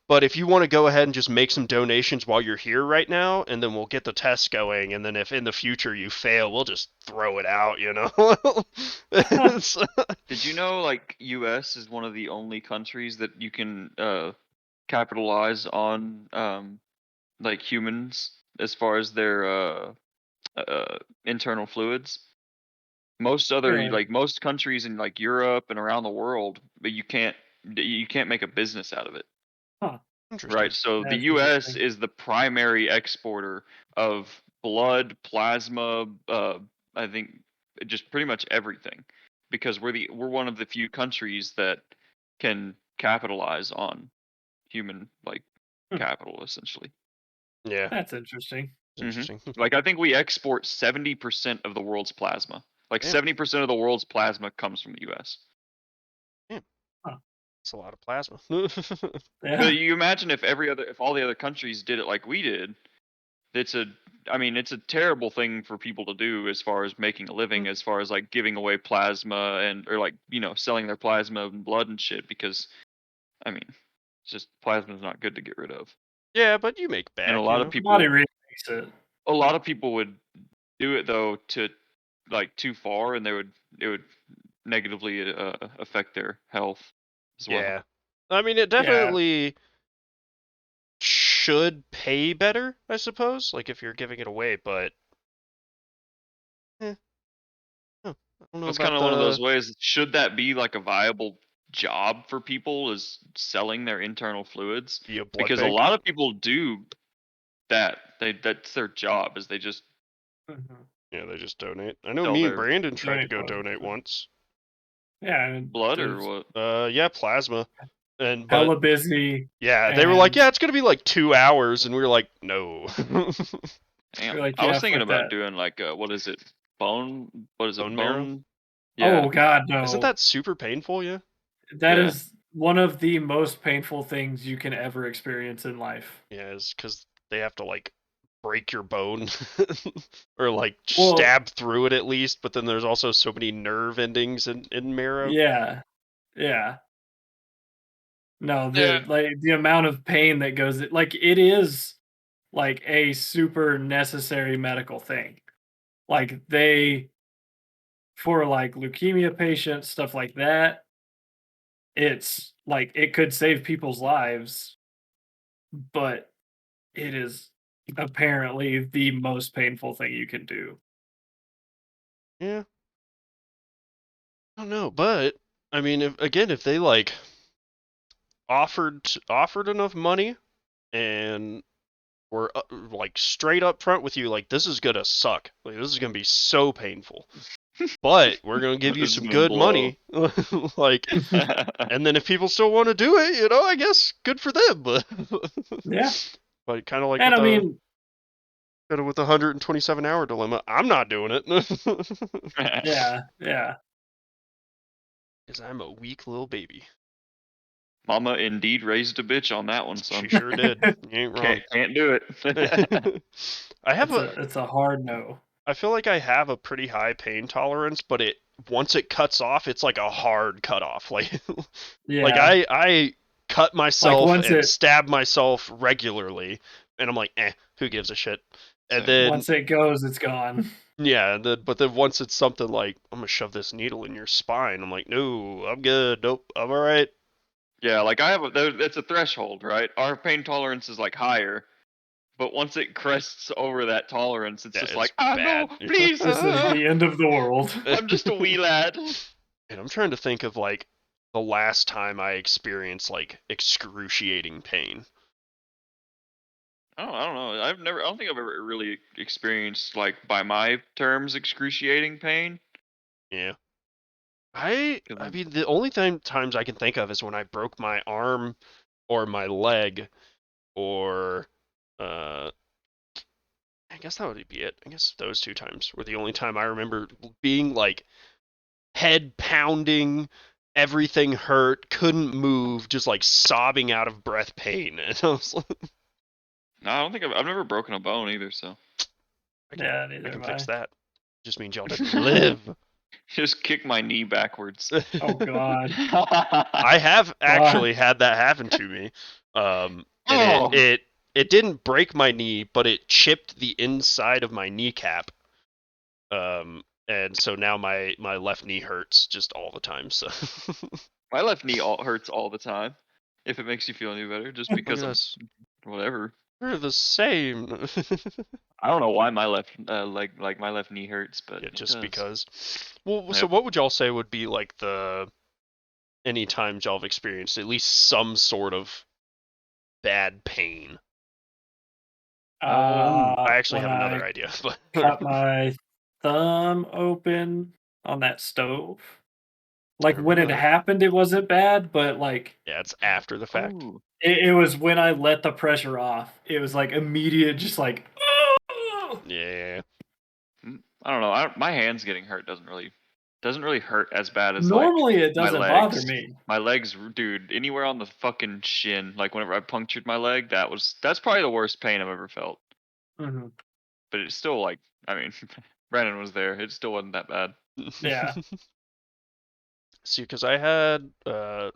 Speaker 1: But if you want to go ahead and just make some donations while you're here right now, and then we'll get the tests going, and then if in the future you fail, we'll just throw it out, you know?" It's-
Speaker 2: Did you know like US is one of the only countries that you can capitalize on like humans as far as their internal fluids? Most other
Speaker 3: Really?
Speaker 2: like most countries in like Europe and around the world, but you can't make a business out of it.
Speaker 3: Huh.
Speaker 1: Interesting.
Speaker 2: Right. So the
Speaker 3: That's
Speaker 2: US
Speaker 3: interesting.
Speaker 2: is the primary exporter of blood, plasma, I think just pretty much everything because we're one of the few countries that can capitalize on human like
Speaker 3: Hmm.
Speaker 2: capital essentially.
Speaker 1: Yeah,
Speaker 3: That's interesting.
Speaker 1: it's
Speaker 2: hmm
Speaker 1: interesting.
Speaker 2: Like I think we export 70% of the world's plasma. Like
Speaker 1: Damn,
Speaker 2: 70% of the world's plasma comes from the US.
Speaker 1: damn,
Speaker 3: Huh.
Speaker 1: that's a lot of plasma.
Speaker 3: Yeah.
Speaker 2: But you imagine if all the other countries did it like we did, it's a I mean, it's a terrible thing for people to do as far as making a living, as far as like giving away plasma and or like, selling their plasma and blood and shit because I mean, it's just plasma's not good to get rid of.
Speaker 1: Yeah, but you make
Speaker 2: And
Speaker 1: back, you know.
Speaker 3: Body remakes it.
Speaker 2: a lot of people would do it though to like too far and it would negatively affect their health as well.
Speaker 1: Yeah, I mean it
Speaker 3: Yeah.
Speaker 1: definitely should pay better, I suppose. Like if you're giving it away, but eh, huh, I don't know
Speaker 2: That's kind
Speaker 1: about
Speaker 2: of one of those
Speaker 1: the
Speaker 2: ways. Should that be like a viable job for people is selling their internal fluids?
Speaker 1: be a blood
Speaker 2: Because a
Speaker 1: bank.
Speaker 2: lot of people do that. That's their job is they just
Speaker 3: Mhm.
Speaker 1: Yeah, they just donate. I know
Speaker 2: sell
Speaker 1: me and
Speaker 2: their
Speaker 1: Brandon tried to
Speaker 3: Donate
Speaker 1: go
Speaker 3: blood.
Speaker 1: donate once.
Speaker 3: Yeah, and
Speaker 2: blood or
Speaker 3: there's
Speaker 2: what?
Speaker 1: Yeah, plasma. But
Speaker 3: hella busy,
Speaker 1: yeah, they were like,
Speaker 3: and
Speaker 1: yeah, it's gonna be like 2 hours, and we were like, no.
Speaker 3: you're
Speaker 2: Damn.
Speaker 3: like,
Speaker 2: I
Speaker 3: yeah,
Speaker 2: was thinking
Speaker 3: fuck
Speaker 2: about
Speaker 3: that.
Speaker 2: doing like what is it? Bone? What is it?
Speaker 1: Bone marrow.
Speaker 2: Bone? Yeah.
Speaker 3: Oh God,
Speaker 1: Isn't
Speaker 3: no.
Speaker 1: that super painful? Yeah.
Speaker 3: That
Speaker 2: Yeah.
Speaker 3: is one of the most painful things you can ever experience in life.
Speaker 1: Yeah, it's because they have to like break your bone or like
Speaker 3: Well,
Speaker 1: stab through it at least. But then there's also so many nerve endings in marrow.
Speaker 3: yeah, yeah. No,
Speaker 2: Yeah.
Speaker 3: the amount of pain that goes like it is like a super necessary medical thing. Like they for like leukemia patients, stuff like that, it's like it could save people's lives, but it is apparently the most painful thing you can do.
Speaker 1: Yeah, I don't know, but I mean, if they like offered enough money and were like straight up front with you, like this is gonna suck, like this is gonna be so painful, but we're gonna give you
Speaker 2: This is
Speaker 1: some
Speaker 2: gonna
Speaker 1: good
Speaker 2: blow.
Speaker 1: money, like, and then if people still want to do it, I guess good for them, but
Speaker 3: Yeah.
Speaker 1: but kind of like
Speaker 3: And
Speaker 1: with
Speaker 3: I
Speaker 1: the
Speaker 3: mean,
Speaker 1: But with the 127-hour dilemma, I'm not doing it.
Speaker 3: Yeah, yeah.
Speaker 1: Because I'm a weak little baby.
Speaker 2: Mama indeed raised a bitch on that one,
Speaker 1: She
Speaker 2: son.
Speaker 1: sure did. You ain't wrong.
Speaker 2: Can't do it.
Speaker 1: I have
Speaker 3: It's a hard no.
Speaker 1: I feel like I have a pretty high pain tolerance, but once it cuts off, it's like a hard cut off. Like
Speaker 3: Yeah.
Speaker 1: I cut
Speaker 3: Like
Speaker 1: myself and stab myself regularly, and I'm like, who gives a shit? And
Speaker 2: Same.
Speaker 1: then
Speaker 3: once it goes, it's gone.
Speaker 1: yeah, but then once it's something like I'm gonna shove this needle in your spine, I'm like, no, I'm good. Nope, I'm all right.
Speaker 2: Yeah, like it's a threshold, right? Our pain tolerance is like higher, but once it crests over that tolerance, it's
Speaker 1: Yeah,
Speaker 2: just
Speaker 1: it's
Speaker 2: like, ah, no,
Speaker 1: bad.
Speaker 2: please,
Speaker 3: This is the end of the world.
Speaker 2: I'm just a wee lad.
Speaker 1: And I'm trying to think of like the last time I experienced like excruciating pain.
Speaker 2: I don't know. I don't think I've ever really experienced, like, by my terms, excruciating pain.
Speaker 1: Yeah. I mean the only times I can think of is when I broke my arm or my leg or uh I guess that would be it. I guess those two times were the only time I remember being like head pounding, everything hurt, couldn't move, just like sobbing out of breath pain. And I was like,
Speaker 2: No, I don't think I've never broken a bone either, so.
Speaker 3: Yeah,
Speaker 1: I
Speaker 3: neither
Speaker 1: can
Speaker 3: have
Speaker 1: fix
Speaker 3: I.
Speaker 1: that. Just means y'all didn't live.
Speaker 2: Just kick my knee backwards.
Speaker 3: Oh God.
Speaker 1: I have
Speaker 3: Why?
Speaker 1: actually had that happen to me. And
Speaker 2: Oh,
Speaker 1: it didn't break my knee, but it chipped the inside of my kneecap. And so now my left knee hurts just all the time. So
Speaker 2: my left knee hurts all the time. If it makes you feel any better, just
Speaker 1: look
Speaker 2: because
Speaker 1: at
Speaker 2: I'm
Speaker 1: us.
Speaker 2: whatever.
Speaker 1: We're the same.
Speaker 2: I don't know why my left like my left knee hurts, but
Speaker 1: Yeah,
Speaker 2: it
Speaker 1: just
Speaker 2: does.
Speaker 1: because. Well, so
Speaker 2: Yep.
Speaker 1: what would y'all say would be like the any times y'all have experienced at least some sort of bad pain? I actually
Speaker 3: When
Speaker 1: have another
Speaker 3: I
Speaker 1: idea, but
Speaker 3: cut my thumb open on that stove.
Speaker 1: I
Speaker 3: Like when
Speaker 1: remember
Speaker 3: it
Speaker 1: that.
Speaker 3: happened, it wasn't bad, but like
Speaker 1: Yeah, it's after the fact.
Speaker 2: Oh.
Speaker 3: it was when I let the pressure off. It was like immediate, just like. "Oh!"
Speaker 1: Yeah.
Speaker 2: I don't know. My hands getting hurt doesn't really hurt as bad as like
Speaker 3: Normally, it
Speaker 2: my
Speaker 3: doesn't bother
Speaker 2: legs.
Speaker 3: me.
Speaker 2: My legs, dude, anywhere on the fucking shin. Like whenever I punctured my leg, that's probably the worst pain I've ever felt.
Speaker 3: Mhm.
Speaker 2: But it's still like, I mean, Brandon was there. It still wasn't that bad.
Speaker 3: Yeah.
Speaker 1: See, because I had the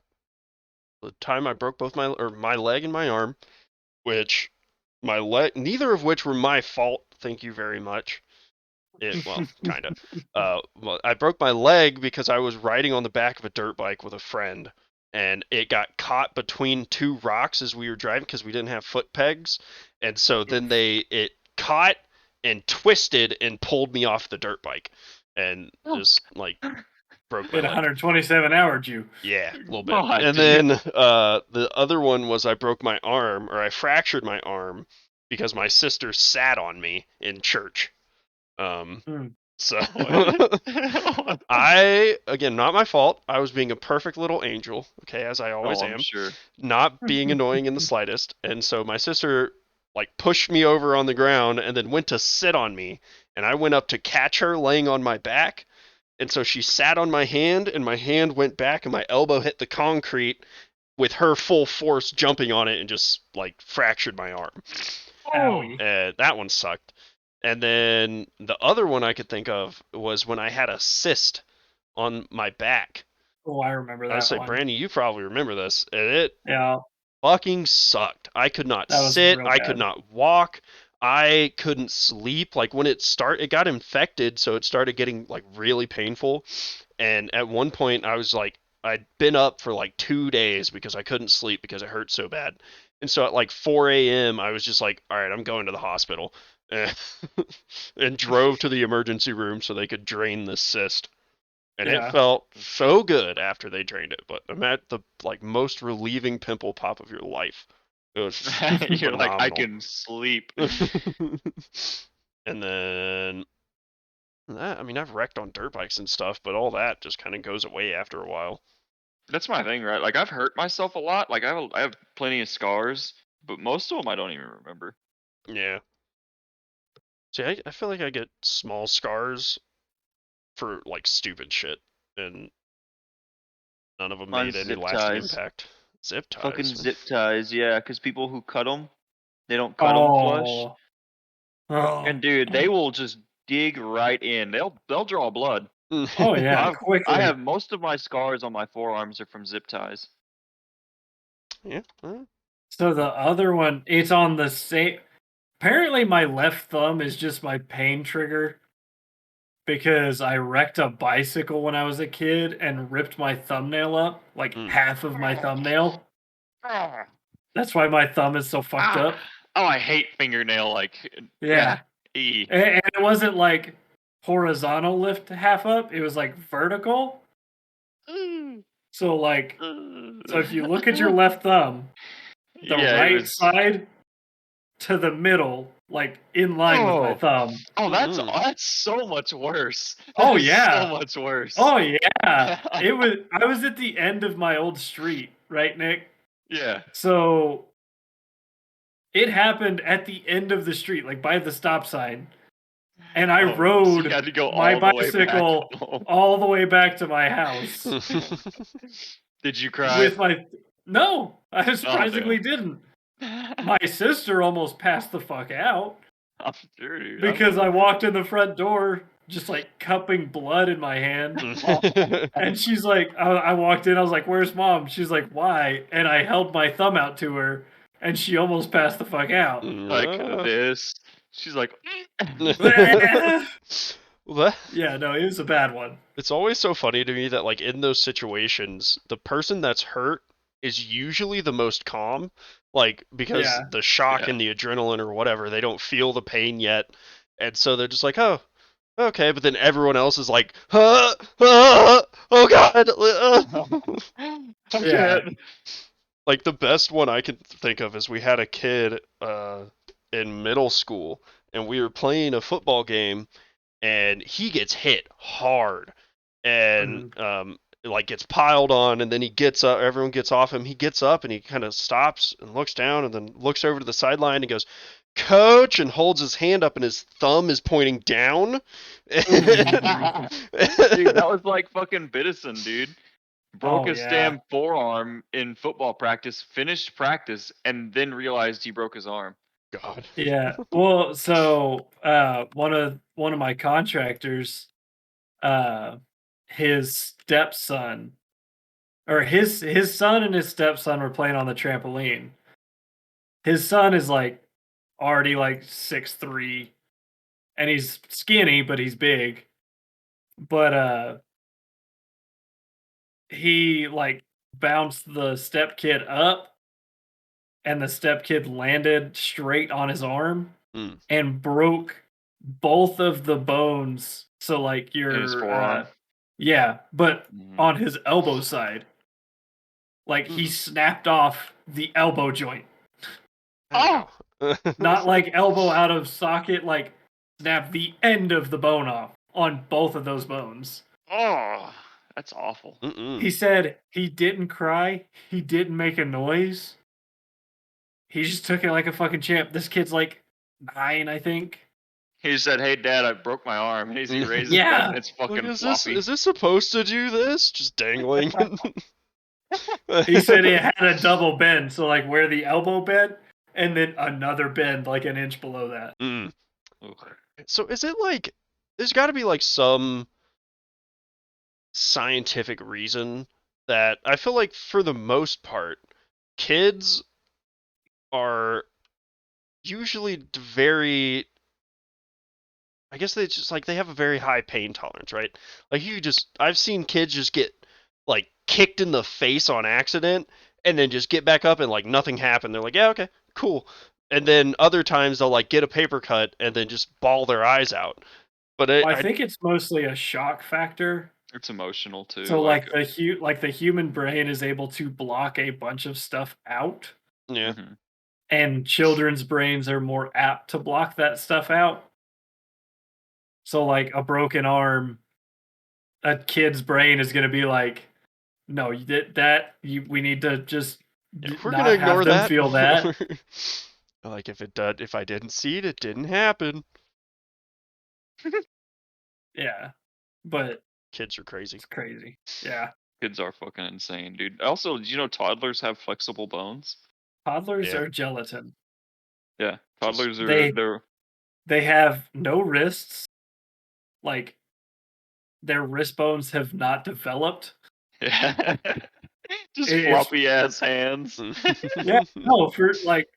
Speaker 1: time I broke both my leg and my arm, which my leg neither of which were my fault. Thank you very much. Well, kind of. Well, I broke my leg because I was riding on the back of a dirt bike with a friend, and it got caught between two rocks as we were driving because we didn't have foot pegs, and so then
Speaker 3: Oof.
Speaker 1: it caught and twisted and pulled me off the dirt bike, and just like broke my
Speaker 3: It
Speaker 1: leg.
Speaker 3: 127 houred you.
Speaker 1: Yeah, a little bit.
Speaker 2: God,
Speaker 1: And
Speaker 2: dude.
Speaker 1: then the other one was I broke my arm, or I fractured my arm because my sister sat on me in church. Um,
Speaker 3: Mm.
Speaker 1: so
Speaker 2: What?
Speaker 1: again, not my fault. I was being a perfect little angel, okay, as I always
Speaker 2: Oh, I'm
Speaker 1: am,
Speaker 2: sure.
Speaker 1: not being annoying in the slightest. And so my sister like pushed me over on the ground and then went to sit on me, and I went up to catch her laying on my back. And so she sat on my hand, and my hand went back, and my elbow hit the concrete with her full force jumping on it and just like fractured my arm.
Speaker 2: Oh.
Speaker 3: Owie.
Speaker 1: That one sucked. And then the other one I could think of was when I had a cyst on my back.
Speaker 3: Oh, I remember
Speaker 1: I would
Speaker 3: that
Speaker 1: say,
Speaker 3: one.
Speaker 1: Brandy, you probably remember this. And it
Speaker 3: Yeah,
Speaker 1: fucking sucked. I could not
Speaker 3: that was
Speaker 1: sit.
Speaker 3: real
Speaker 1: I could
Speaker 3: bad.
Speaker 1: not walk. I couldn't sleep. Like when it got infected, so it started getting like really painful. And at one point, I was like, I'd been up for like 2 days because I couldn't sleep because it hurt so bad. And so at like 4 a.m., I was just like, all right, I'm going to the hospital. And drove to the emergency room so they could drain this cyst. And it
Speaker 3: Yeah.
Speaker 1: felt so good after they drained it. But I'm at the like most relieving pimple pop of your life. It was
Speaker 2: You're like, I
Speaker 1: phenomenal.
Speaker 2: can sleep.
Speaker 1: And then I mean, I've wrecked on dirt bikes and stuff, but all that just kind of goes away after a while.
Speaker 2: That's my thing, right? Like I've hurt myself a lot. Like I have plenty of scars, but most of them I don't even remember.
Speaker 1: Yeah. See, I feel like I get small scars for like stupid shit, and none of them made
Speaker 2: Mine's
Speaker 1: any
Speaker 2: zip
Speaker 1: lasting
Speaker 2: ties.
Speaker 1: impact. Zip
Speaker 2: Fucking
Speaker 1: ties.
Speaker 2: zip ties, yeah, because people who cut them, they don't cut them flush.
Speaker 3: Oh, oh,
Speaker 2: And dude, they will just dig right in. They'll draw blood.
Speaker 3: oh yeah,
Speaker 2: I
Speaker 3: quickly.
Speaker 2: have most of my scars on my forearms are from zip ties.
Speaker 1: Yeah.
Speaker 3: So the other one, it's on the same. Apparently, my left thumb is just my pain trigger because I wrecked a bicycle when I was a kid and ripped my thumbnail up, like
Speaker 1: Mm.
Speaker 3: half of my thumbnail.
Speaker 2: Ah,
Speaker 3: That's why my thumb is so fucked
Speaker 2: ah.
Speaker 3: up.
Speaker 2: Oh, I hate fingernail yeah.
Speaker 3: Yeah.
Speaker 2: E.
Speaker 3: And it wasn't like horizontal lift half up, it was like vertical. So, like, so if you look at your left thumb, the
Speaker 2: Yeah, it
Speaker 3: right
Speaker 2: was.
Speaker 3: side to the middle, like in line with my
Speaker 2: Oh,
Speaker 3: thumb.
Speaker 2: oh,
Speaker 1: Mm-mm.
Speaker 2: that's so much worse. That
Speaker 3: Oh,
Speaker 2: is so
Speaker 3: yeah.
Speaker 2: much worse.
Speaker 3: Oh, yeah. I was at the end of my old street, right, Nick?
Speaker 2: Yeah.
Speaker 3: So it happened at the end of the street, like by the stop sign. And I
Speaker 2: Oh, so you
Speaker 3: rode
Speaker 2: had to go
Speaker 3: my
Speaker 2: all the way back
Speaker 3: bicycle
Speaker 2: home.
Speaker 3: all the way back to my house
Speaker 2: Did you cry?
Speaker 3: with my. No, I
Speaker 2: Oh damn.
Speaker 3: surprisingly didn't. My sister almost passed the fuck out
Speaker 2: I'm sure, dude. I
Speaker 3: because
Speaker 2: would
Speaker 3: I walked in the front door just like cupping blood in my hand. And she's like, I walked in, I was like, "Where's mom?" She's like, "Why?" And I held my thumb out to her, and she almost passed the fuck out.
Speaker 2: like this. She's like,
Speaker 3: Yeah,
Speaker 1: Well,
Speaker 3: no, it was a bad one.
Speaker 1: it's always so funny to me that like in those situations, the person that's hurt is usually the most calm, like because
Speaker 3: Yeah,
Speaker 1: the shock
Speaker 2: yeah.
Speaker 1: and the adrenaline or whatever, they don't feel the pain yet, and so they're just like, oh, okay, but then everyone else is like, oh god,
Speaker 2: I
Speaker 3: yeah.
Speaker 2: can't.
Speaker 1: like the best one I can think of is we had a kid in middle school, and we were playing a football game, and he gets hit hard, and
Speaker 3: Mhm.
Speaker 1: like gets piled on, and then he gets up, everyone gets off him, he gets up and he kind of stops and looks down and then looks over to the sideline and goes, coach, and holds his hand up and his thumb is pointing down.
Speaker 3: Ooh.
Speaker 2: Dude, that was like fucking Biddison, dude. Broke
Speaker 3: Oh
Speaker 2: his
Speaker 3: yeah,
Speaker 2: damn forearm in football practice, finished practice, and then realized he broke his arm.
Speaker 1: God.
Speaker 3: yeah. Well, so one of my contractors, uh, his stepson, or his son and his stepson were playing on the trampoline. His son is like already like 6'3", and he's skinny, but he's big. But he like bounced the step kid up, and the step kid landed straight on his arm
Speaker 1: Mm.
Speaker 3: and broke both of the bones. So like
Speaker 2: In his
Speaker 3: your
Speaker 2: forearm.
Speaker 3: yeah, but
Speaker 2: Mhm.
Speaker 3: on his elbow side, like he
Speaker 1: Mm.
Speaker 3: snapped off the elbow joint,
Speaker 2: Oh!
Speaker 3: not like elbow out of socket, like snapped the end of the bone off on both of those bones.
Speaker 2: Oh! That's awful.
Speaker 1: Mm-mm.
Speaker 3: He said he didn't cry, he didn't make a noise. He just took it like a fucking champ. This kid's like 9, I think.
Speaker 2: He said, "Hey, Dad, I broke my arm." And he raises it up,
Speaker 3: Yeah.
Speaker 2: and it's
Speaker 1: Like,
Speaker 2: fucking
Speaker 1: is
Speaker 2: floppy.
Speaker 1: this supposed to do this? Just dangling.
Speaker 3: He said it had a double bend, so like where the elbow bent, and then another bend like an inch below that.
Speaker 1: Mm.
Speaker 2: Ugh.
Speaker 1: So is it like there's got to be like some scientific reason that I feel like for the most part kids are usually very, I guess they just like they have a very high pain tolerance, right? Like you just I've seen kids just get like kicked in the face on accident and then just get back up and like nothing happened. They're like, "Yeah, okay, cool." And then other times they'll like get a paper cut and then just bawl their eyes out. But
Speaker 3: I think it's mostly a shock factor.
Speaker 2: It's emotional too.
Speaker 3: So
Speaker 2: Like,
Speaker 3: like the human brain is able to block a bunch of stuff out,
Speaker 1: yeah.
Speaker 2: mhm.
Speaker 3: and children's brains are more apt to block that stuff out. So like a broken arm, a kid's brain is going to be like, no, you did that. We need to just
Speaker 1: Yeah, we're gonna
Speaker 3: not have
Speaker 1: ignore
Speaker 3: them
Speaker 1: that.
Speaker 3: feel that.
Speaker 1: Like if I didn't see it, it didn't happen.
Speaker 3: Yeah, but
Speaker 1: Kids are crazy.
Speaker 3: it's crazy. Yeah,
Speaker 2: Kids are fucking insane, dude. Also, did you know toddlers have flexible bones?
Speaker 3: toddlers
Speaker 1: Yeah.
Speaker 3: are gelatin.
Speaker 2: Yeah,
Speaker 1: Just
Speaker 2: toddlers are
Speaker 3: They
Speaker 2: they're
Speaker 3: they have no wrists. Like their wrist bones have not developed.
Speaker 2: yeah. Just
Speaker 3: It's
Speaker 2: floppy ass hands.
Speaker 3: yeah, no, for like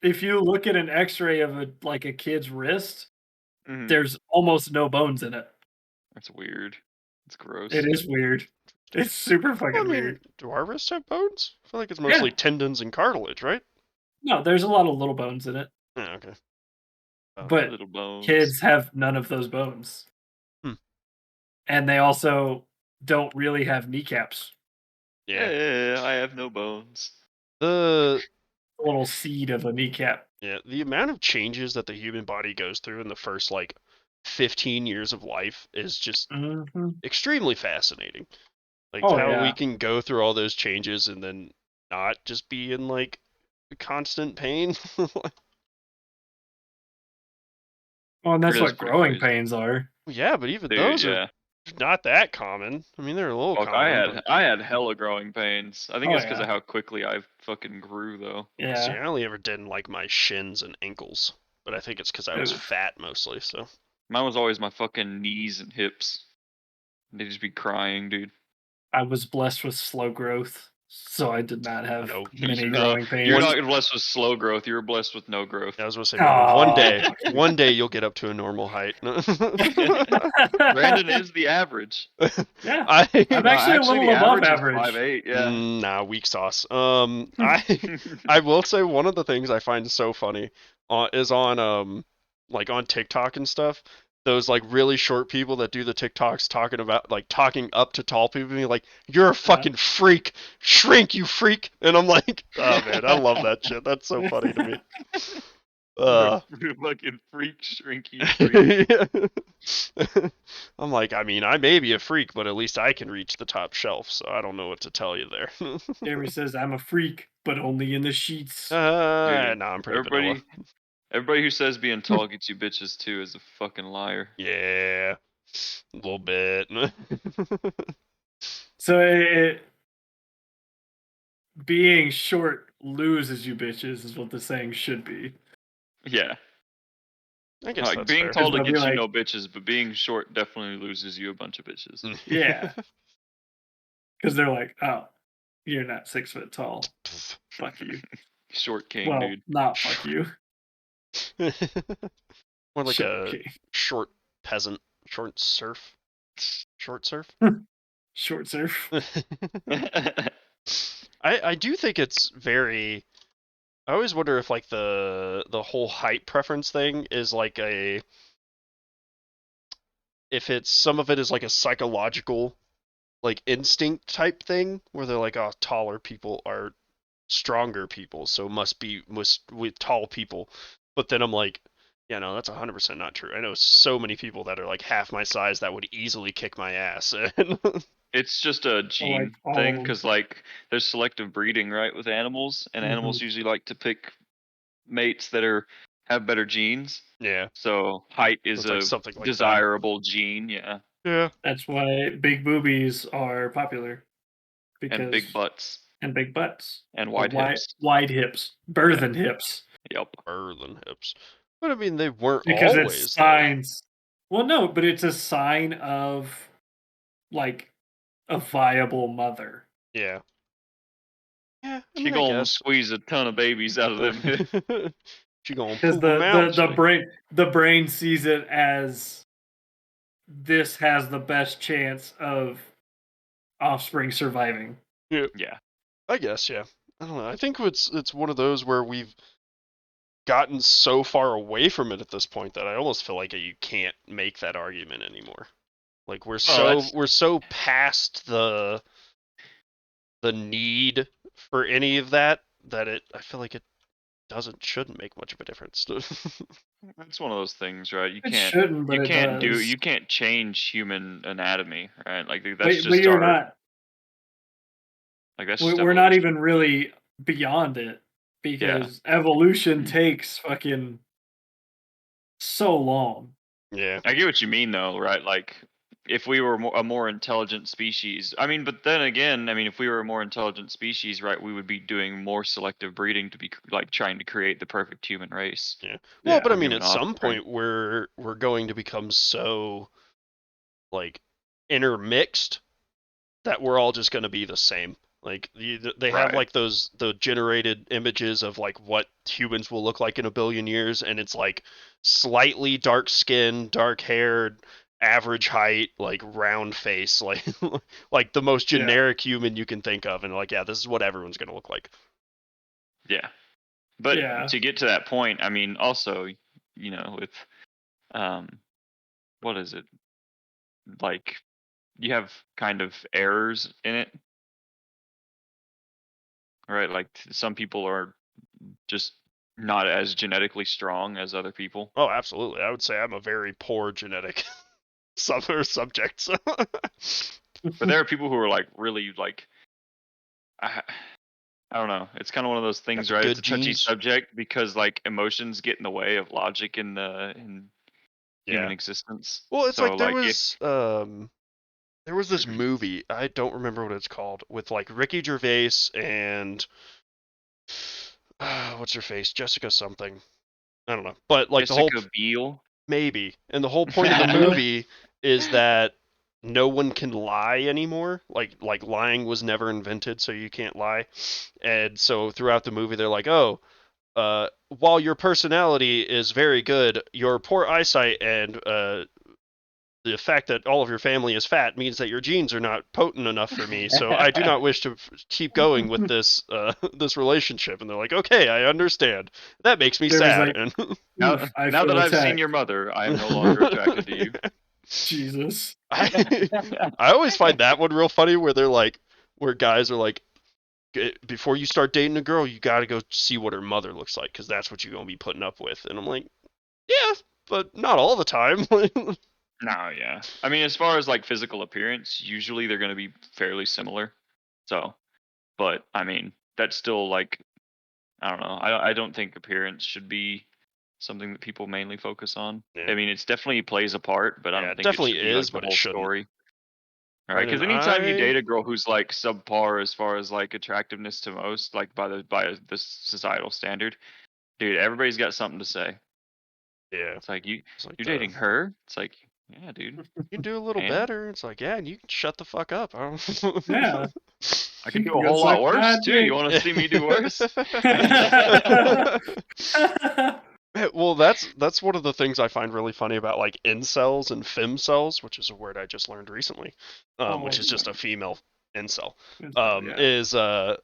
Speaker 3: if you look at an X-ray of a kid's wrist,
Speaker 2: Mhm.
Speaker 3: there's almost no bones in it.
Speaker 2: That's weird. It's
Speaker 3: It
Speaker 2: gross.
Speaker 3: is weird. It's super
Speaker 1: I
Speaker 3: fucking
Speaker 1: mean,
Speaker 3: weird.
Speaker 1: do our wrists have bones? I feel like it's mostly
Speaker 3: Yeah.
Speaker 1: tendons and cartilage, right?
Speaker 3: No, there's a lot of little bones in it,
Speaker 1: Yeah, okay.
Speaker 3: but
Speaker 2: Little bones.
Speaker 3: kids have none of those bones.
Speaker 1: Hmm.
Speaker 3: And they also don't really have kneecaps.
Speaker 1: Yeah.
Speaker 2: Yeah, I have no bones.
Speaker 1: The
Speaker 3: A little seed of a kneecap.
Speaker 1: Yeah, the amount of changes that the human body goes through in the first like 15 years of life is just
Speaker 3: Mhm.
Speaker 1: extremely fascinating. Like
Speaker 3: Oh,
Speaker 1: how we
Speaker 3: yeah.
Speaker 1: can go through all those changes and then not just be in like constant pain.
Speaker 3: Well, and that's
Speaker 2: It is
Speaker 3: what
Speaker 2: pretty
Speaker 3: growing
Speaker 2: crazy.
Speaker 3: pains are.
Speaker 1: Yeah, but even
Speaker 2: Dude,
Speaker 1: those are
Speaker 2: yeah.
Speaker 1: not that common. I mean, they're a little
Speaker 2: Fuck,
Speaker 1: common, but
Speaker 2: I had hella growing pains. I think
Speaker 3: Oh,
Speaker 2: it's because of
Speaker 3: yeah.
Speaker 2: how quickly I fucking grew, though.
Speaker 1: see,
Speaker 3: Yeah.
Speaker 1: I only ever did in like my shins and ankles. But I think it's because I was
Speaker 3: Oof.
Speaker 1: fat mostly. So
Speaker 2: Mine was always my fucking knees and hips. They'd just be crying, dude.
Speaker 3: I was blessed with slow growth, so I did not
Speaker 1: I
Speaker 3: have
Speaker 1: know
Speaker 3: many
Speaker 2: No,
Speaker 3: growing
Speaker 2: you're
Speaker 3: pains.
Speaker 2: not blessed with slow growth. You're blessed with no growth.
Speaker 1: I was gonna say maybe
Speaker 3: Oh, fuck you.
Speaker 1: one day you'll get up to a normal height.
Speaker 2: Brandon is the average.
Speaker 3: Yeah,
Speaker 1: I
Speaker 3: I'm actually a
Speaker 2: Actually,
Speaker 3: little
Speaker 2: the
Speaker 3: above
Speaker 2: average is
Speaker 3: average.
Speaker 2: 5'8". Yeah.
Speaker 1: nah, weak sauce. I will say one of the things I find so funny is on like on TikTok and stuff. Those like really short people that do the TikToks talking about like talking up to tall people being like, "You're a fucking freak, shrink, you freak," and I'm like, "Oh man, I love that shit. That's so funny to me."
Speaker 2: You're
Speaker 1: Uh,
Speaker 2: a fucking freak, shrinky freak.
Speaker 1: I'm like, I mean, I may be a freak, but at least I can reach the top shelf, so I don't know what to tell you there.
Speaker 3: Jeremy says I'm a freak, but only in the sheets.
Speaker 2: Dude,
Speaker 1: No, I'm pretty vanilla.
Speaker 2: everybody who says being tall gets you bitches too is a fucking liar.
Speaker 1: Yeah, a little bit.
Speaker 3: So being short loses you bitches is what the saying should be.
Speaker 2: Yeah.
Speaker 1: I guess
Speaker 2: Like
Speaker 1: that's
Speaker 2: being
Speaker 1: fair.
Speaker 3: Because
Speaker 2: tall to
Speaker 3: they'll be
Speaker 2: get you
Speaker 3: like,
Speaker 2: no bitches, but being short definitely loses you a bunch of bitches.
Speaker 3: yeah, because they're like, oh, you're not 6 foot tall. Fuck you.
Speaker 2: Short king,
Speaker 3: Well,
Speaker 2: dude.
Speaker 3: not fuck you.
Speaker 1: More like
Speaker 3: Short
Speaker 1: a
Speaker 3: king.
Speaker 1: short peasant, short surf.
Speaker 3: Short surf.
Speaker 1: I do think it's very. I always wonder if like the whole height preference thing is like a if it's some of it is like a psychological like instinct type thing where they're like, oh, taller people are stronger people, so must be with tall people. But then I'm like, yeah, no, that's 100% not true. I know so many people that are like half my size that would easily kick my ass.
Speaker 2: It's just a
Speaker 3: Or like
Speaker 2: gene
Speaker 3: all of
Speaker 2: thing
Speaker 3: them.
Speaker 2: because like there's selective breeding, right, with animals, and animals usually like to pick mates that have better genes.
Speaker 1: Yeah,
Speaker 2: So height
Speaker 1: so
Speaker 2: is
Speaker 1: it's like
Speaker 2: a
Speaker 1: something like that.
Speaker 2: desirable gene, yeah,
Speaker 1: Yeah,
Speaker 3: That's why big boobies are popular
Speaker 2: and big
Speaker 3: because
Speaker 2: butts
Speaker 3: and big butts
Speaker 2: and
Speaker 3: or
Speaker 2: wide hips.
Speaker 3: wide hips,
Speaker 2: Yeah,
Speaker 3: birthen hips
Speaker 2: yep.
Speaker 1: Berlin hips. But I mean, they weren't
Speaker 3: because it's
Speaker 1: always though.
Speaker 3: signs. Well, no, but it's a sign of like a viable mother.
Speaker 1: Yeah. Yeah, I
Speaker 2: She
Speaker 1: mean, I
Speaker 2: gonna
Speaker 1: guess.
Speaker 2: squeeze a ton of babies out of them hips.
Speaker 1: She gonna
Speaker 3: Because
Speaker 1: poop them out. She's like,
Speaker 3: the brain sees it as this has the best chance of offspring surviving.
Speaker 1: yeah,
Speaker 2: Yeah.
Speaker 1: I guess, yeah. I don't know. I think it's one of those where we've gotten so far away from it at this point that I almost feel like you can't make that argument anymore. Like
Speaker 2: Well, that's
Speaker 1: we're so past the need for any of that that it I feel like it shouldn't make much of a difference.
Speaker 2: that's one of those things, right?
Speaker 3: It shouldn't, but it does.
Speaker 2: You can't change human anatomy, right?
Speaker 3: But you're not.
Speaker 2: that's just
Speaker 3: We're not
Speaker 2: evolution.
Speaker 3: even really beyond it
Speaker 2: Yeah.
Speaker 3: because evolution takes fucking so long.
Speaker 1: Yeah.
Speaker 2: I get what you mean, though, right? Like, if we were a more intelligent species, I mean, but then again, I mean, if we were a more intelligent species, right, we would be doing more selective breeding to be like trying to create the perfect human race
Speaker 1: Yeah. Well, but I
Speaker 3: Yeah.
Speaker 2: or
Speaker 1: mean,
Speaker 2: human
Speaker 1: at some
Speaker 2: offspring.
Speaker 1: point we're going to become so like intermixed that we're all just going to be the same. Like they have
Speaker 2: Right.
Speaker 1: like the generated images of like what humans will look like in a billion years, and it's like slightly dark skin, dark haired, average height, like round face, like like the most
Speaker 3: Yeah.
Speaker 1: generic human you can think of, and like yeah, this is what everyone's going to look like.
Speaker 2: Yeah. But
Speaker 3: Yeah.
Speaker 2: to get to that point, I mean, also, with um, what is it? Like, you have kind of errors in it, right? Like, some people are just not as genetically strong as other people.
Speaker 1: Oh, absolutely. I would say I'm a very poor genetic subject. So.
Speaker 2: But there are people who are like really like I, I don't know. It's kind of one of those
Speaker 1: Got
Speaker 2: things,
Speaker 1: the
Speaker 2: right? It's
Speaker 1: good
Speaker 2: a touchy
Speaker 1: genes.
Speaker 2: subject because like emotions get in the way of logic in human
Speaker 1: Yeah.
Speaker 2: existence.
Speaker 1: Well, it's
Speaker 2: So
Speaker 1: like
Speaker 2: like if
Speaker 1: there was this movie, I don't remember what it's called, with like Ricky Gervais and what's her face? Jessica something. I don't know. But like the whole
Speaker 2: Jessica Biel.
Speaker 1: maybe. And the whole point of the movie is that no one can lie anymore. Like lying was never invented, so you can't lie. And so throughout the movie they're like, "Oh, while your personality is very good, your poor eyesight and the fact that all of your family is fat means that your genes are not potent enough for me. So I do not wish to keep going with this this relationship." And they're like, "Okay, I understand. That makes me
Speaker 3: There was
Speaker 1: sad."
Speaker 3: like,
Speaker 1: And
Speaker 2: now
Speaker 3: oof, I
Speaker 2: now that
Speaker 3: feel
Speaker 2: I've seen your
Speaker 3: attacked.
Speaker 2: mother, I am no longer attracted to you.
Speaker 3: Jesus.
Speaker 1: I I always find that one real funny where they're like, where guys are like, before you start dating a girl, you got to go see what her mother looks like because that's what you're gonna be putting up with. And I'm like, yeah, but not all the time.
Speaker 2: No, yeah. I mean, as far as like physical appearance, usually they're going to be fairly similar. So, but I mean, that's still like I don't know. I don't think appearance should be something that people mainly focus on.
Speaker 1: Yeah,
Speaker 2: I mean, it's definitely plays a part, but I
Speaker 1: yeah,
Speaker 2: don't
Speaker 1: it
Speaker 2: think it
Speaker 1: definitely
Speaker 2: should be like
Speaker 1: is,
Speaker 2: the
Speaker 1: but it
Speaker 2: whole
Speaker 1: shouldn't.
Speaker 2: story. All right,
Speaker 1: Right? And
Speaker 2: because anytime you
Speaker 1: I,
Speaker 2: date a girl who's like subpar as far as like attractiveness to most, like by the societal standard, dude, everybody's got something to say.
Speaker 1: yeah,
Speaker 2: It's like
Speaker 1: it's like
Speaker 2: you're
Speaker 1: the
Speaker 2: dating her. It's like, yeah, dude,
Speaker 1: you can do a little
Speaker 2: and
Speaker 1: better. It's like, yeah, and you can shut the fuck up. I don't...
Speaker 3: Yeah.
Speaker 2: I
Speaker 3: You
Speaker 2: can do
Speaker 3: can
Speaker 2: a
Speaker 3: go
Speaker 2: whole lot
Speaker 3: suck
Speaker 2: worse
Speaker 3: my
Speaker 2: too. You
Speaker 3: dick.
Speaker 2: want to see me do worse?
Speaker 1: Well, that's one of the things I find really funny about like incels and femcells, which is a word I just learned recently,
Speaker 3: Oh,
Speaker 1: which is just a
Speaker 3: yeah.
Speaker 1: female incel,
Speaker 3: So, yeah.
Speaker 1: is the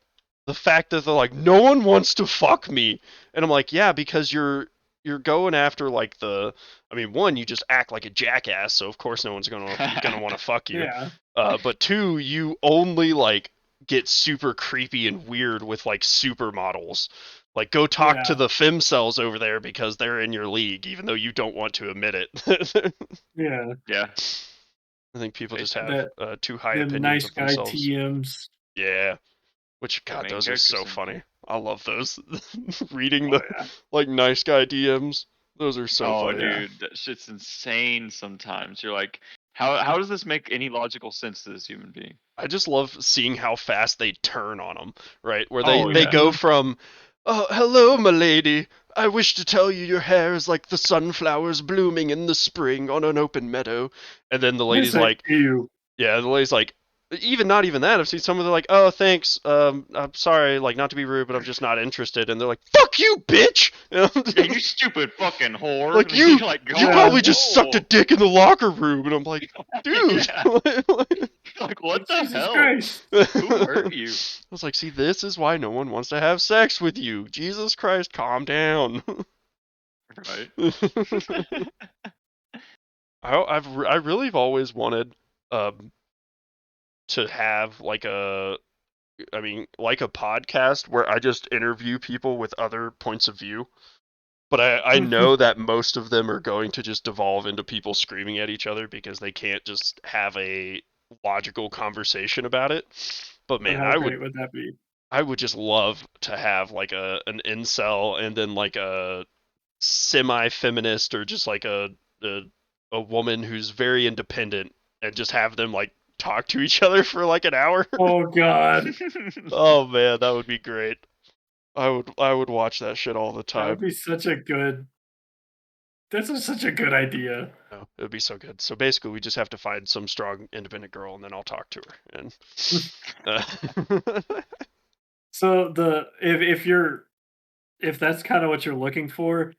Speaker 1: fact that they're like, no one wants to fuck me, and I'm like, yeah, because you're going after like I mean, one, you just act like a jackass, so of course no one's gonna want to fuck you,
Speaker 3: Yeah.
Speaker 1: but two, you only like get super creepy and weird with like supermodels. Like, go talk to
Speaker 3: Yeah.
Speaker 1: the femcells over there because they're in your league, even though you don't want to admit it.
Speaker 3: Yeah.
Speaker 2: Yeah,
Speaker 1: I think people just have
Speaker 3: That
Speaker 1: too high
Speaker 3: them
Speaker 1: opinions
Speaker 3: nice
Speaker 1: of
Speaker 3: guy
Speaker 1: themselves.
Speaker 3: TMs.
Speaker 1: Yeah, which
Speaker 2: the
Speaker 1: God,
Speaker 2: main
Speaker 1: those are
Speaker 2: character
Speaker 1: so funny.
Speaker 2: syndrome.
Speaker 1: I love those. Reading
Speaker 3: Oh
Speaker 1: the
Speaker 3: yeah.
Speaker 1: like nice guy DMs. Those are so
Speaker 2: Oh,
Speaker 1: funny.
Speaker 3: Yeah.
Speaker 2: dude, that shit's insane. Sometimes you're like, how does this make any logical sense to this human being?
Speaker 1: I just love seeing how fast they turn on them, right? Where they
Speaker 2: Oh
Speaker 1: they
Speaker 2: yeah,
Speaker 1: go
Speaker 3: Mm-hmm.
Speaker 1: from, "Oh, hello, my lady. I wish to tell you your hair is like the sunflowers blooming in the spring on an open meadow," and then the
Speaker 3: They
Speaker 1: lady's
Speaker 3: say
Speaker 1: like,
Speaker 3: ew.
Speaker 1: yeah, the lady's like, even not even that. I've seen some of them like, "Oh, thanks. I'm sorry, like not to be rude, but I'm just not interested." And they're like, "Fuck you, bitch!"
Speaker 2: yeah, you stupid fucking whore.
Speaker 1: Like
Speaker 2: And you're
Speaker 1: you,
Speaker 2: like,
Speaker 1: you
Speaker 3: Yeah.
Speaker 1: probably just sucked a
Speaker 2: whoa,
Speaker 1: dick in the locker room, and I'm like, dude.
Speaker 2: yeah, like
Speaker 3: Like
Speaker 2: what the
Speaker 3: Jesus
Speaker 2: hell?
Speaker 3: Christ.
Speaker 2: Who hurt
Speaker 1: I
Speaker 2: you?
Speaker 1: was like, see, this is why no one wants to have sex with you. Jesus Christ, calm down.
Speaker 2: Right.
Speaker 1: I really have always wanted um to have like I mean like a podcast where I just interview people with other points of view. But I know that most of them are going to just devolve into people screaming at each other because they can't just have a logical conversation about it. But
Speaker 3: But
Speaker 1: man,
Speaker 3: how great would that be?
Speaker 1: I would just love to have like an incel and then like a semi-feminist or just like a a woman who's very independent and just have them like talk to each other for like an hour.
Speaker 3: Oh God,
Speaker 1: Oh man, that would be great. I would watch that shit all the
Speaker 3: that would
Speaker 1: time.
Speaker 3: be such a good. Such a good idea.
Speaker 1: Oh, it would be so good. So basically, we just have to find some strong, independent girl, and then I'll talk to her. And
Speaker 3: So the if that's kind of what you're looking for,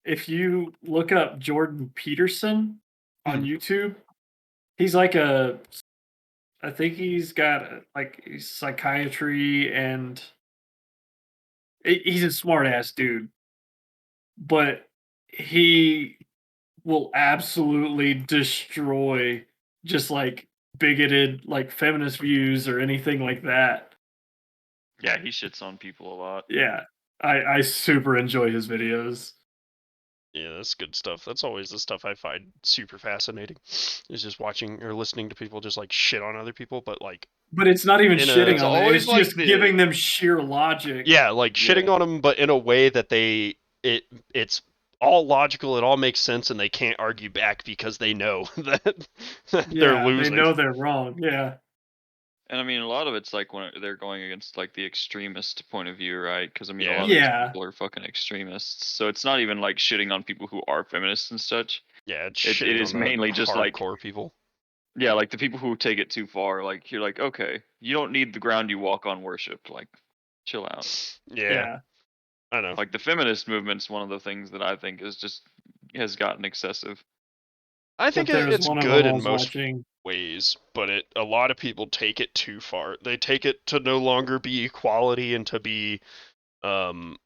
Speaker 3: if you look up Jordan Peterson on
Speaker 1: Hmm.
Speaker 3: YouTube, he's like a I think he's got like psychiatry and he's a smart ass dude, but he will absolutely destroy just like bigoted like feminist views or anything like that.
Speaker 2: Yeah, he shits on people a lot.
Speaker 3: Yeah. I super enjoy his videos.
Speaker 1: Yeah, that's good stuff. That's always the stuff I find super fascinating. Is just watching or listening to people just like shit on other people, but like
Speaker 3: But it's not even
Speaker 1: in a
Speaker 3: shitting
Speaker 2: It's
Speaker 3: on them.
Speaker 2: always
Speaker 3: It's
Speaker 2: like
Speaker 3: just
Speaker 2: the
Speaker 3: giving them sheer logic.
Speaker 1: yeah, like shitting
Speaker 2: yeah.
Speaker 1: on them, but in a way that it's all logical. It all makes sense, and they can't argue back because they know that they're
Speaker 3: Yeah, they
Speaker 1: losing.
Speaker 3: know they're wrong. Yeah.
Speaker 2: And I mean, a lot of it's like when they're going against like the extremist point of view, right? Because I mean, a
Speaker 1: Yeah,
Speaker 2: lot of these
Speaker 3: Yeah.
Speaker 2: people are fucking extremists. So it's not even like shitting on people who are feminists and such.
Speaker 1: yeah, it's
Speaker 2: It
Speaker 1: shitting on
Speaker 2: is
Speaker 1: the
Speaker 2: mainly just like
Speaker 1: hardcore people.
Speaker 2: yeah, like the people who take it too far. Like you're like, okay, you don't need the ground you walk on worship. Like, chill out.
Speaker 1: Yeah,
Speaker 3: Yeah.
Speaker 1: I know.
Speaker 2: Like the feminist movement's one of the things that I think is just has gotten excessive.
Speaker 1: I think
Speaker 3: But there was
Speaker 1: it's
Speaker 3: one of them
Speaker 1: good
Speaker 3: I
Speaker 1: in
Speaker 3: was
Speaker 1: most
Speaker 3: watching.
Speaker 1: ways, but a lot of people take it too far. They take it to no longer be equality and to be um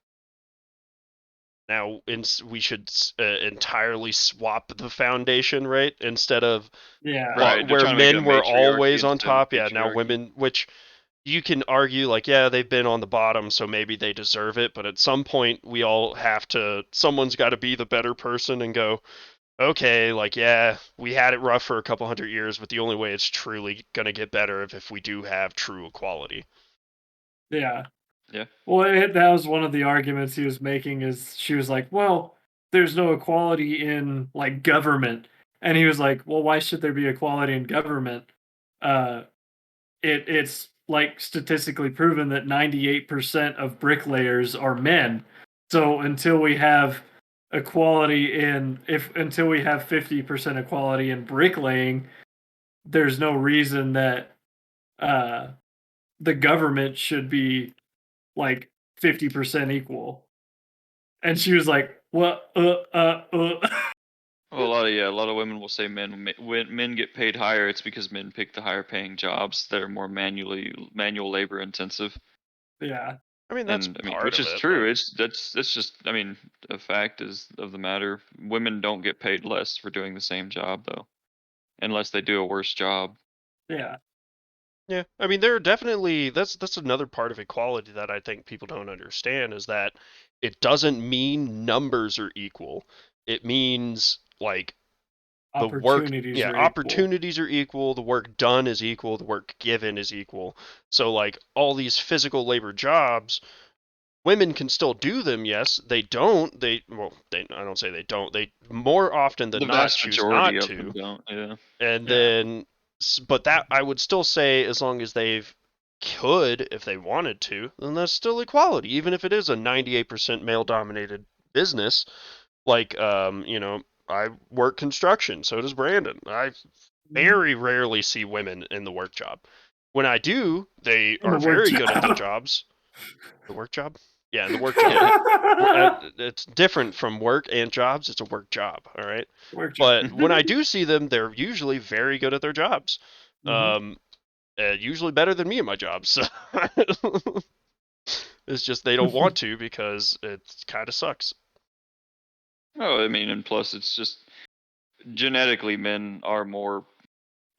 Speaker 1: now we should entirely swap the foundation, right? Instead of
Speaker 3: Yeah.
Speaker 2: Right. They're
Speaker 1: where
Speaker 2: trying to make it a
Speaker 1: men were
Speaker 2: matriarchy
Speaker 1: always on
Speaker 2: instead of a
Speaker 1: top, yeah, now
Speaker 2: patriarchy.
Speaker 1: women, which you can argue like yeah, they've been on the bottom, so maybe they deserve it, but at some point we all have to someone's got to be the better person and go okay, like yeah, we had it rough for a couple hundred years, but the only way it's truly gonna get better if we do have true equality.
Speaker 3: Yeah.
Speaker 2: Yeah.
Speaker 3: Well, that was one of the arguments he was making is she was like, "Well, there's no equality in like government." And he was like, "Well, why should there be equality in government? Uh it's like statistically proven that 98% of bricklayers are men. So until we have equality in if until we have 50% equality in bricklaying, there's no reason that uh the government should be like 50% equal." And she was like, "What?
Speaker 2: Well, a lot of women will say when men get paid higher, it's because men pick the higher paying jobs that are more manual labor intensive.
Speaker 3: Yeah,
Speaker 1: I mean, that's
Speaker 2: And I mean,
Speaker 1: part
Speaker 2: which
Speaker 1: of
Speaker 2: is
Speaker 1: it.
Speaker 2: true.
Speaker 1: Like,
Speaker 2: That's just I mean, a fact is of the matter. Women don't get paid less for doing the same job though, unless they do a worse job.
Speaker 3: yeah,
Speaker 1: yeah, I mean, there are definitely that's another part of equality that I think people don't understand is that it doesn't mean numbers are equal. It means like the work,
Speaker 3: opportunities
Speaker 1: yeah,
Speaker 3: are equal.
Speaker 1: opportunities are equal, the work done is equal, the work given is equal. So like all these physical labor jobs, women can still do them, yes. They don't. I don't say they don't. They more often than
Speaker 2: The
Speaker 1: not
Speaker 2: vast
Speaker 1: choose
Speaker 2: majority
Speaker 1: not
Speaker 2: of them
Speaker 1: to.
Speaker 2: don't. Yeah.
Speaker 1: And
Speaker 3: Yeah,
Speaker 1: then but that I would still say as long as they've could if they wanted to, then that's still equality even if it is a 98% male dominated business like I work construction, so does Brandon. I
Speaker 3: mhm.
Speaker 1: very rarely see women in the work job. When I do, they
Speaker 3: In the
Speaker 1: are
Speaker 3: work
Speaker 1: very good at their
Speaker 3: job.
Speaker 1: jobs. The work job? Yeah, in the work job.
Speaker 2: Yeah.
Speaker 1: It's different from work and jobs. It's a work job, all right?
Speaker 3: Work job.
Speaker 1: But when I do see them, they're usually very good at their jobs.
Speaker 3: Hmm.
Speaker 1: Um, usually better than me at my job. So it's just they don't want to because it kind of sucks.
Speaker 2: Oh, I mean, and plus, it's just genetically men are more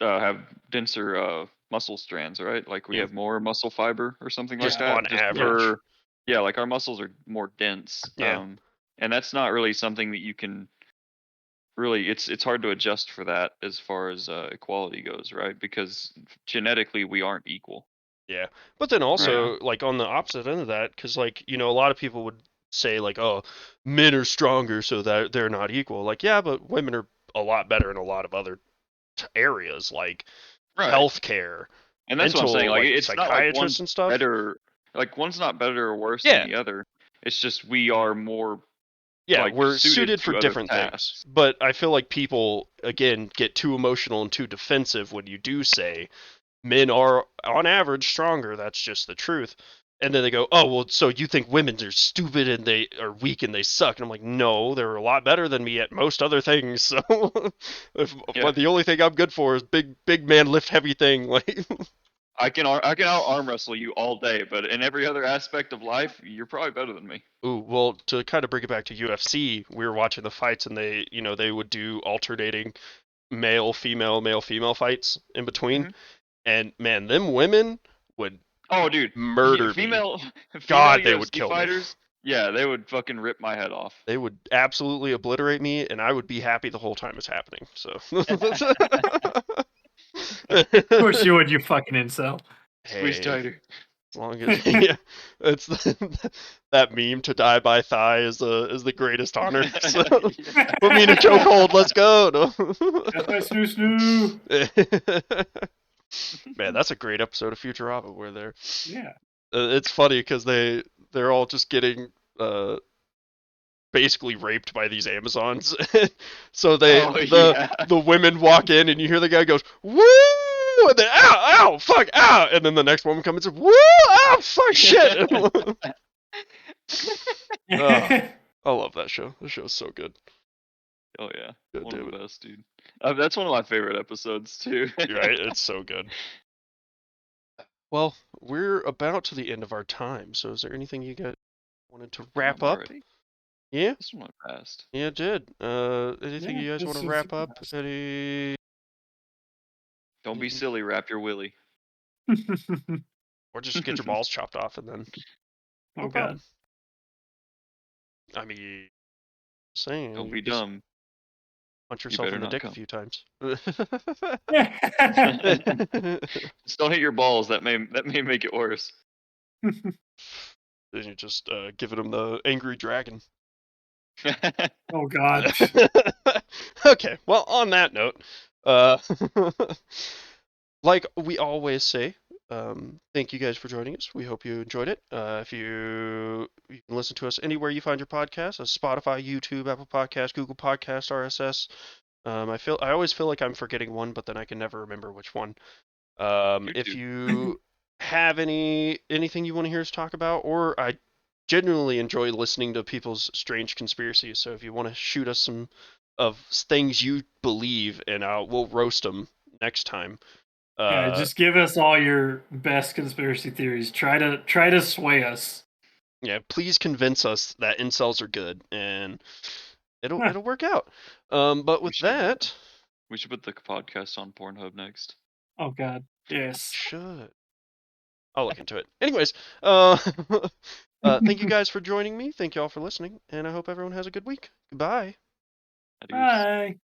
Speaker 2: have denser muscle strands, right? Like we
Speaker 1: Yeah,
Speaker 2: have more muscle fiber or something like
Speaker 1: just
Speaker 3: Yeah,
Speaker 2: that.
Speaker 1: on
Speaker 2: Just
Speaker 3: yeah,
Speaker 1: average.
Speaker 2: per yeah, like our muscles are more dense.
Speaker 1: Yeah,
Speaker 2: And that's not really something that you can really it's hard to adjust for that as far as equality goes, right? Because genetically we aren't equal,
Speaker 1: yeah. But then
Speaker 2: right?
Speaker 3: yeah.
Speaker 1: also like on the opposite end of that, because like a lot of people would say like, oh, men are stronger, so that they're not equal. Like, yeah, but women are a lot better in a lot of other areas like
Speaker 2: Right.
Speaker 1: healthcare,
Speaker 2: And that's what I'm saying.
Speaker 1: mental,
Speaker 2: Like
Speaker 1: like
Speaker 2: it's not like
Speaker 1: psychiatrists
Speaker 2: one's
Speaker 1: and stuff.
Speaker 2: better. Like one's not better or worse than
Speaker 1: Yeah,
Speaker 2: the other. It's just we are more
Speaker 1: yeah,
Speaker 2: like
Speaker 1: we're
Speaker 2: suited
Speaker 1: suited for
Speaker 2: to other
Speaker 1: different things.
Speaker 2: tasks.
Speaker 1: But I feel like people again get too emotional and too defensive when you do say men are on average stronger. That's just the truth. And then they go, oh well, so you think women are stupid and they are weak and they suck? And I'm like, no, they're a lot better than me at most other things. So,
Speaker 2: Yeah.
Speaker 1: but the only thing I'm good for is big man lift heavy thing. Like,
Speaker 2: I can out arm wrestle you all day, but in every other aspect of life, you're probably better than me.
Speaker 1: ooh, well, to kind of bring it back to UFC, we were watching the fights and they would do alternating male female fights in between,
Speaker 2: Hmm.
Speaker 1: and man, them women would
Speaker 2: Oh, dude,
Speaker 1: murder me.
Speaker 2: female female
Speaker 1: God, they would
Speaker 2: UFC
Speaker 1: kill me.
Speaker 2: fighters, yeah, they would fucking rip my head off.
Speaker 1: They would absolutely obliterate me, and I would be happy the whole time it's happening. So,
Speaker 3: Of course you would, you fucking incel.
Speaker 2: Squeeze
Speaker 1: hey,
Speaker 2: tighter.
Speaker 1: as long as yeah, it's that meme to die by thigh is the greatest honor. So,
Speaker 2: Yeah.
Speaker 1: put me in a chokehold. Let's go.
Speaker 3: That's my snoo snoo.
Speaker 1: Man, that's a great episode of Futurama where they're.
Speaker 3: Yeah.
Speaker 1: It's funny because they're all just getting basically raped by these Amazons. So
Speaker 2: Oh yeah.
Speaker 1: the women walk in and you hear the guy goes woo, and then ow fuck ow, and then the next woman comes in and says woo ow fuck shit. Oh, I love that show. The show's so good.
Speaker 2: Oh yeah.
Speaker 1: God
Speaker 2: One of
Speaker 1: damn
Speaker 2: the
Speaker 1: it.
Speaker 2: best, dude. That's one of my favorite episodes too.
Speaker 1: Right? It's so good. Well, we're about to the end of our time. So is there anything you guys wanted to wrap
Speaker 2: Damn,
Speaker 1: up?
Speaker 2: already?
Speaker 1: Yeah?
Speaker 2: This one went fast.
Speaker 1: Yeah, it did. Anything
Speaker 3: Yeah,
Speaker 1: you guys want
Speaker 3: this
Speaker 1: to
Speaker 3: is
Speaker 1: wrap up? Any
Speaker 2: Don't be silly, wrap your willy.
Speaker 1: or just get your balls chopped off and then no
Speaker 3: Oh
Speaker 1: problem.
Speaker 3: god.
Speaker 1: I mean, saying
Speaker 2: Don't
Speaker 1: you
Speaker 2: be
Speaker 1: just
Speaker 2: dumb.
Speaker 1: punch
Speaker 2: You
Speaker 1: yourself
Speaker 2: better
Speaker 1: in the
Speaker 2: not
Speaker 1: dick a
Speaker 2: come.
Speaker 1: few times.
Speaker 2: Just don't hit your balls. That may make it worse.
Speaker 1: Then you're just giving him the angry dragon.
Speaker 3: Oh god.
Speaker 1: Okay, well, on that note, uh, like we always say, thank you guys for joining us. We hope you enjoyed it. If you can listen to us anywhere you find your podcast, Spotify, YouTube, Apple Podcast, Google Podcast, RSS. I always feel like I'm forgetting one, but then I can never remember which one. If
Speaker 2: YouTube.
Speaker 1: you have anything you want to hear us talk about, or I genuinely enjoy listening to people's strange conspiracies. So if you want to shoot us some of things you believe, and we'll roast them next time.
Speaker 3: Yeah, just give us all your best conspiracy theories. Try to sway us.
Speaker 1: Yeah, please convince us that incels are good, and it'll work out. But with that,
Speaker 2: We should put the podcast on Pornhub next.
Speaker 3: Oh god. Yes.
Speaker 1: should I'll look into it. Anyways, thank you guys for joining me. Thank you all for listening, and I hope everyone has a good week. Goodbye.
Speaker 2: Adios.
Speaker 3: Bye.